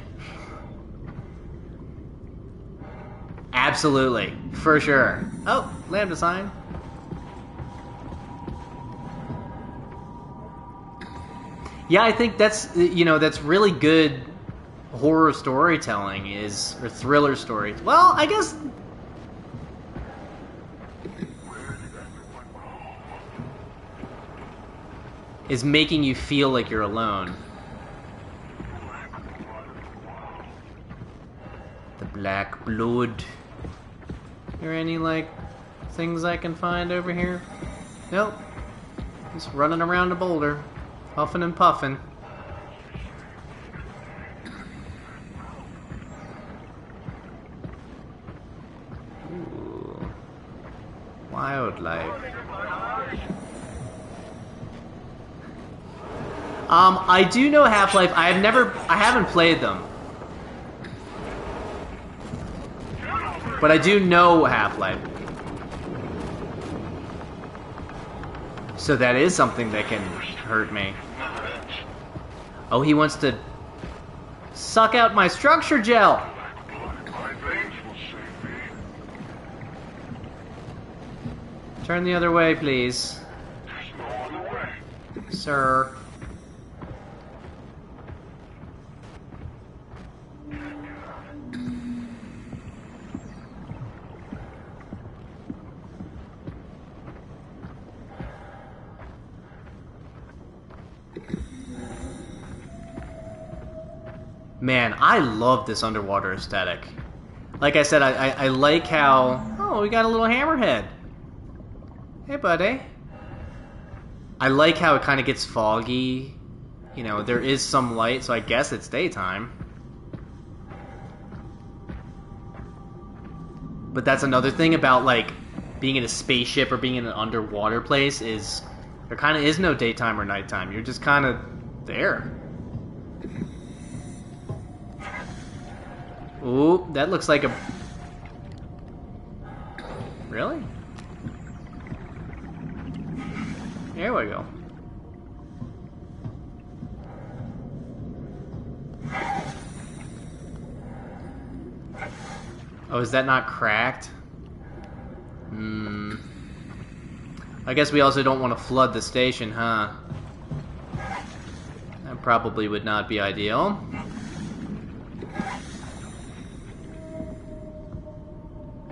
Absolutely, for sure. Oh, Lambda sign. Yeah, I think that's, that's really good horror storytelling or thriller story. Well, I guess... is making you feel like you're alone. The black blood. Are there any, things I can find over here? Nope. Just running around a boulder. Puffing and puffing. Ooh. Wildlife. I do know Half-Life. I haven't played them. But I do know Half-Life. So that is something that can hurt me. Oh, he wants to suck out my structure gel. Turn the other way, please. Sir. Man, I love this underwater aesthetic. Like I said, I like how... Oh, we got a little hammerhead. Hey, buddy. I like how it kind of gets foggy. There is some light, so I guess it's daytime. But that's another thing about, being in a spaceship or being in an underwater place is... There kind of is no daytime or nighttime. You're just kind of there. Ooh, that looks like a... Really? There we go. Oh, is that not cracked? I guess we also don't want to flood the station, huh? That probably would not be ideal.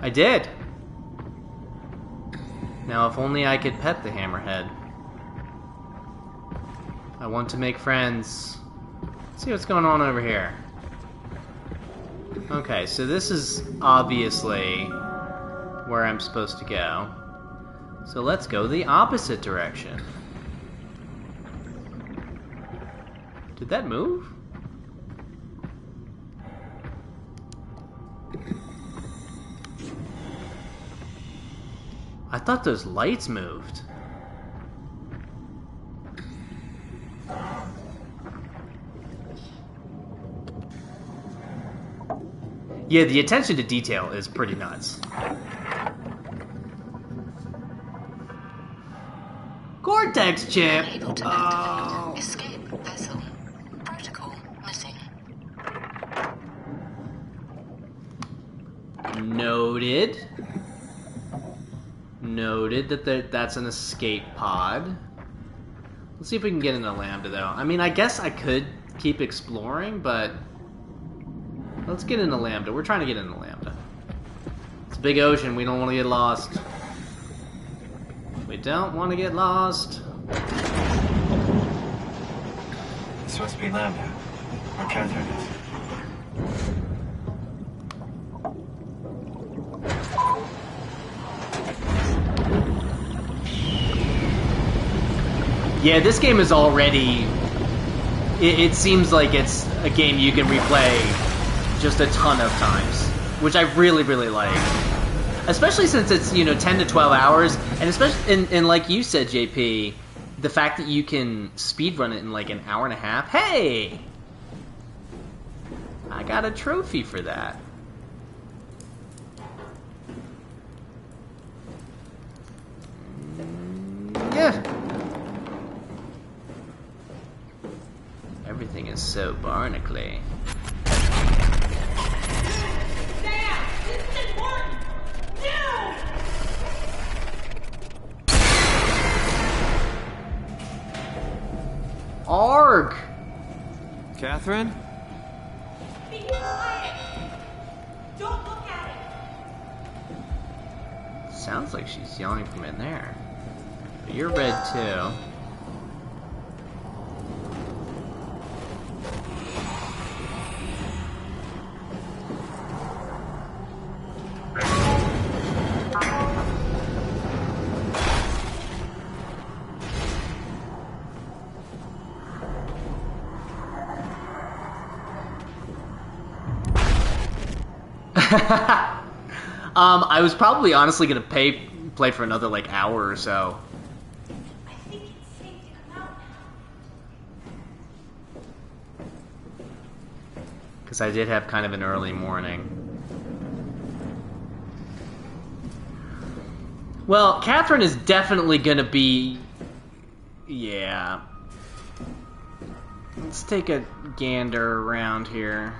I did! Now, if only I could pet the hammerhead. I want to make friends. Let's see what's going on over here. Okay, so this is obviously where I'm supposed to go. So let's go the opposite direction. Did that move? I thought those lights moved. Yeah, the attention to detail is pretty nuts. Cortex chip! Oh. Escape vessel. Protocol missing. Noted. Noted that that's an escape pod. Let's see if we can get into Lambda, though. I mean, I guess I could keep exploring, but... Let's get into Lambda. We're trying to get into Lambda. It's a big ocean. We don't want to get lost. We don't want to get lost. supposed to be Lambda. Where Catherine is. Yeah, this game is already... It seems like it's a game you can replay just a ton of times, which I really, really like. Especially since it's, 10 to 12 hours, and especially, and like you said, JP, the fact that you can speedrun it in like an hour and a half. Hey! I got a trophy for that. Yeah. Everything is so barnacly. Sam! This is important! No! Arg! Catherine? Be quiet! Don't look at it! Sounds like she's yelling from in there. But you're red too. I was probably honestly gonna play for another like hour or so. I think it's safe to come out now. Because I did have kind of an early morning. Well, Catherine is definitely gonna be... Yeah. Let's take a gander around here.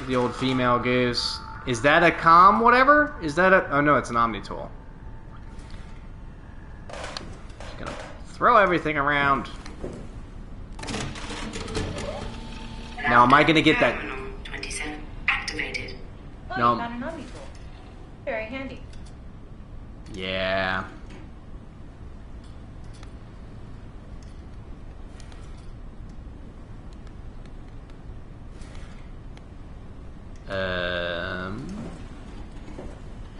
The old female goose. Is that a comm whatever? Is that a... Oh no, it's an Omni tool. Just gonna throw everything around. Now am I gonna get that... 27 activated. Oh, No. you found an Omni tool. Very handy. Yeah.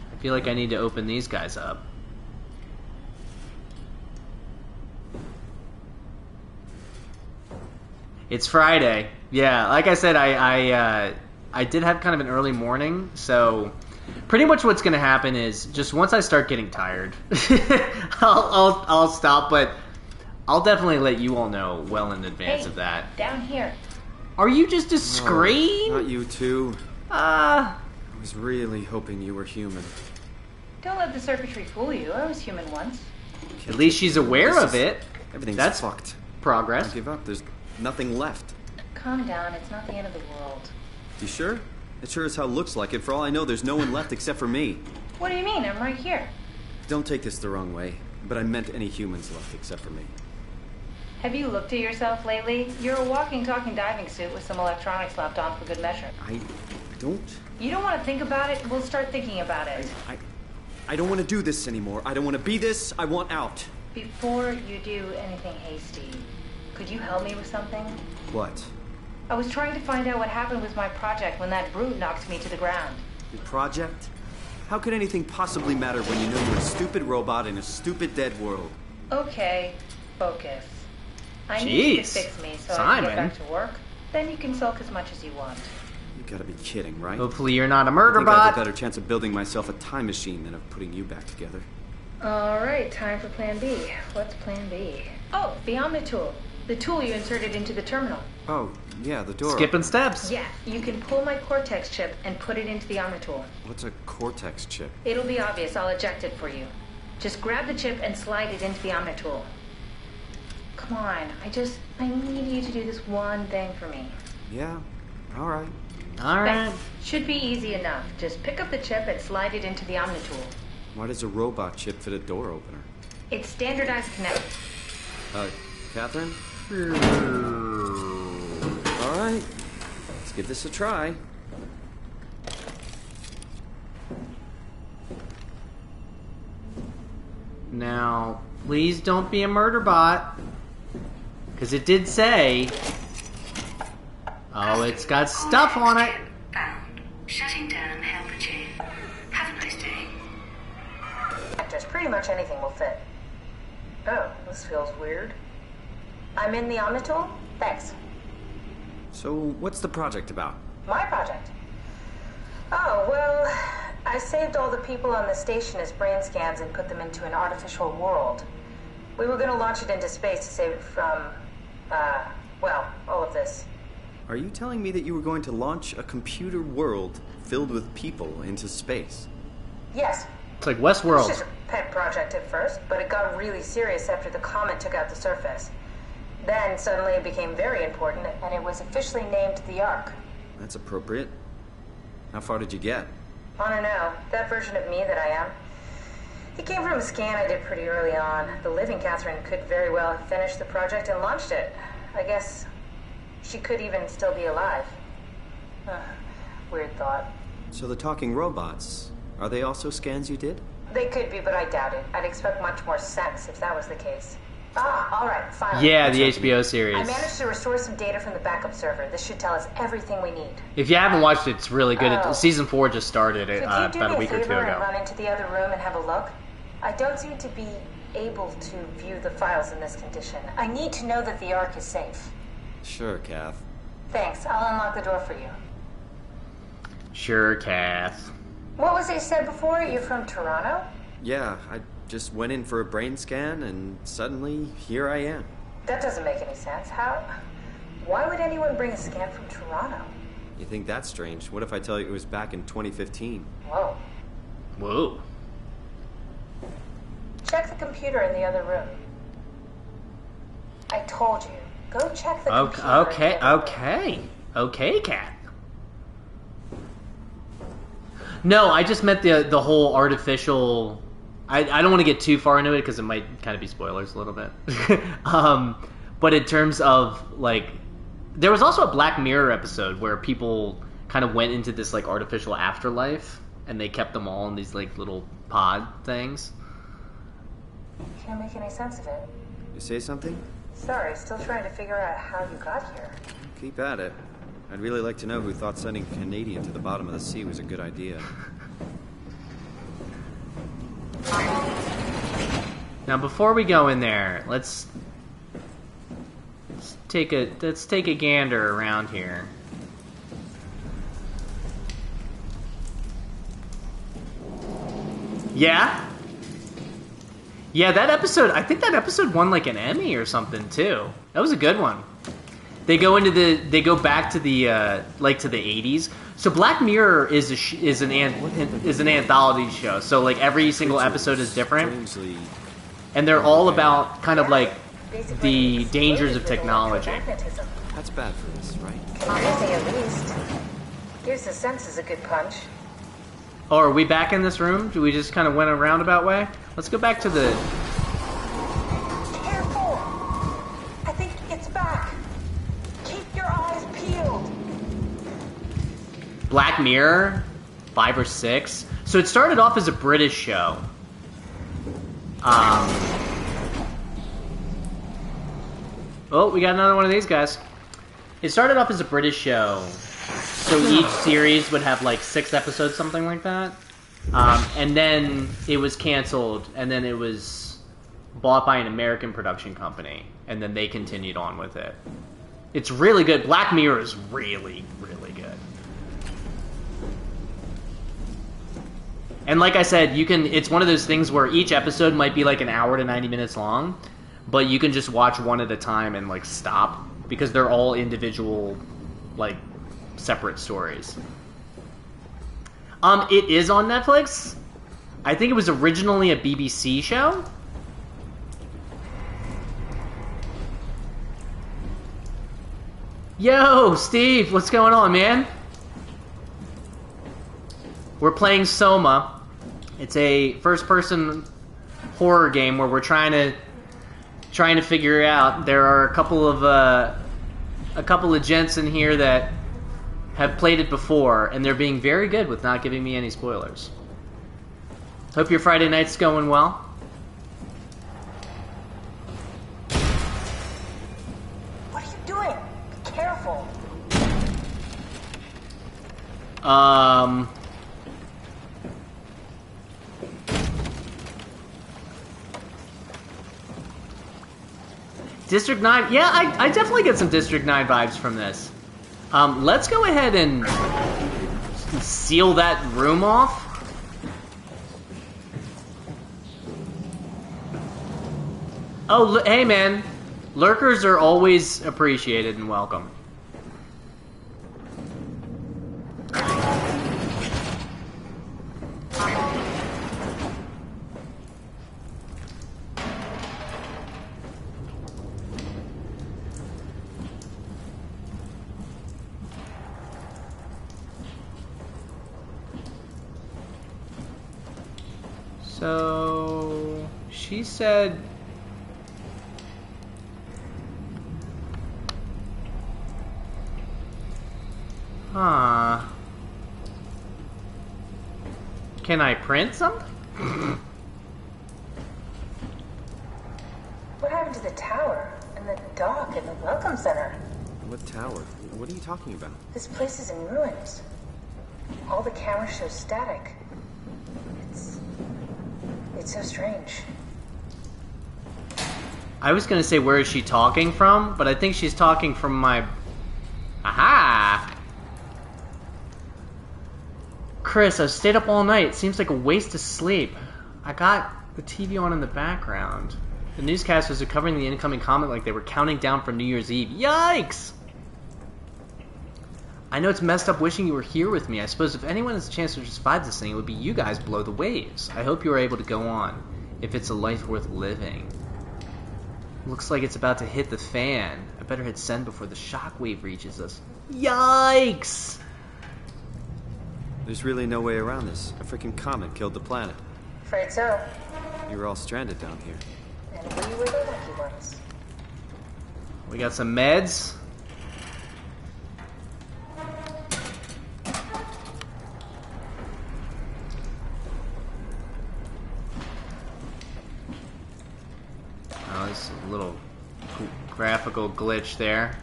I feel like I need to open these guys up. It's Friday. Yeah, like I said, I did have kind of an early morning, so pretty much what's going to happen is just once I start getting tired, I'll stop. But I'll definitely let you all know well in advance of that. Down here. Are you just a scream? Not you too. I was really hoping you were human. Don't let the circuitry fool you. I was human once. At least she's aware of it. Everything's That's fucked. progress. I give up. There's nothing left. Calm down. It's not the end of the world. You sure? It sure as hell looks like it. For all I know, there's no one left except for me. What do you mean? I'm right here. Don't take this the wrong way, but I meant any humans left except for me. Have you looked at yourself lately? You're a walking, talking diving suit with some electronics slapped on for good measure. I don't. You don't want to think about it? We'll start thinking about it. I don't want to do this anymore. I don't want to be this. I want out. Before you do anything hasty, could you help me with something? What? I was trying to find out what happened with my project when that brute knocked me to the ground. Your project? How could anything possibly matter when you know you're a stupid robot in a stupid dead world? Okay, focus. I need you to Jeez, fix me so I Simon. can get back to work. Then you can sulk as much as you want. You gotta be kidding, right? Hopefully you're not a murder I think I have bot. a better chance of building myself a time machine than of putting you back together. All right, time for Plan B. What's Plan B? Oh, the Omni tool. The tool you inserted into the terminal. Oh, yeah, the door. Skipping steps. Yeah, you can pull my Cortex chip and put it into the Omni tool. What's a Cortex chip? It'll be obvious. I'll eject it for you. Just grab the chip and slide it into the Omni tool. Come on, I need you to do this one thing for me. Yeah, all right. All right. Thanks. Should be easy enough. Just pick up the chip and slide it into the Omni tool. Why does a robot chip fit a door opener? It's standardized connect. Catherine? All right, let's give this a try. Now, please don't be a murder bot. Because it did say... Oh, it's got stuff on it. Found. Shutting down helper chain. Have a nice day. Just pretty much anything will fit. Oh, this feels weird. I'm in the Omnitool? Thanks. So, what's the project about? My project? Oh, well, I saved all the people on the station as brain scans and put them into an artificial world. We were going to launch it into space to save it from, well, all of this. Are you telling me that you were going to launch a computer world filled with people into space? Yes. It's like It was Westworld. just a pet project at first, but it got really serious after the comet took out the surface. Then suddenly it became very important, and it was officially named the Ark. That's appropriate. How far did you get? I don't know. That version of me that I am. It came from a scan I did pretty early on. The living Catherine could very well have finished the project and launched it. I guess she could even still be alive. Weird thought. So the talking robots, are they also scans you did? They could be, but I doubt it. I'd expect much more sense if that was the case. Ah, all right, finally. Yeah, the HBO series. I managed to restore some data from the backup server. This should tell us everything we need. If you haven't watched it, it's really good. Oh. Season 4 just started Could you do about me a week or two favor and ago. run into the other room and have a look? I don't seem to be able to view the files in this condition. I need to know that the Ark is safe. Sure, Kath. Thanks. I'll unlock the door for you. Sure, Kath. What was it said before? You're from Toronto? Yeah, I just went in for a brain scan and suddenly here I am. That doesn't make any sense. How? Why would anyone bring a scan from Toronto? You think that's strange? What if I tell you it was back in 2015? Whoa. Whoa. Check the computer in the other room. I told you. Go check the computer. Okay, Kat. No, I just meant the whole artificial... I don't want to get too far into it because it might kind of be spoilers a little bit. But in terms of, like... There was also a Black Mirror episode where people kind of went into this, like, artificial afterlife, and they kept them all in these, like, little pod things. Can't make any sense of it. You say something? Sorry, still trying to figure out how you got here. Keep at it. I'd really like to know who thought sending a Canadian to the bottom of the sea was a good idea. Now, before we go in there, let's take a gander around here. Yeah? Yeah, that episode, I think that episode won like an Emmy or something too. That was a good one. They go back to the like to the 80s. So Black Mirror is an anthology show. So like every single episode is different. And they're all about kind of like the dangers of technology. That's bad for this, right? Anything at least. Gives the senses a good punch. Oh, are we back in this room? Do we just kind of went a roundabout way? Let's go back to the... Careful! I think it's back. Keep your eyes peeled. Black Mirror, 5 or 6. So it started off as a British show. Oh, we got another one of these guys. It started off as a British show. So each series would have like 6 episodes, something like that. And then it was canceled, and then it was bought by an American production company, and then they continued on with it. It's really good. Black Mirror is really, really good. And like I said, it's one of those things where each episode might be like an hour to 90 minutes long, but you can just watch one at a time and like stop, because they're all individual, like, separate stories. It is on Netflix. I think it was originally a BBC show. Yo, Steve, what's going on, man? We're playing SOMA. It's a first-person horror game where we're trying to figure out. There are a couple of gents in here that have played it before, and they're being very good with not giving me any spoilers. Hope your Friday night's going well. District 9, yeah, I definitely get some District 9 vibes from this. Let's go ahead and seal that room off. Oh, hey man, lurkers are always appreciated and welcome. So, she said... Huh. Can I print something? What happened to the tower, and the dock, and the welcome center? What tower? What are you talking about? This place is in ruins. All the cameras show static. It's so strange. I was gonna say, where is she talking from? But I think she's talking from my... Aha! Chris, I've stayed up all night. It seems like a waste of sleep. I got the TV on in the background. The newscasters are covering the incoming comet like they were counting down for New Year's Eve. Yikes! I know it's messed up wishing you were here with me. I suppose if anyone has a chance to survive this thing, it would be you guys below the waves. I hope you are able to go on, if it's a life worth living. Looks like it's about to hit the fan. I better hit send before the shockwave reaches us. Yikes! There's really no way around this. A freaking comet killed the planet. Afraid so. You were all stranded down here. And we were the lucky ones. We got some meds. Oh, there's a little graphical glitch there.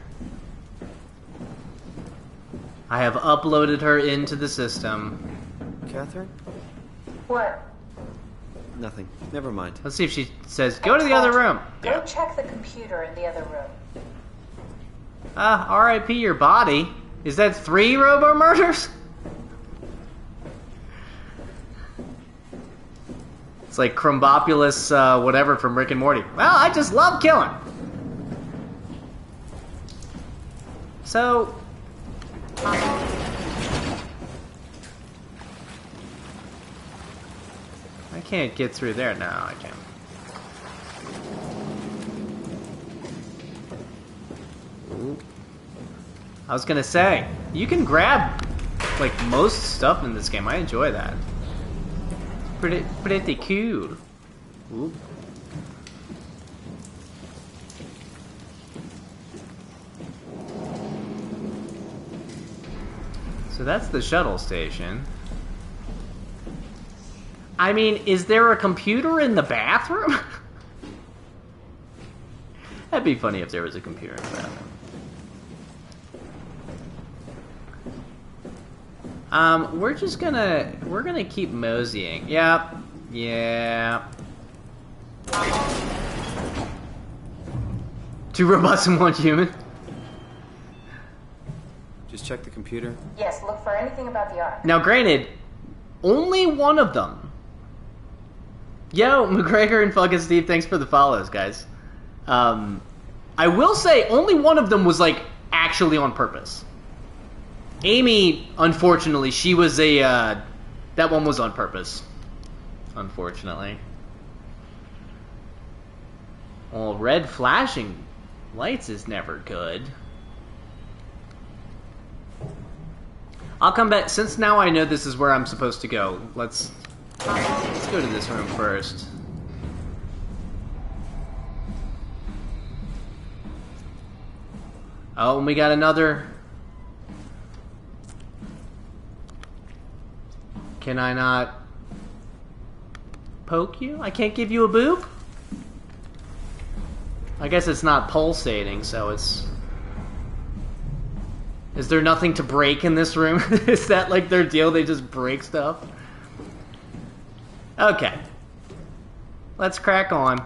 I have uploaded her into the system. Catherine? What? Nothing. Never mind. Let's see if she says, go to the other room. Go check the computer in the other room. R.I.P. your body. Is that 3 robo-murders? It's like Crumbopulous, whatever from Rick and Morty. Well, I just love killing. So... I can't get through there now. I can't. Ooh. I was gonna say, you can grab like most stuff in this game. I enjoy that. Pretty cool. Ooh. So that's the shuttle station. I mean, is there a computer in the bathroom? That'd be funny if there was a computer in the bathroom. We're gonna keep moseying. Yep. Yeah. 2 robots and 1 human. Just check the computer. Yes, look for anything about the ark. Now, granted, only one of them. Yo, McGregor and fucking Steve, thanks for the follows, guys. I will say, only one of them was, like, actually on purpose. Amy, unfortunately, she was a, that one was on purpose. Unfortunately. Well, red flashing lights is never good. I'll come back, since now I know this is where I'm supposed to go, let's go to this room first. Oh, and we got another... Can I not poke you? I can't give you a boop? I guess it's not pulsating, so it's... Is there nothing to break in this room? Is that like their deal? They just break stuff? Okay. Let's crack on.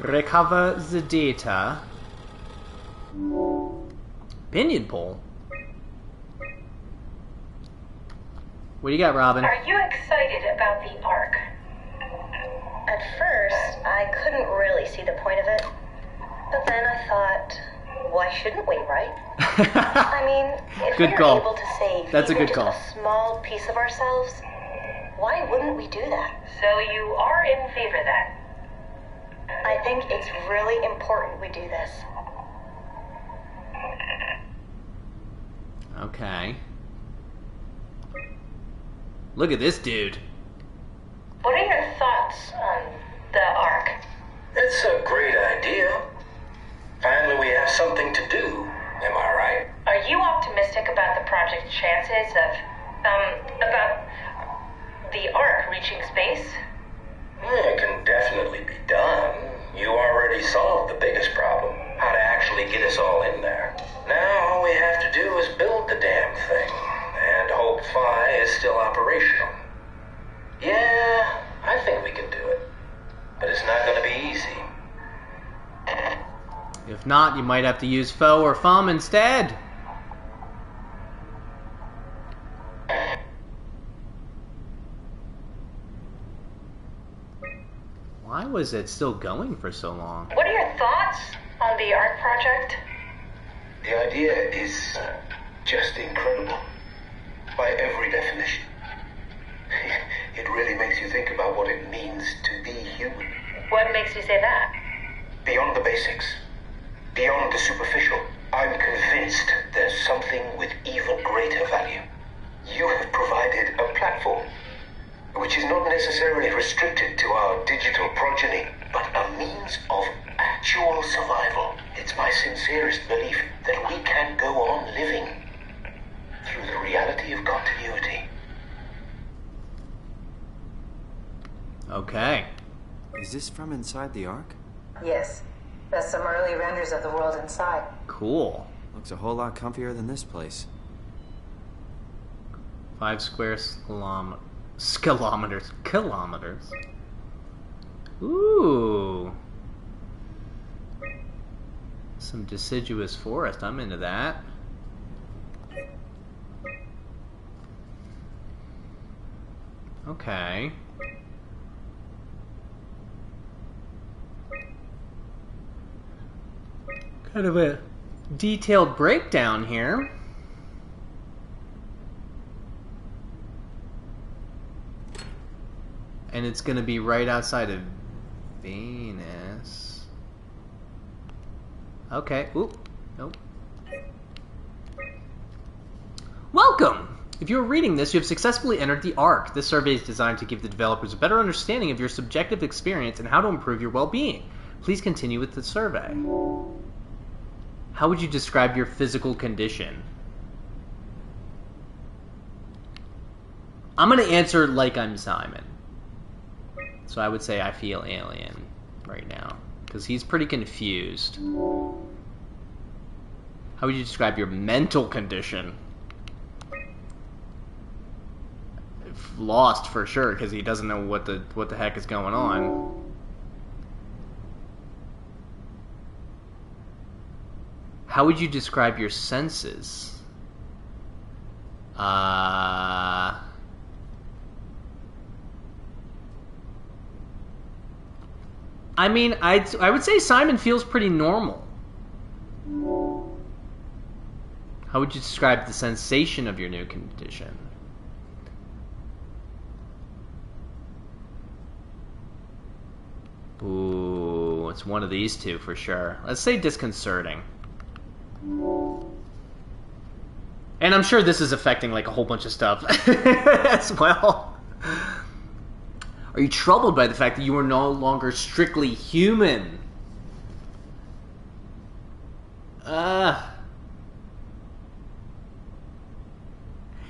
Recover the data. Pinion pole. What do you got, Robin? Are you excited about the Ark? At first, I couldn't really see the point of it. But then I thought, why shouldn't we, right? I mean, if Good we're call. able to save That's a even good just call. a small piece of ourselves, why wouldn't we do that? So you are in favor then? I think it's really important we do this. Okay. Look at this dude. What are your thoughts on the Ark? It's a great idea. Finally, we have something to do. Am I right? Are you optimistic about the project's chances of, about the Ark reaching space? It can definitely be done. You already solved the biggest problem, how to actually get us all in there. Now all we have to do is build the damn thing, and hope Phi is still operational. Yeah, I think we can do it. But it's not going to be easy. If not, you might have to use Foe or Fum instead. Why was it still going for so long? What are your thoughts on the Ark project? The idea is just incredible. By every definition. It really makes you think about what it means to be human. What makes you say that? Beyond the basics. Beyond the superficial. I'm convinced there's something with even greater value. You have provided a platform, which is not necessarily restricted to our digital progeny, but a means of actual survival. It's my sincerest belief that we can go on living through the reality of continuity. Okay. Is this from inside the Ark? Yes. That's some early renders of the world inside. Cool. Looks a whole lot comfier than this place. 5 square kilometers. Kilometers. Ooh. Some deciduous forest. I'm into that. Okay. Kind of a detailed breakdown here. And it's going to be right outside of Venus. Okay. Oop. Nope. Welcome! If you're reading this, you have successfully entered the Ark. This survey is designed to give the developers a better understanding of your subjective experience and how to improve your well-being. Please continue with the survey. How would you describe your physical condition? I'm going to answer like I'm Simon. So I would say I feel alien right now. Because he's pretty confused. How would you describe your mental condition? Lost for sure, because he doesn't know what the heck is going on. How would you describe your senses? I mean, I would say Simon feels pretty normal. How would you describe the sensation of your new condition? Ooh, it's one of these two for sure. Let's say disconcerting. And I'm sure this is affecting like a whole bunch of stuff as well. Are you troubled by the fact that you are no longer strictly human?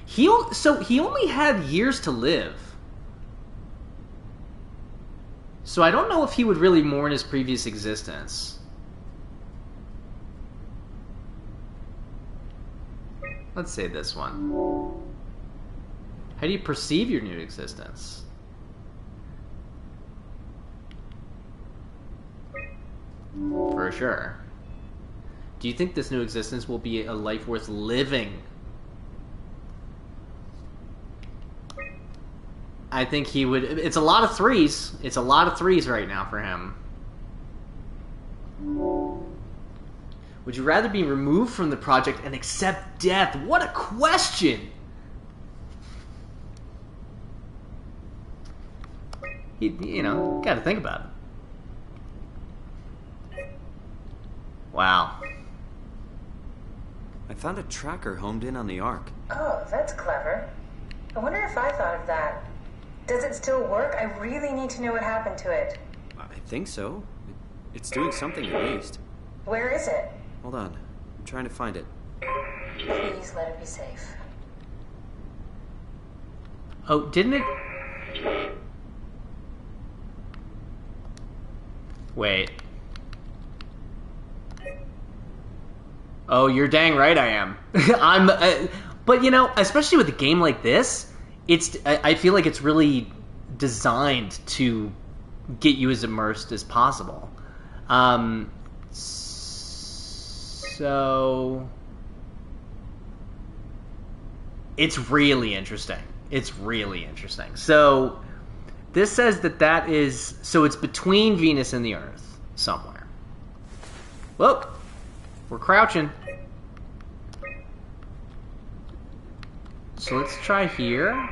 He only had years to live. So I don't know if he would really mourn his previous existence. Let's say this one. How do you perceive your new existence? For sure. Do you think this new existence will be a life worth living? I think he would. It's a lot of threes. It's a lot of threes right now for him. Would you rather be removed from the project and accept death? What a question! You know, gotta think about it. Wow. I found a tracker homed in on the Ark. Oh, that's clever. I wonder if I thought of that. Does it still work? I really need to know what happened to it. I think so. It's doing something at least. Where is it? Hold on. I'm trying to find it. Please let it be safe. Oh, didn't it... Wait. Oh, you're dang right I am. But you know, especially with a game like this, I feel like it's really designed to get you as immersed as possible. So it's really interesting. It's really interesting. So this says that is, so it's between Venus and the Earth somewhere. Whoa, we're crouching. So let's try here.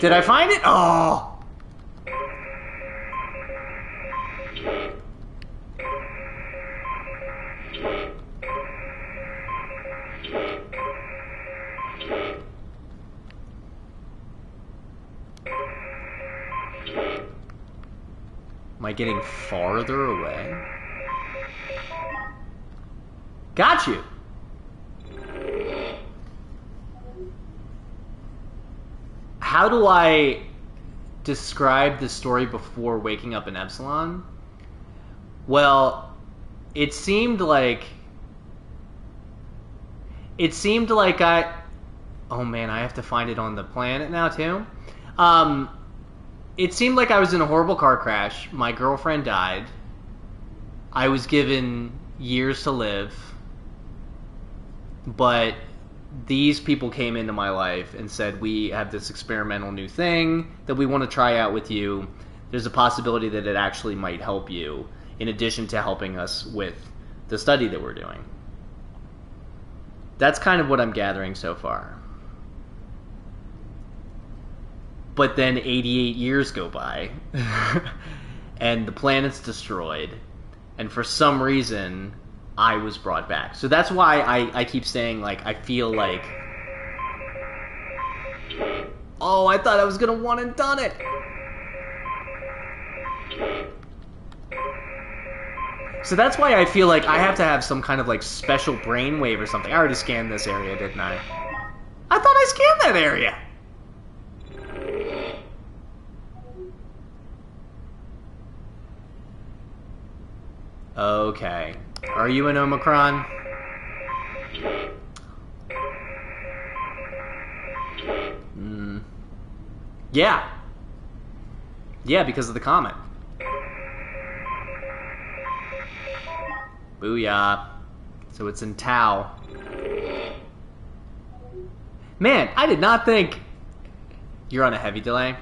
Did I find it? Oh! Am I getting farther away? Got you! How do I describe the story before waking up in Epsilon? Well, it seemed like oh man, I have to find it on the planet now too. It seemed like I was in a horrible car crash. My girlfriend died. I was given years to live. But these people came into my life and said, we have this experimental new thing that we want to try out with you. There's a possibility that it actually might help you, in addition to helping us with the study that we're doing. That's kind of what I'm gathering so far. But then 88 years go by, and the planet's destroyed, and for some reason, I was brought back. So that's why I keep saying, like, I feel like... Oh, I thought I was gonna one and done it! So that's why I feel like I have to have some kind of, like, special brainwave or something. I already scanned this area, didn't I? I thought I scanned that area! Okay. Are you an Omicron? Yeah. Yeah, because of the comet. Booyah. So it's in Tau. Man, I did not think... You're on a heavy delay?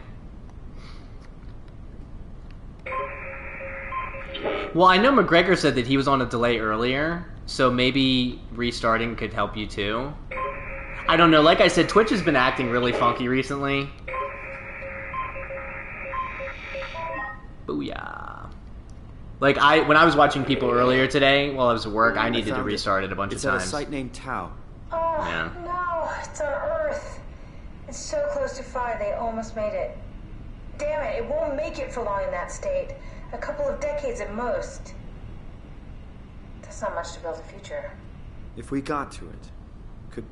Well, I know McGregor said that he was on a delay earlier, so maybe restarting could help you too. I don't know, like I said, Twitch has been acting really funky recently. Booyah. Like, when I was watching people earlier today while I was at work, I needed to restart it a bunch of times. It's at a site named Tau. Oh, yeah. No, it's on Earth. It's so close to 5, they almost made it. Damn it, it won't make it for long in that state. A couple of decades at most. That's not much to build a future. If we got to it, could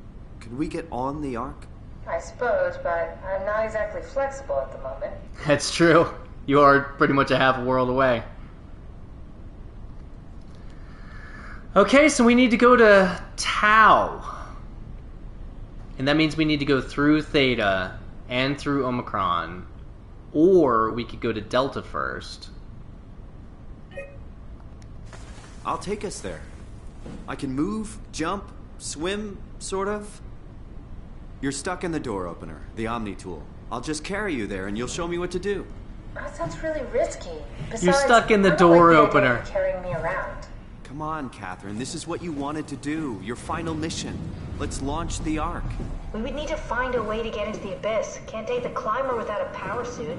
we get on the Ark? I suppose, but I'm not exactly flexible at the moment. That's true. You are pretty much a half a world away. Okay, so we need to go to Tau. And that means we need to go through Theta and through Omicron. Or we could go to Delta first. I'll take us there. I can move, jump, swim, sort of. You're stuck in the door opener, the Omni tool. I'll just carry you there and you'll show me what to do. That sounds really risky. Besides, You're stuck in the I don't door like the idea opener. of carrying me around. Come on, Catherine. This is what you wanted to do. Your final mission. Let's launch the Ark. We would need to find a way to get into the Abyss. Can't take the climber without a power suit.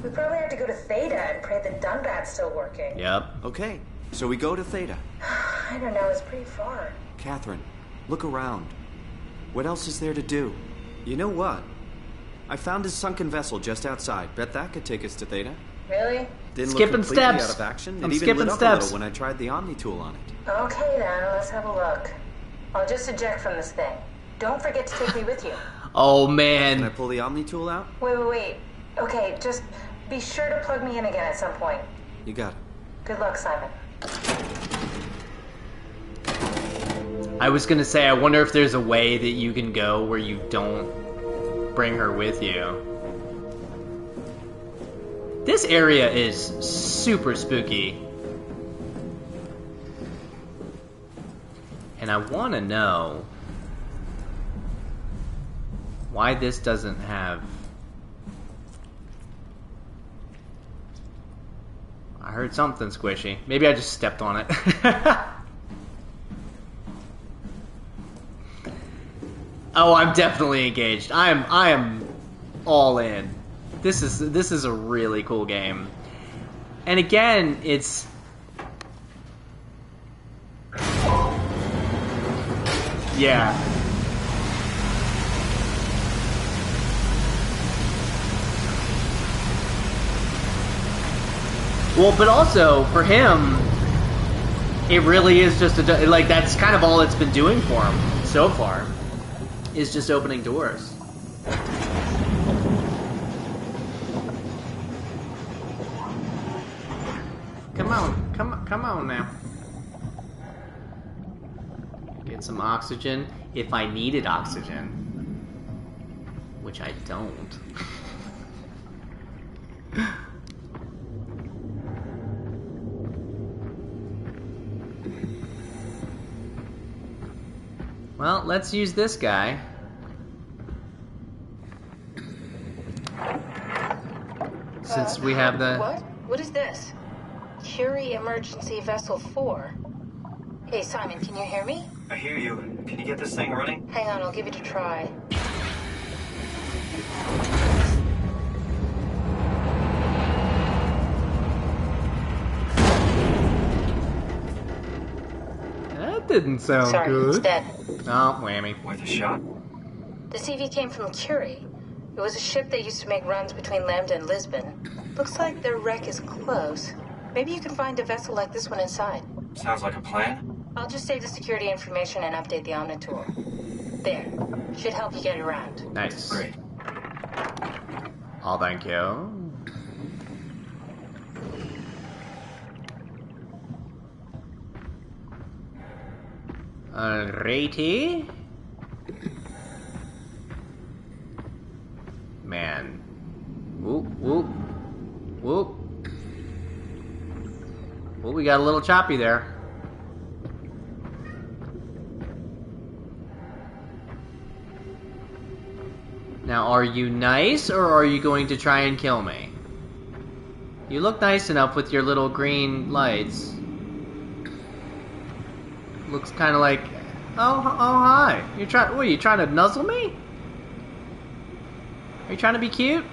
We probably have to go to Theta and pray the Dunbat's still working. Yep. Okay, so we go to Theta. I don't know, it's pretty far. Catherine, look around. What else is there to do? You know what? I found a sunken vessel just outside. Bet that could take us to Theta. Really? Didn't Skipping look completely steps. out of action. I'm It even skipping lit up steps. a little when I tried the Omni tool on it. Okay then, let's have a look. I'll just eject from this thing. Don't forget to take me with you. Oh, Can I man. pull the Omni tool out? Wait. Okay, just be sure to plug me in again at some point. You got it. Good luck, Simon. I was gonna say, I wonder if there's a way that you can go where you don't bring her with you. This area is super spooky. And I want to know why this doesn't have... I heard something squishy. Maybe I just stepped on it. Oh, I'm definitely engaged. I am all in. This is a really cool game. And again, it's yeah. Well, but also for him, it really is just a like that's kind of all it's been doing for him so far. Is just opening doors. Come on now. Get some oxygen if I needed oxygen, which I don't. Well, let's use this guy. Since we have the... What? What is this? Curie Emergency Vessel 4. Hey, Simon, can you hear me? I hear you. Can you get this thing running? Hang on, I'll give it a try. That didn't sound Sorry, good. it's dead. Oh, whammy. Worth a shot? The CV came from Curie. It was a ship that used to make runs between Lambda and Lisbon. Looks like their wreck is close. Maybe you can find a vessel like this one inside. Sounds like a plan. I'll just save the security information and update the Omnitool. There. Should help you get around. Nice. Great. Oh, thank you. Alrighty. Man. Whoop, whoop. Whoop. Well, we got a little choppy there. Now, are you nice, or are you going to try and kill me? You look nice enough with your little green lights. Looks kind of like... Oh, hi. What, are you trying to nuzzle me? Are you trying to be cute?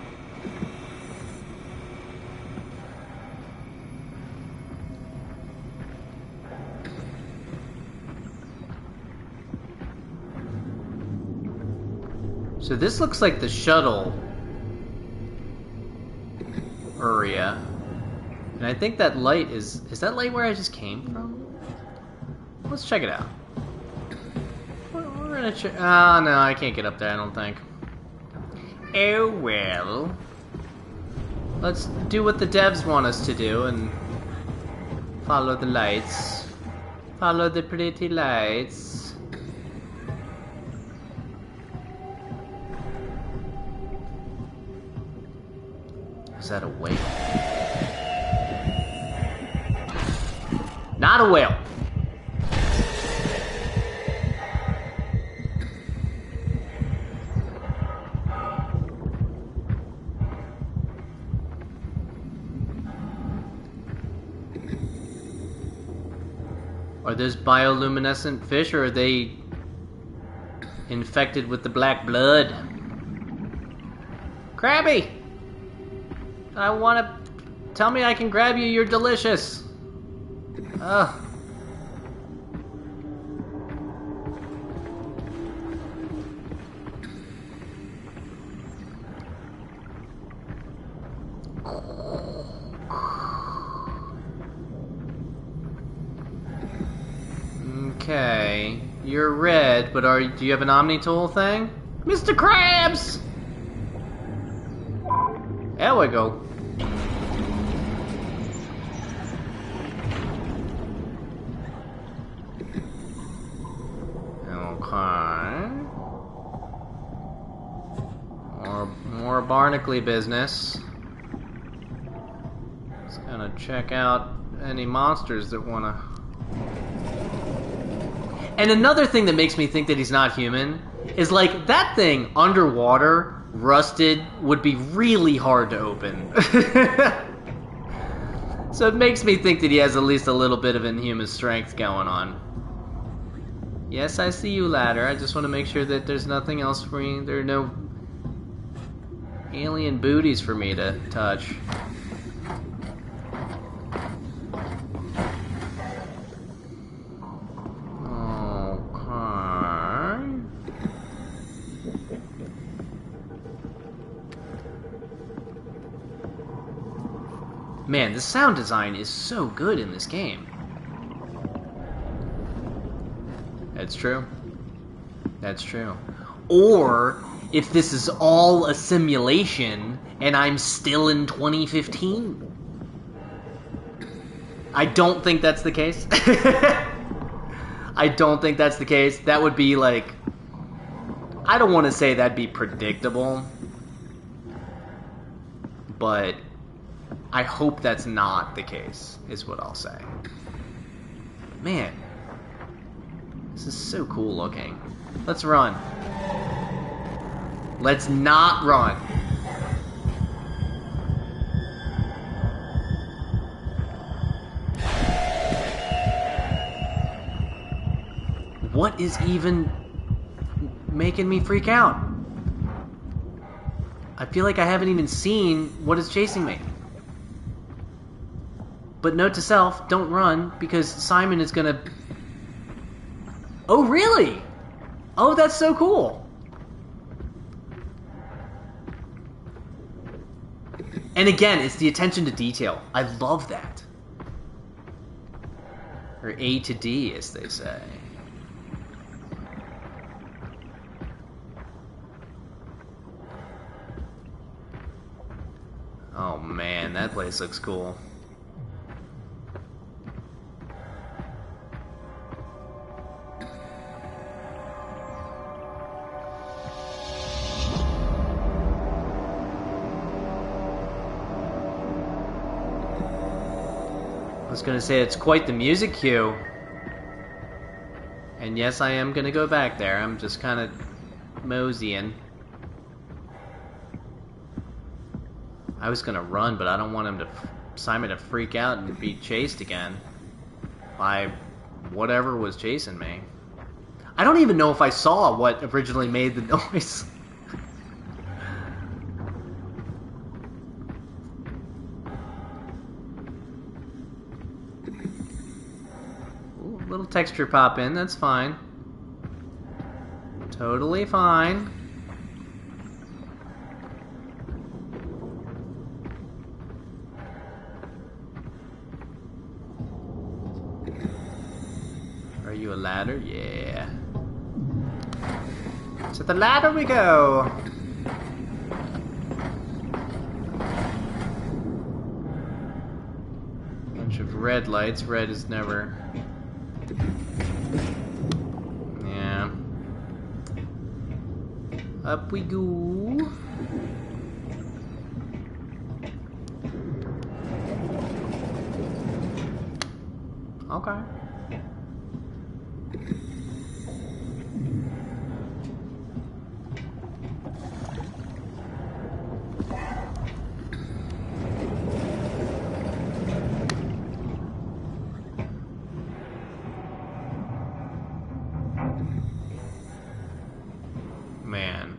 So this looks like the shuttle area. And I think that light is that light where I just came from? Let's check it out. We're gonna check. Oh, no, I can't get up there, I don't think. Oh, well. Let's do what the devs want us to do and follow the lights. Follow the pretty lights. that a whale? Not a whale. Are those bioluminescent fish, or are they infected with the black blood? Krabby! I wanna... Tell me I can grab you, you're delicious! Ugh. Okay, you're red, but do you have an Omni Tool thing? Mr. Krabs! There we go. Okay. More Barnacle business. Just gonna check out any monsters that wanna... And another thing that makes me think that he's not human is, like, that thing underwater, rusted, would be really hard to open. So it makes me think that he has at least a little bit of inhuman strength going on. Yes, I see you, ladder. I just want to make sure that there's nothing else for me. There are no alien booties for me to touch. Man, the sound design is so good in this game. That's true. That's true. Or, if this is all a simulation, and I'm still in 2015. I don't think that's the case. I don't think that's the case. That would be, like... I don't want to say that'd be predictable. But... I hope that's not the case, is what I'll say. Man. This is so cool looking. Let's run. Let's not run. What is even making me freak out? I feel like I haven't even seen what is chasing me. But note to self, don't run, because Simon is gonna... Oh, really? Oh, that's so cool. And again, it's the attention to detail. I love that. Or A to D, as they say. Oh man, that place looks cool. I was gonna say, it's quite the music cue. And yes, I am gonna go back there. I'm just kind of moseying. I was gonna run, but I don't want him to, Simon to freak out and be chased again by whatever was chasing me. I don't even know if I saw what originally made the noise. Little texture pop in, that's fine. Totally fine. Are you a ladder? Yeah. To the ladder we go! Bunch of red lights. Red is never... Yeah. Up we go. Okay. Man.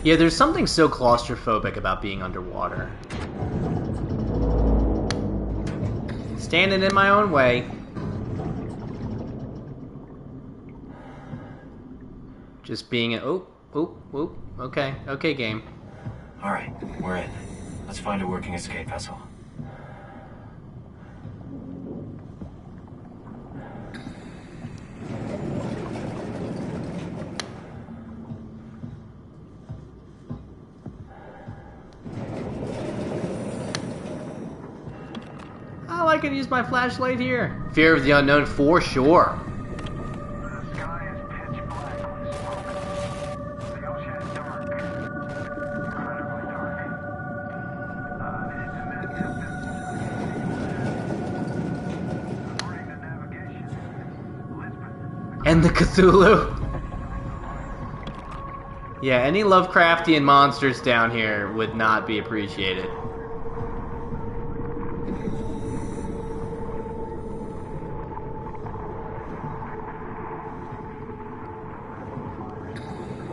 Yeah, there's something so claustrophobic about being underwater. Standing in my own way. Just being okay, game. Alright, we're in. Let's find a working escape vessel. Oh, I can use my flashlight here. Fear of the unknown for sure. And the Cthulhu. Yeah, any Lovecraftian monsters down here would not be appreciated.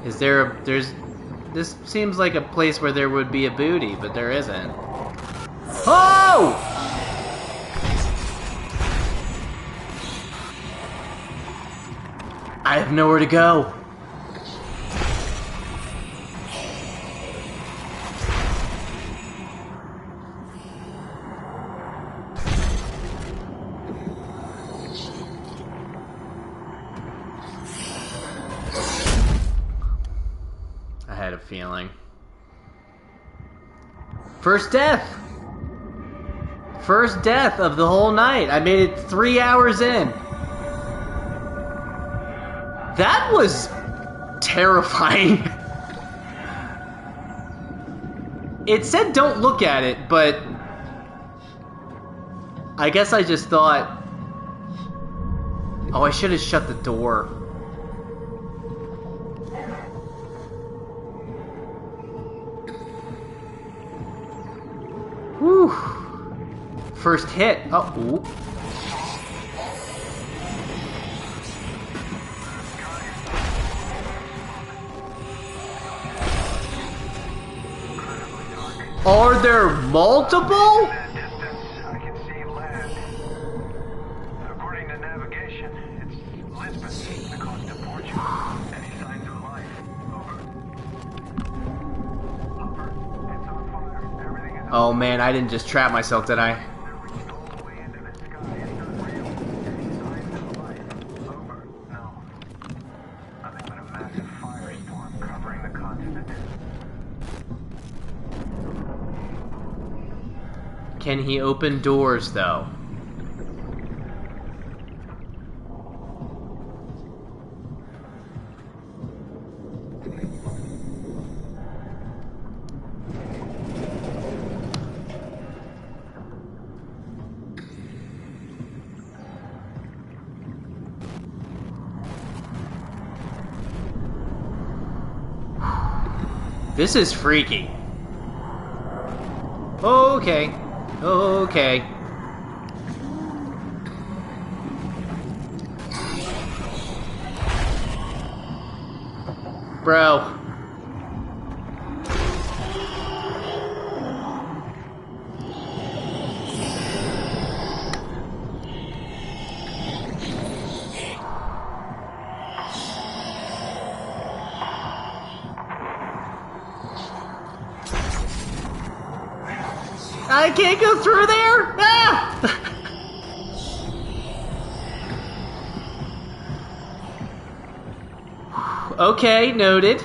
Is there this seems like a place where there would be a booty, but there isn't. Oh! I have nowhere to go. I had a feeling. First death! First death of the whole night. I made it 3 hours in. That was terrifying. It said don't look at it, but I guess I just thought, oh, I should have shut the door. Whew. First hit. Oh, ooh. Are there multiple? I can see land. According to navigation, it's Lisbon, the coast of Portugal. Any signs of life? Over. It's on fire. Everything is Oh man, I didn't just trap myself, did I? Can he open doors, though? This is freaky. Okay. Okay. Bro. I can't go through there! Ah! Okay, noted.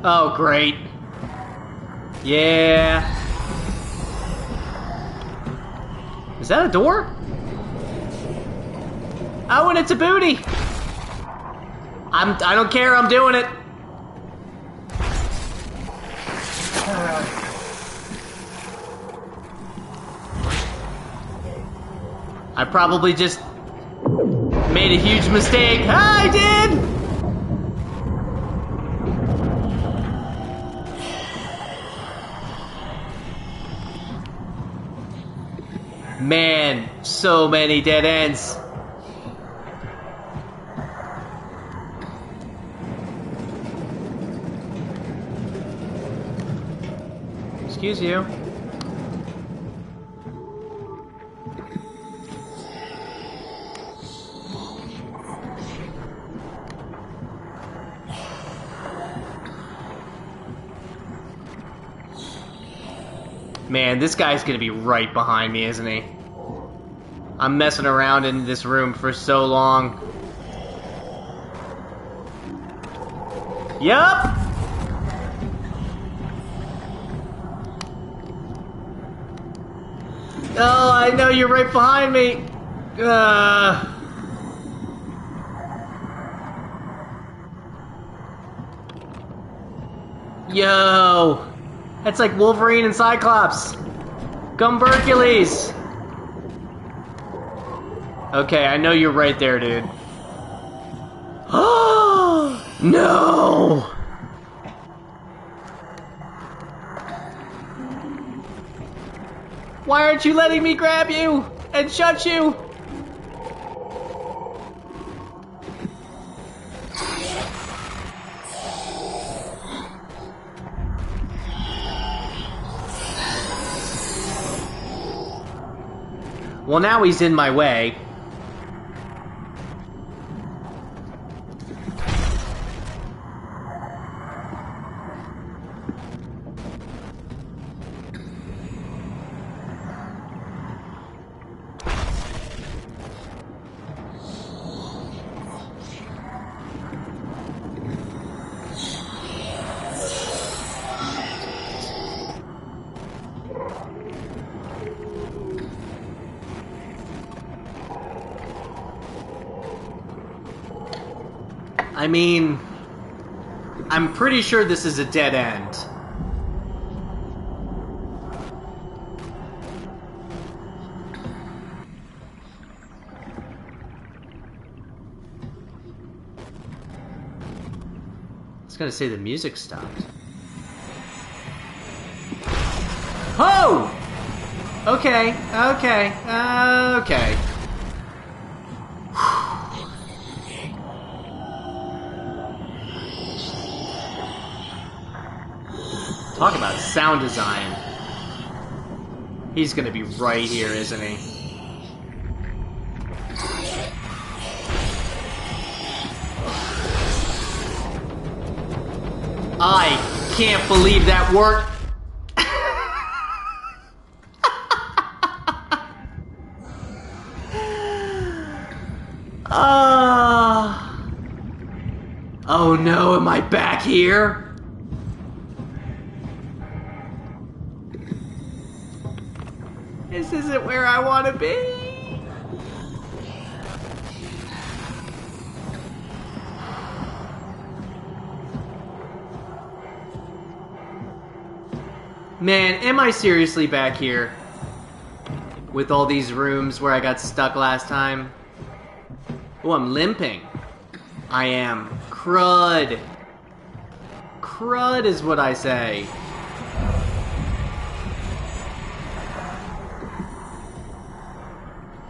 Oh, great. Yeah. Is that a door? Oh, and it's a booty. I don't care. I'm doing it. I probably just made a huge mistake. I did. Man, so many dead ends. Excuse you. Man, this guy's gonna be right behind me, isn't he? I'm messing around in this room for so long. Yup! Oh, I know you're right behind me. Yo! That's like Wolverine and Cyclops. Gumbercules! Okay, I know you're right there, dude. Oh no! Why aren't you letting me grab you and shut you? Well, now he's in my way. I mean, I'm pretty sure this is a dead end. I was gonna say the music stopped. Oh! Okay, okay, okay. Talk about sound design. He's gonna be right here, isn't he? I can't believe that worked. Oh no, am I back here? This isn't where I want to be. Man, am I seriously back here? With all these rooms where I got stuck last time? Oh, I'm limping. I am. Crud. Crud is what I say.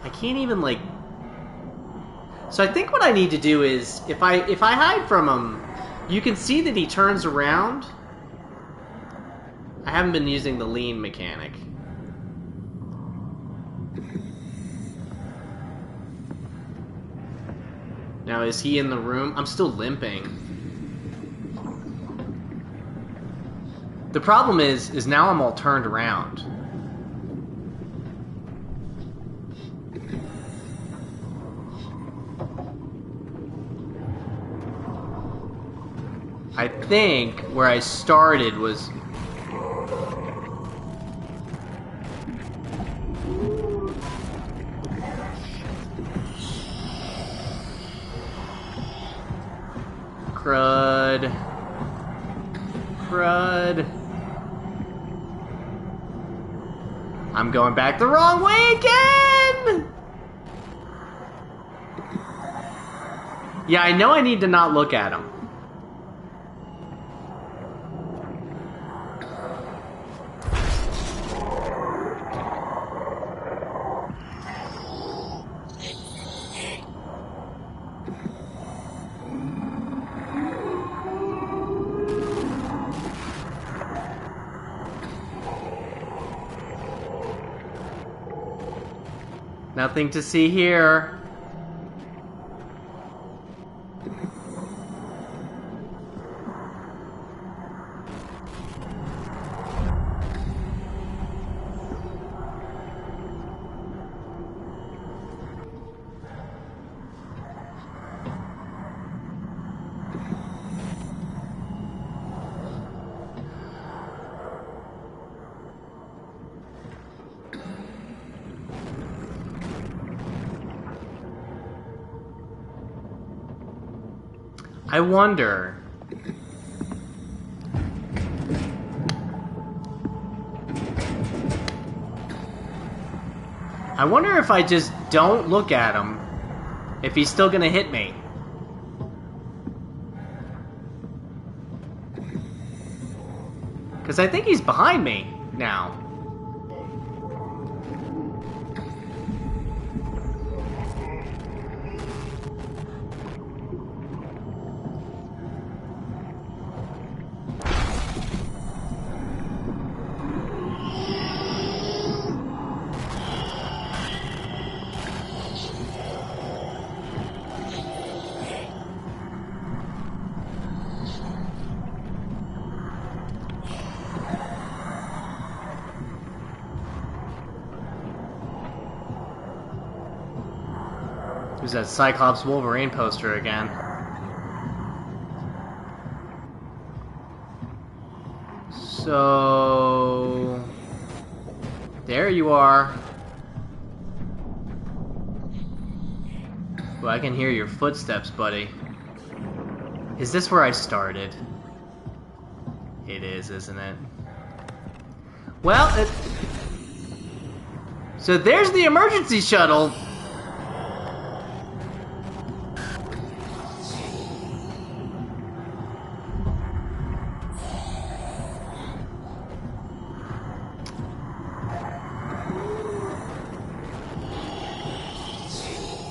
I can't even, like... So I think what I need to do is, if I hide from him, you can see that he turns around. I haven't been using the lean mechanic. Now, is he in the room? I'm still limping. The problem is now I'm all turned around. I think where I started was... Crud. Crud. I'm going back the wrong way again! Yeah, I know I need to not look at him. Nothing to see here. I wonder... I wonder if I just don't look at him, if he's still gonna hit me. Because I think he's behind me now. There's that Cyclops Wolverine poster again. So... there you are. Well, I can hear your footsteps, buddy. Is this where I started? It is, isn't it? Well, so there's the emergency shuttle.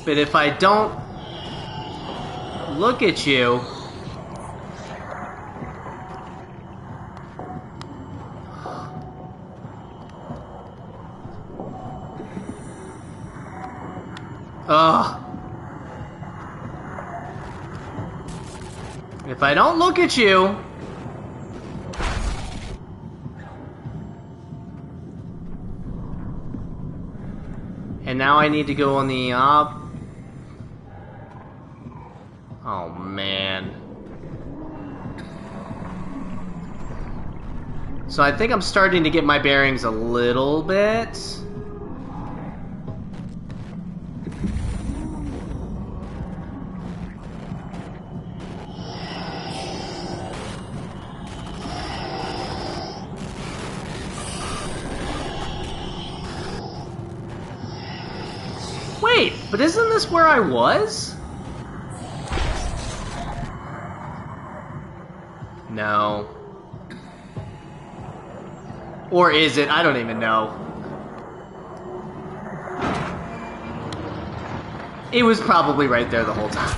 But if I don't look at you... Ugh. If I don't look at you... And now I need to go on the Oh, man. So I think I'm starting to get my bearings a little bit. Wait, but isn't this where I was? No. Or is it? I don't even know. It was probably right there the whole time.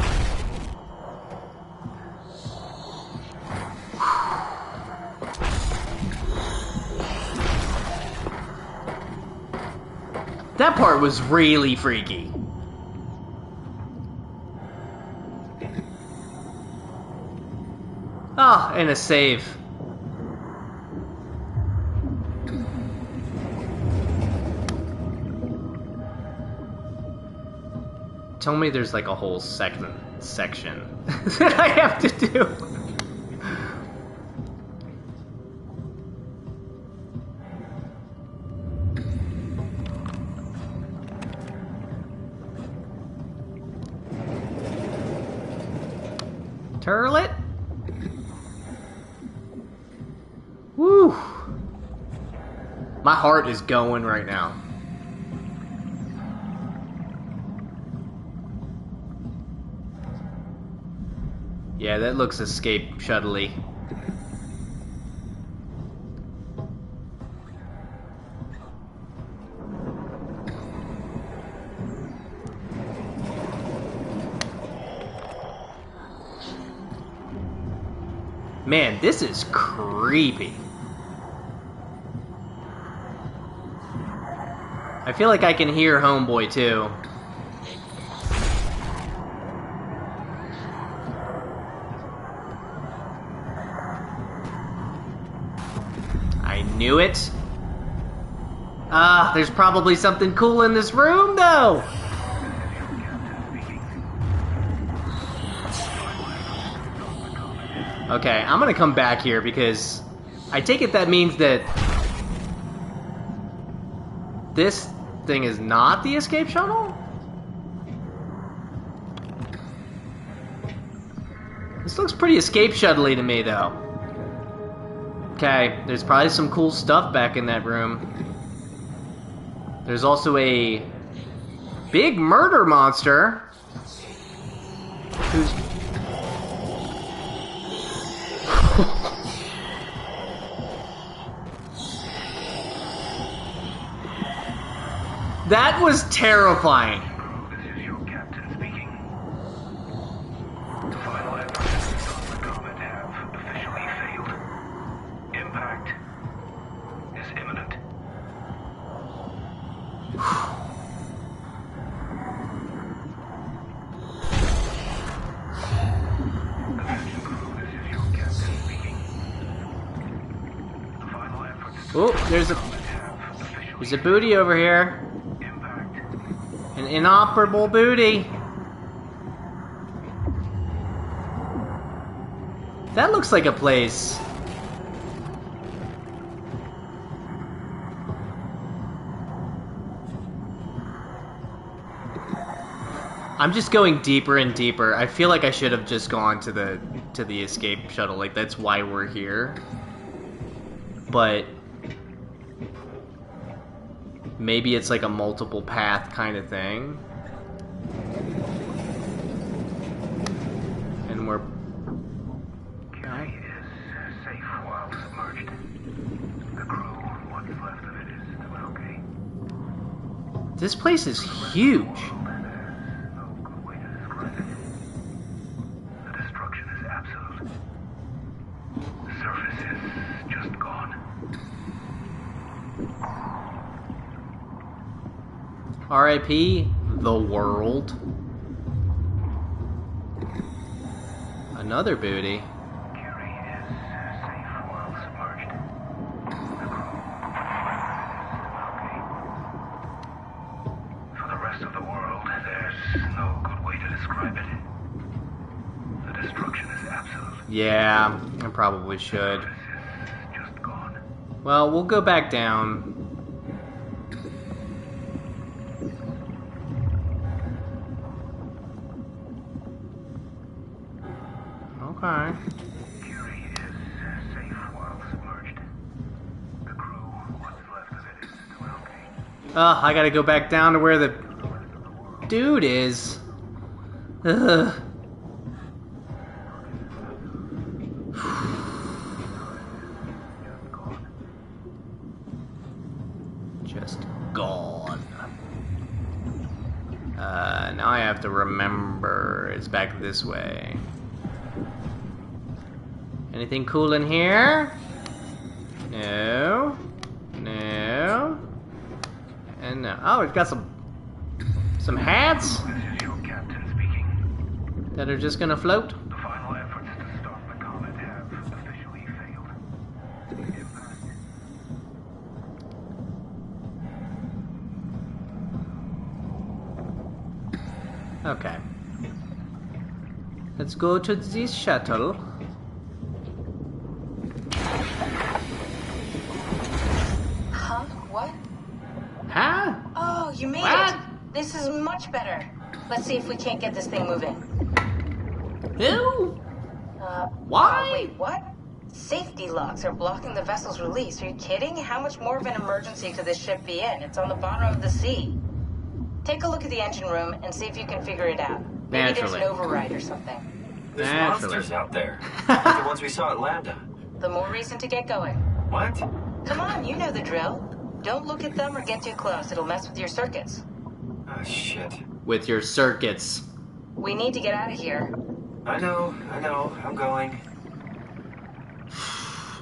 That part was really freaky. Ah, and a save. Tell me there's like a whole section that I have to do. Turlet. Woo! My heart is going right now. Yeah, that looks escape shuttle-y. Man, this is creepy. I feel like I can hear Homeboy too. I knew it. There's probably something cool in this room though. Okay, I'm gonna come back here because I take it that means that this thing is not the escape shuttle? This looks pretty escape shuttle-y to me though. Okay, there's probably some cool stuff back in that room. There's also a big murder monster who's... That was terrifying. This is your captain speaking. The final efforts on the comet have officially failed. Impact is imminent. Attention crew, this is your captain speaking. The final efforts. Oh, there's a booty over here. An inoperable booty. That looks like a place. I'm just going deeper and deeper. I feel like I should have just gone to the escape shuttle. Like that's why we're here. But maybe it's like a multiple path kind of thing. And we're... Carrie is safe while submerged. The crew, what's left of it, is still okay. This place is huge. No good way to describe it. The destruction is absolute. The surface is just gone. R.I.P. the world. Another booty. Carrie is safe while submerged. The crew okay. For the rest of the world, there's no good way to describe it. The destruction is absolute. Yeah, I probably should. Just gone. Well, we'll go back down. Okay. Curie is safe while submerged. The crew, what's left of it, is still okay. I gotta go back down to where the dude is. Ugh. Just gone. Now I have to remember it's back this way. Anything cool in here? No. No. And no. Oh, we've got some hats that are just gonna float. The final efforts to stop the comet have officially failed. Okay. Let's go to the shuttle. Huh? What? Huh? Oh, you made What? it. This is much better. Let's see if we can't get this thing moving. Who? Why? Wait, what? Safety locks are blocking the vessel's release. Are you kidding? How much more of an emergency could this ship be in? It's on the bottom of the sea. Take a look at the engine room and see if you can figure it out. Maybe there's an override or something. There's monsters out there. Like the ones we saw at Lambda. The more reason to get going. What? Come on, you know the drill. Don't look at them or get too close. It'll mess with your circuits. Oh, shit. With your circuits. We need to get out of here. I know. I'm going.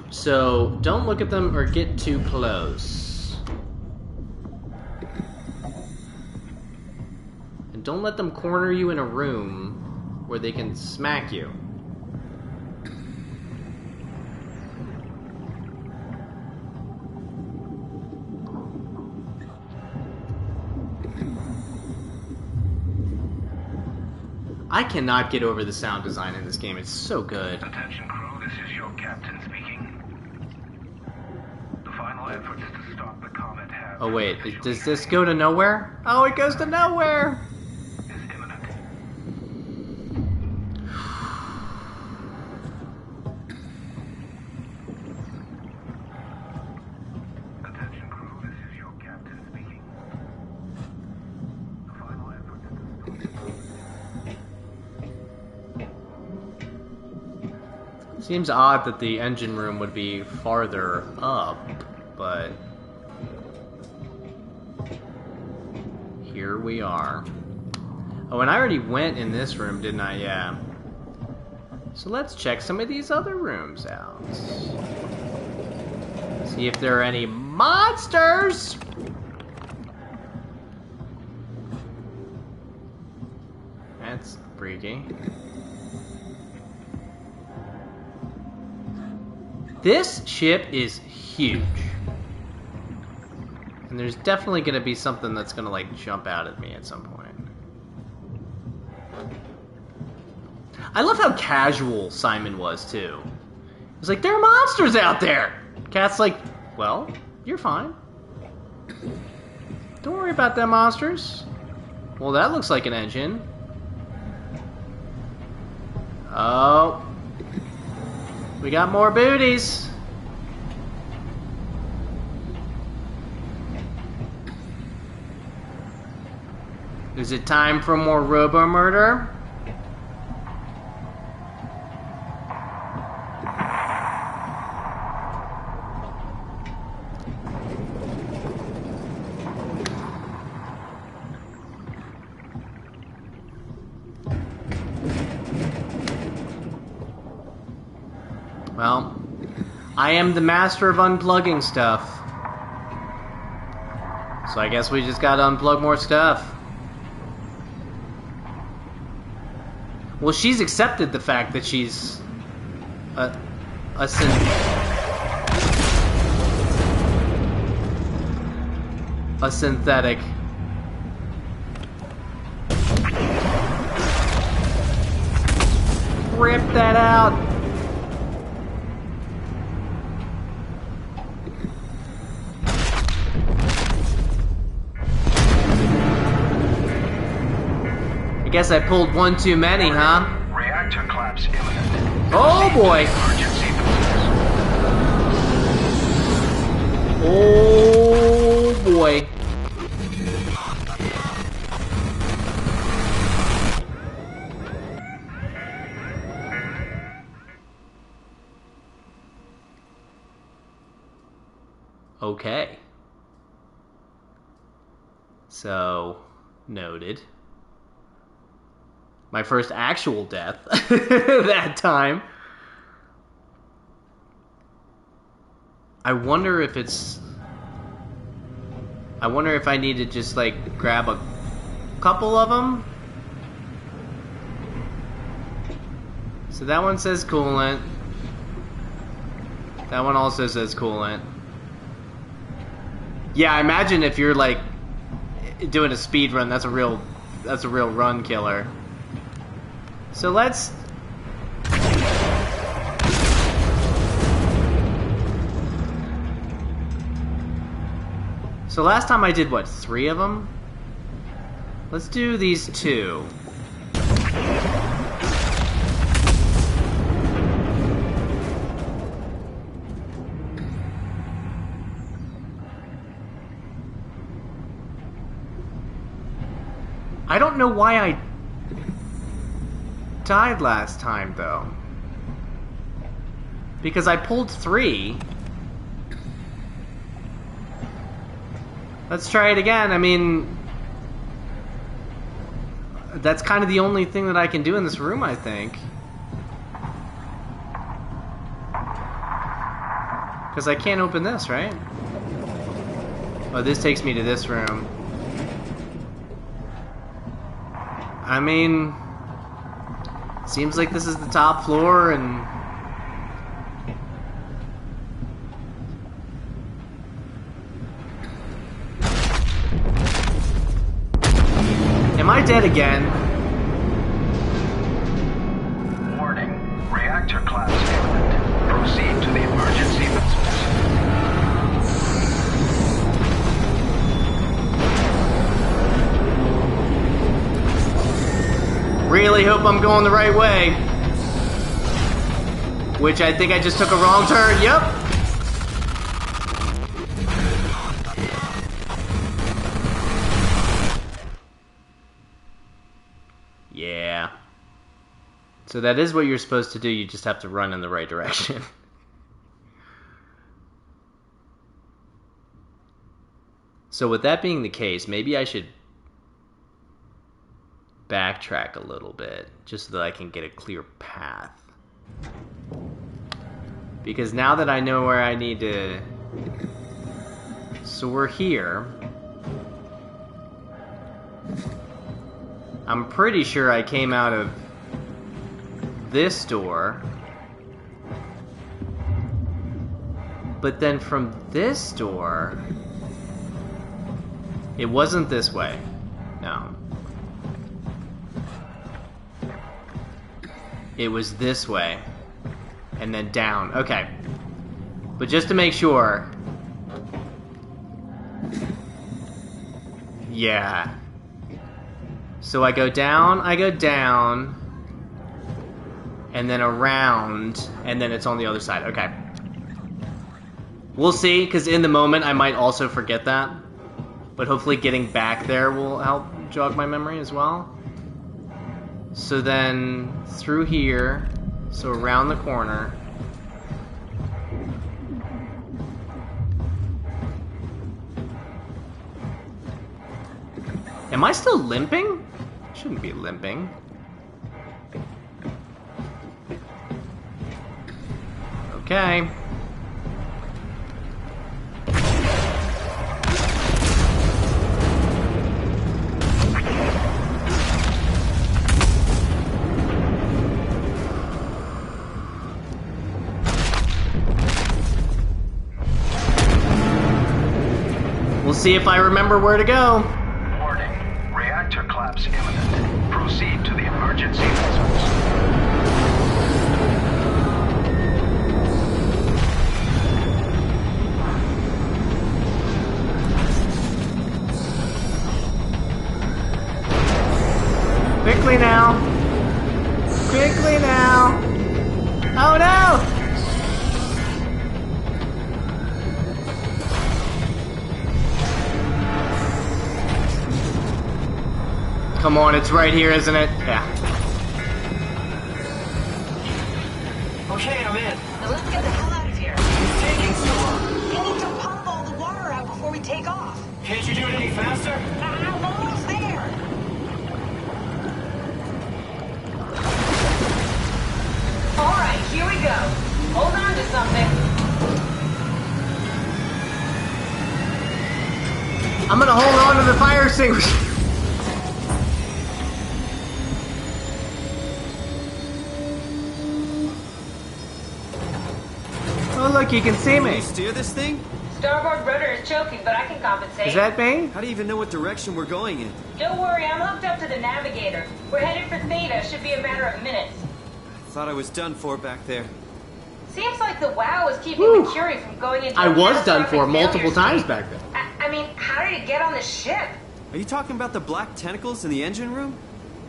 So, don't look at them or get too close. And don't let them corner you in a room where they can smack you. I cannot get over the sound design in this game. It's so good. Attention crew, this is your captain speaking. The final efforts to stop the comet have... Oh wait, does this go to nowhere? Oh, it goes to nowhere! ...is imminent. Attention crew, this is your captain speaking. The final efforts to stop... Seems odd that the engine room would be farther up, but here we are. Oh, and I already went in this room, didn't I? Yeah. So let's check some of these other rooms out. See if there are any monsters! That's freaky. This ship is huge. And there's definitely going to be something that's going to, like, jump out at me at some point. I love how casual Simon was, too. He was like, there are monsters out there! Cat's like, well, you're fine. Don't worry about them monsters. Well, that looks like an engine. Oh. We got more booties. Is it time for more robo-murder? Well, I am the master of unplugging stuff. So I guess we just gotta unplug more stuff. Well, she's accepted the fact that she's a synthetic. Rip that out. I guess I pulled one too many, huh? Reactor collapse imminent. Oh boy! Oh boy! Okay. So, noted. My first actual death that time. I wonder if I need to just like grab a couple of them. So that one says coolant. That one also says coolant. Yeah, I imagine if you're like doing a speed run, that's a real run killer. So let's... So last time I did, what, 3 of them? Let's do these 2. I don't know why I died last time, though. Because I pulled 3. Let's try it again. I mean, that's kind of the only thing that I can do in this room, I think. Because I can't open this, right? Oh, this takes me to this room. I mean, seems like this is the top floor, and am I dead again? Warning. Reactor collapse imminent. Proceed to the emergency missiles. Really hope I'm going the right way. Which I think I just took a wrong turn. Yep. Yeah. So that is what you're supposed to do. You just have to run in the right direction. So with that being the case, maybe I should backtrack a little bit just so that I can get a clear path. Because now that I know where I need to... So we're here. I'm pretty sure I came out of this door. But then from this door... It wasn't this way. No. It was this way. And then down. Okay. But just to make sure... Yeah. So I go down, and then around, and then it's on the other side. Okay. We'll see, because in the moment I might also forget that. But hopefully getting back there will help jog my memory as well. So then, through here, so around the corner. Am I still limping? Shouldn't be limping. Okay. We'll see if I remember where to go. Warning. Reactor collapse imminent. Proceed to the emergency missiles. Quickly now. Quickly now. Oh no! Come on, it's right here, isn't it? Yeah. Okay, I'm in. Now let's get the hell out of here. It's taking so long. We need to pump all the water out before we take off. Can't you do it any faster? I'm almost there. All right, here we go. Hold on to something. I'm gonna hold on to the fire extinguisher. Oh look, you can see Can me. you steer this thing? Starboard rudder is choking, but I can compensate. Is that me? How do you even know what direction we're going in? Don't worry, I'm hooked up to the navigator. We're headed for Theta. Should be a matter of minutes. Thought I was done for back there. Seems like the WoW is keeping Mercury from going into I a was done catastrophic for multiple failure times state. back then. I mean, how did it get on the ship? Are you talking about the black tentacles in the engine room?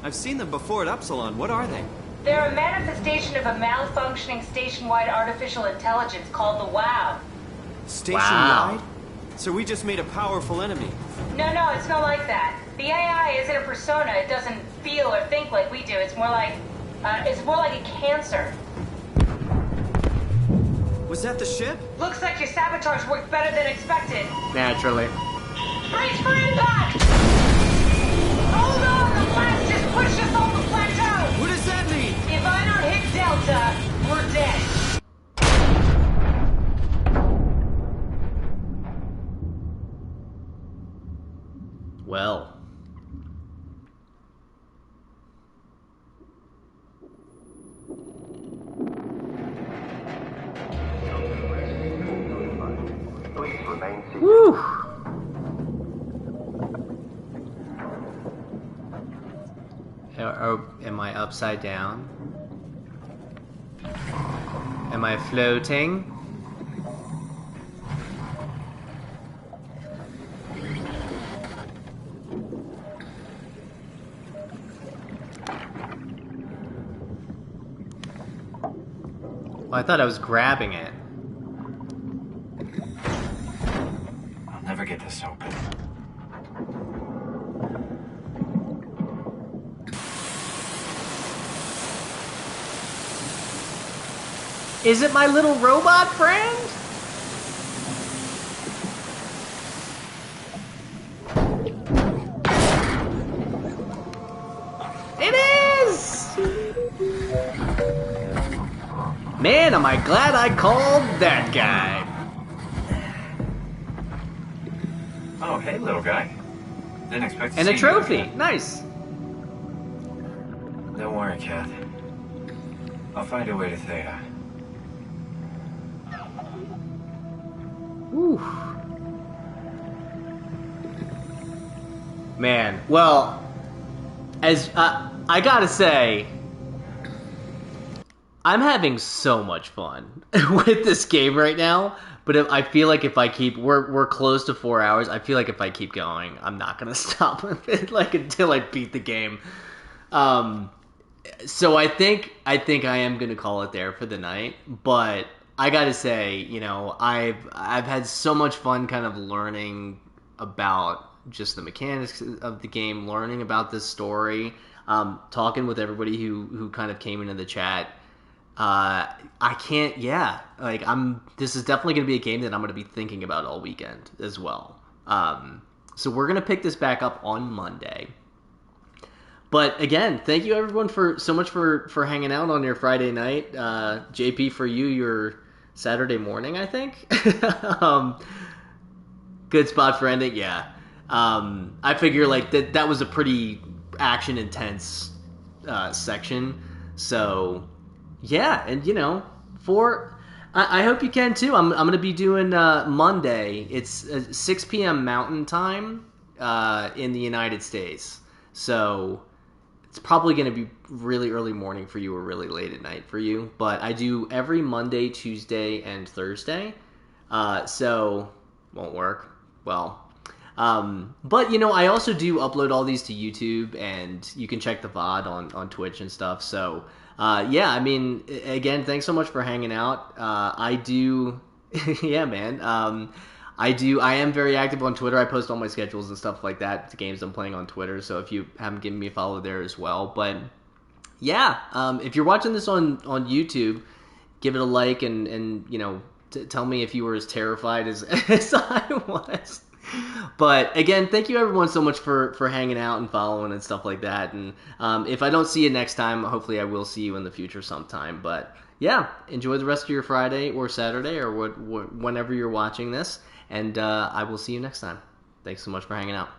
I've seen them before at Upsilon. What are they? They're a manifestation of a malfunctioning station-wide artificial intelligence called the WoW. Station-wide? So we just made a powerful enemy. No, it's not like that. The AI isn't a persona. It doesn't feel or think like we do. It's more like a cancer. Was that the ship? Looks like your sabotage worked better than expected. Naturally. Brace for impact! Hold on, the blast just pushed us off the plateau! What does that mean? If I don't hit Delta, we're dead. Well. Woo! Am I upside down? Am I floating? Well, I thought I was grabbing it. I'll never get this open. Is it my little robot friend? It is! Man, am I glad I called that guy. Oh, hey, little guy. Didn't expect to And see a trophy. you again. Nice. Don't worry, Kat. I'll find a way to Theta. Whew. Man, well, as I gotta say, I'm having so much fun with this game right now. But I feel like if I keep, we're close to 4 hours. I feel like if I keep going, I'm not gonna stop with it like until I beat the game. So I think I am gonna call it there for the night. But I gotta say, you know, I've had so much fun kind of learning about just the mechanics of the game, learning about this story, talking with everybody who kind of came into the chat. I can't, this is definitely going to be a game that I'm going to be thinking about all weekend as well. So we're going to pick this back up on Monday. But again, thank you everyone so much for hanging out on your Friday night. JP, for you, your Saturday morning, I think. Good spot for ending, yeah. I figure like that was a pretty action intense section. So yeah, and you know, I hope you can too. I'm gonna be doing Monday. It's 6 p.m. Mountain Time in the United States. So it's probably gonna be really early morning for you or really late at night for you. But I do every Monday, Tuesday, and Thursday. So won't work. Well. But you know, I also do upload all these to YouTube, and you can check the VOD on Twitch and stuff. So yeah, I mean, again, thanks so much for hanging out. I do, yeah, man. I am very active on Twitter. I post all my schedules and stuff like that, the games I'm playing on Twitter. So if you haven't given me a follow there as well. But yeah, if you're watching this on YouTube, give it a like and you know, tell me if you were as terrified as I was. But again, thank you everyone so much for hanging out and following and stuff like that. And if I don't see you next time, hopefully I will see you in the future sometime. But yeah, enjoy the rest of your Friday or Saturday or whenever you're watching this. And I will see you next time. Thanks so much for hanging out.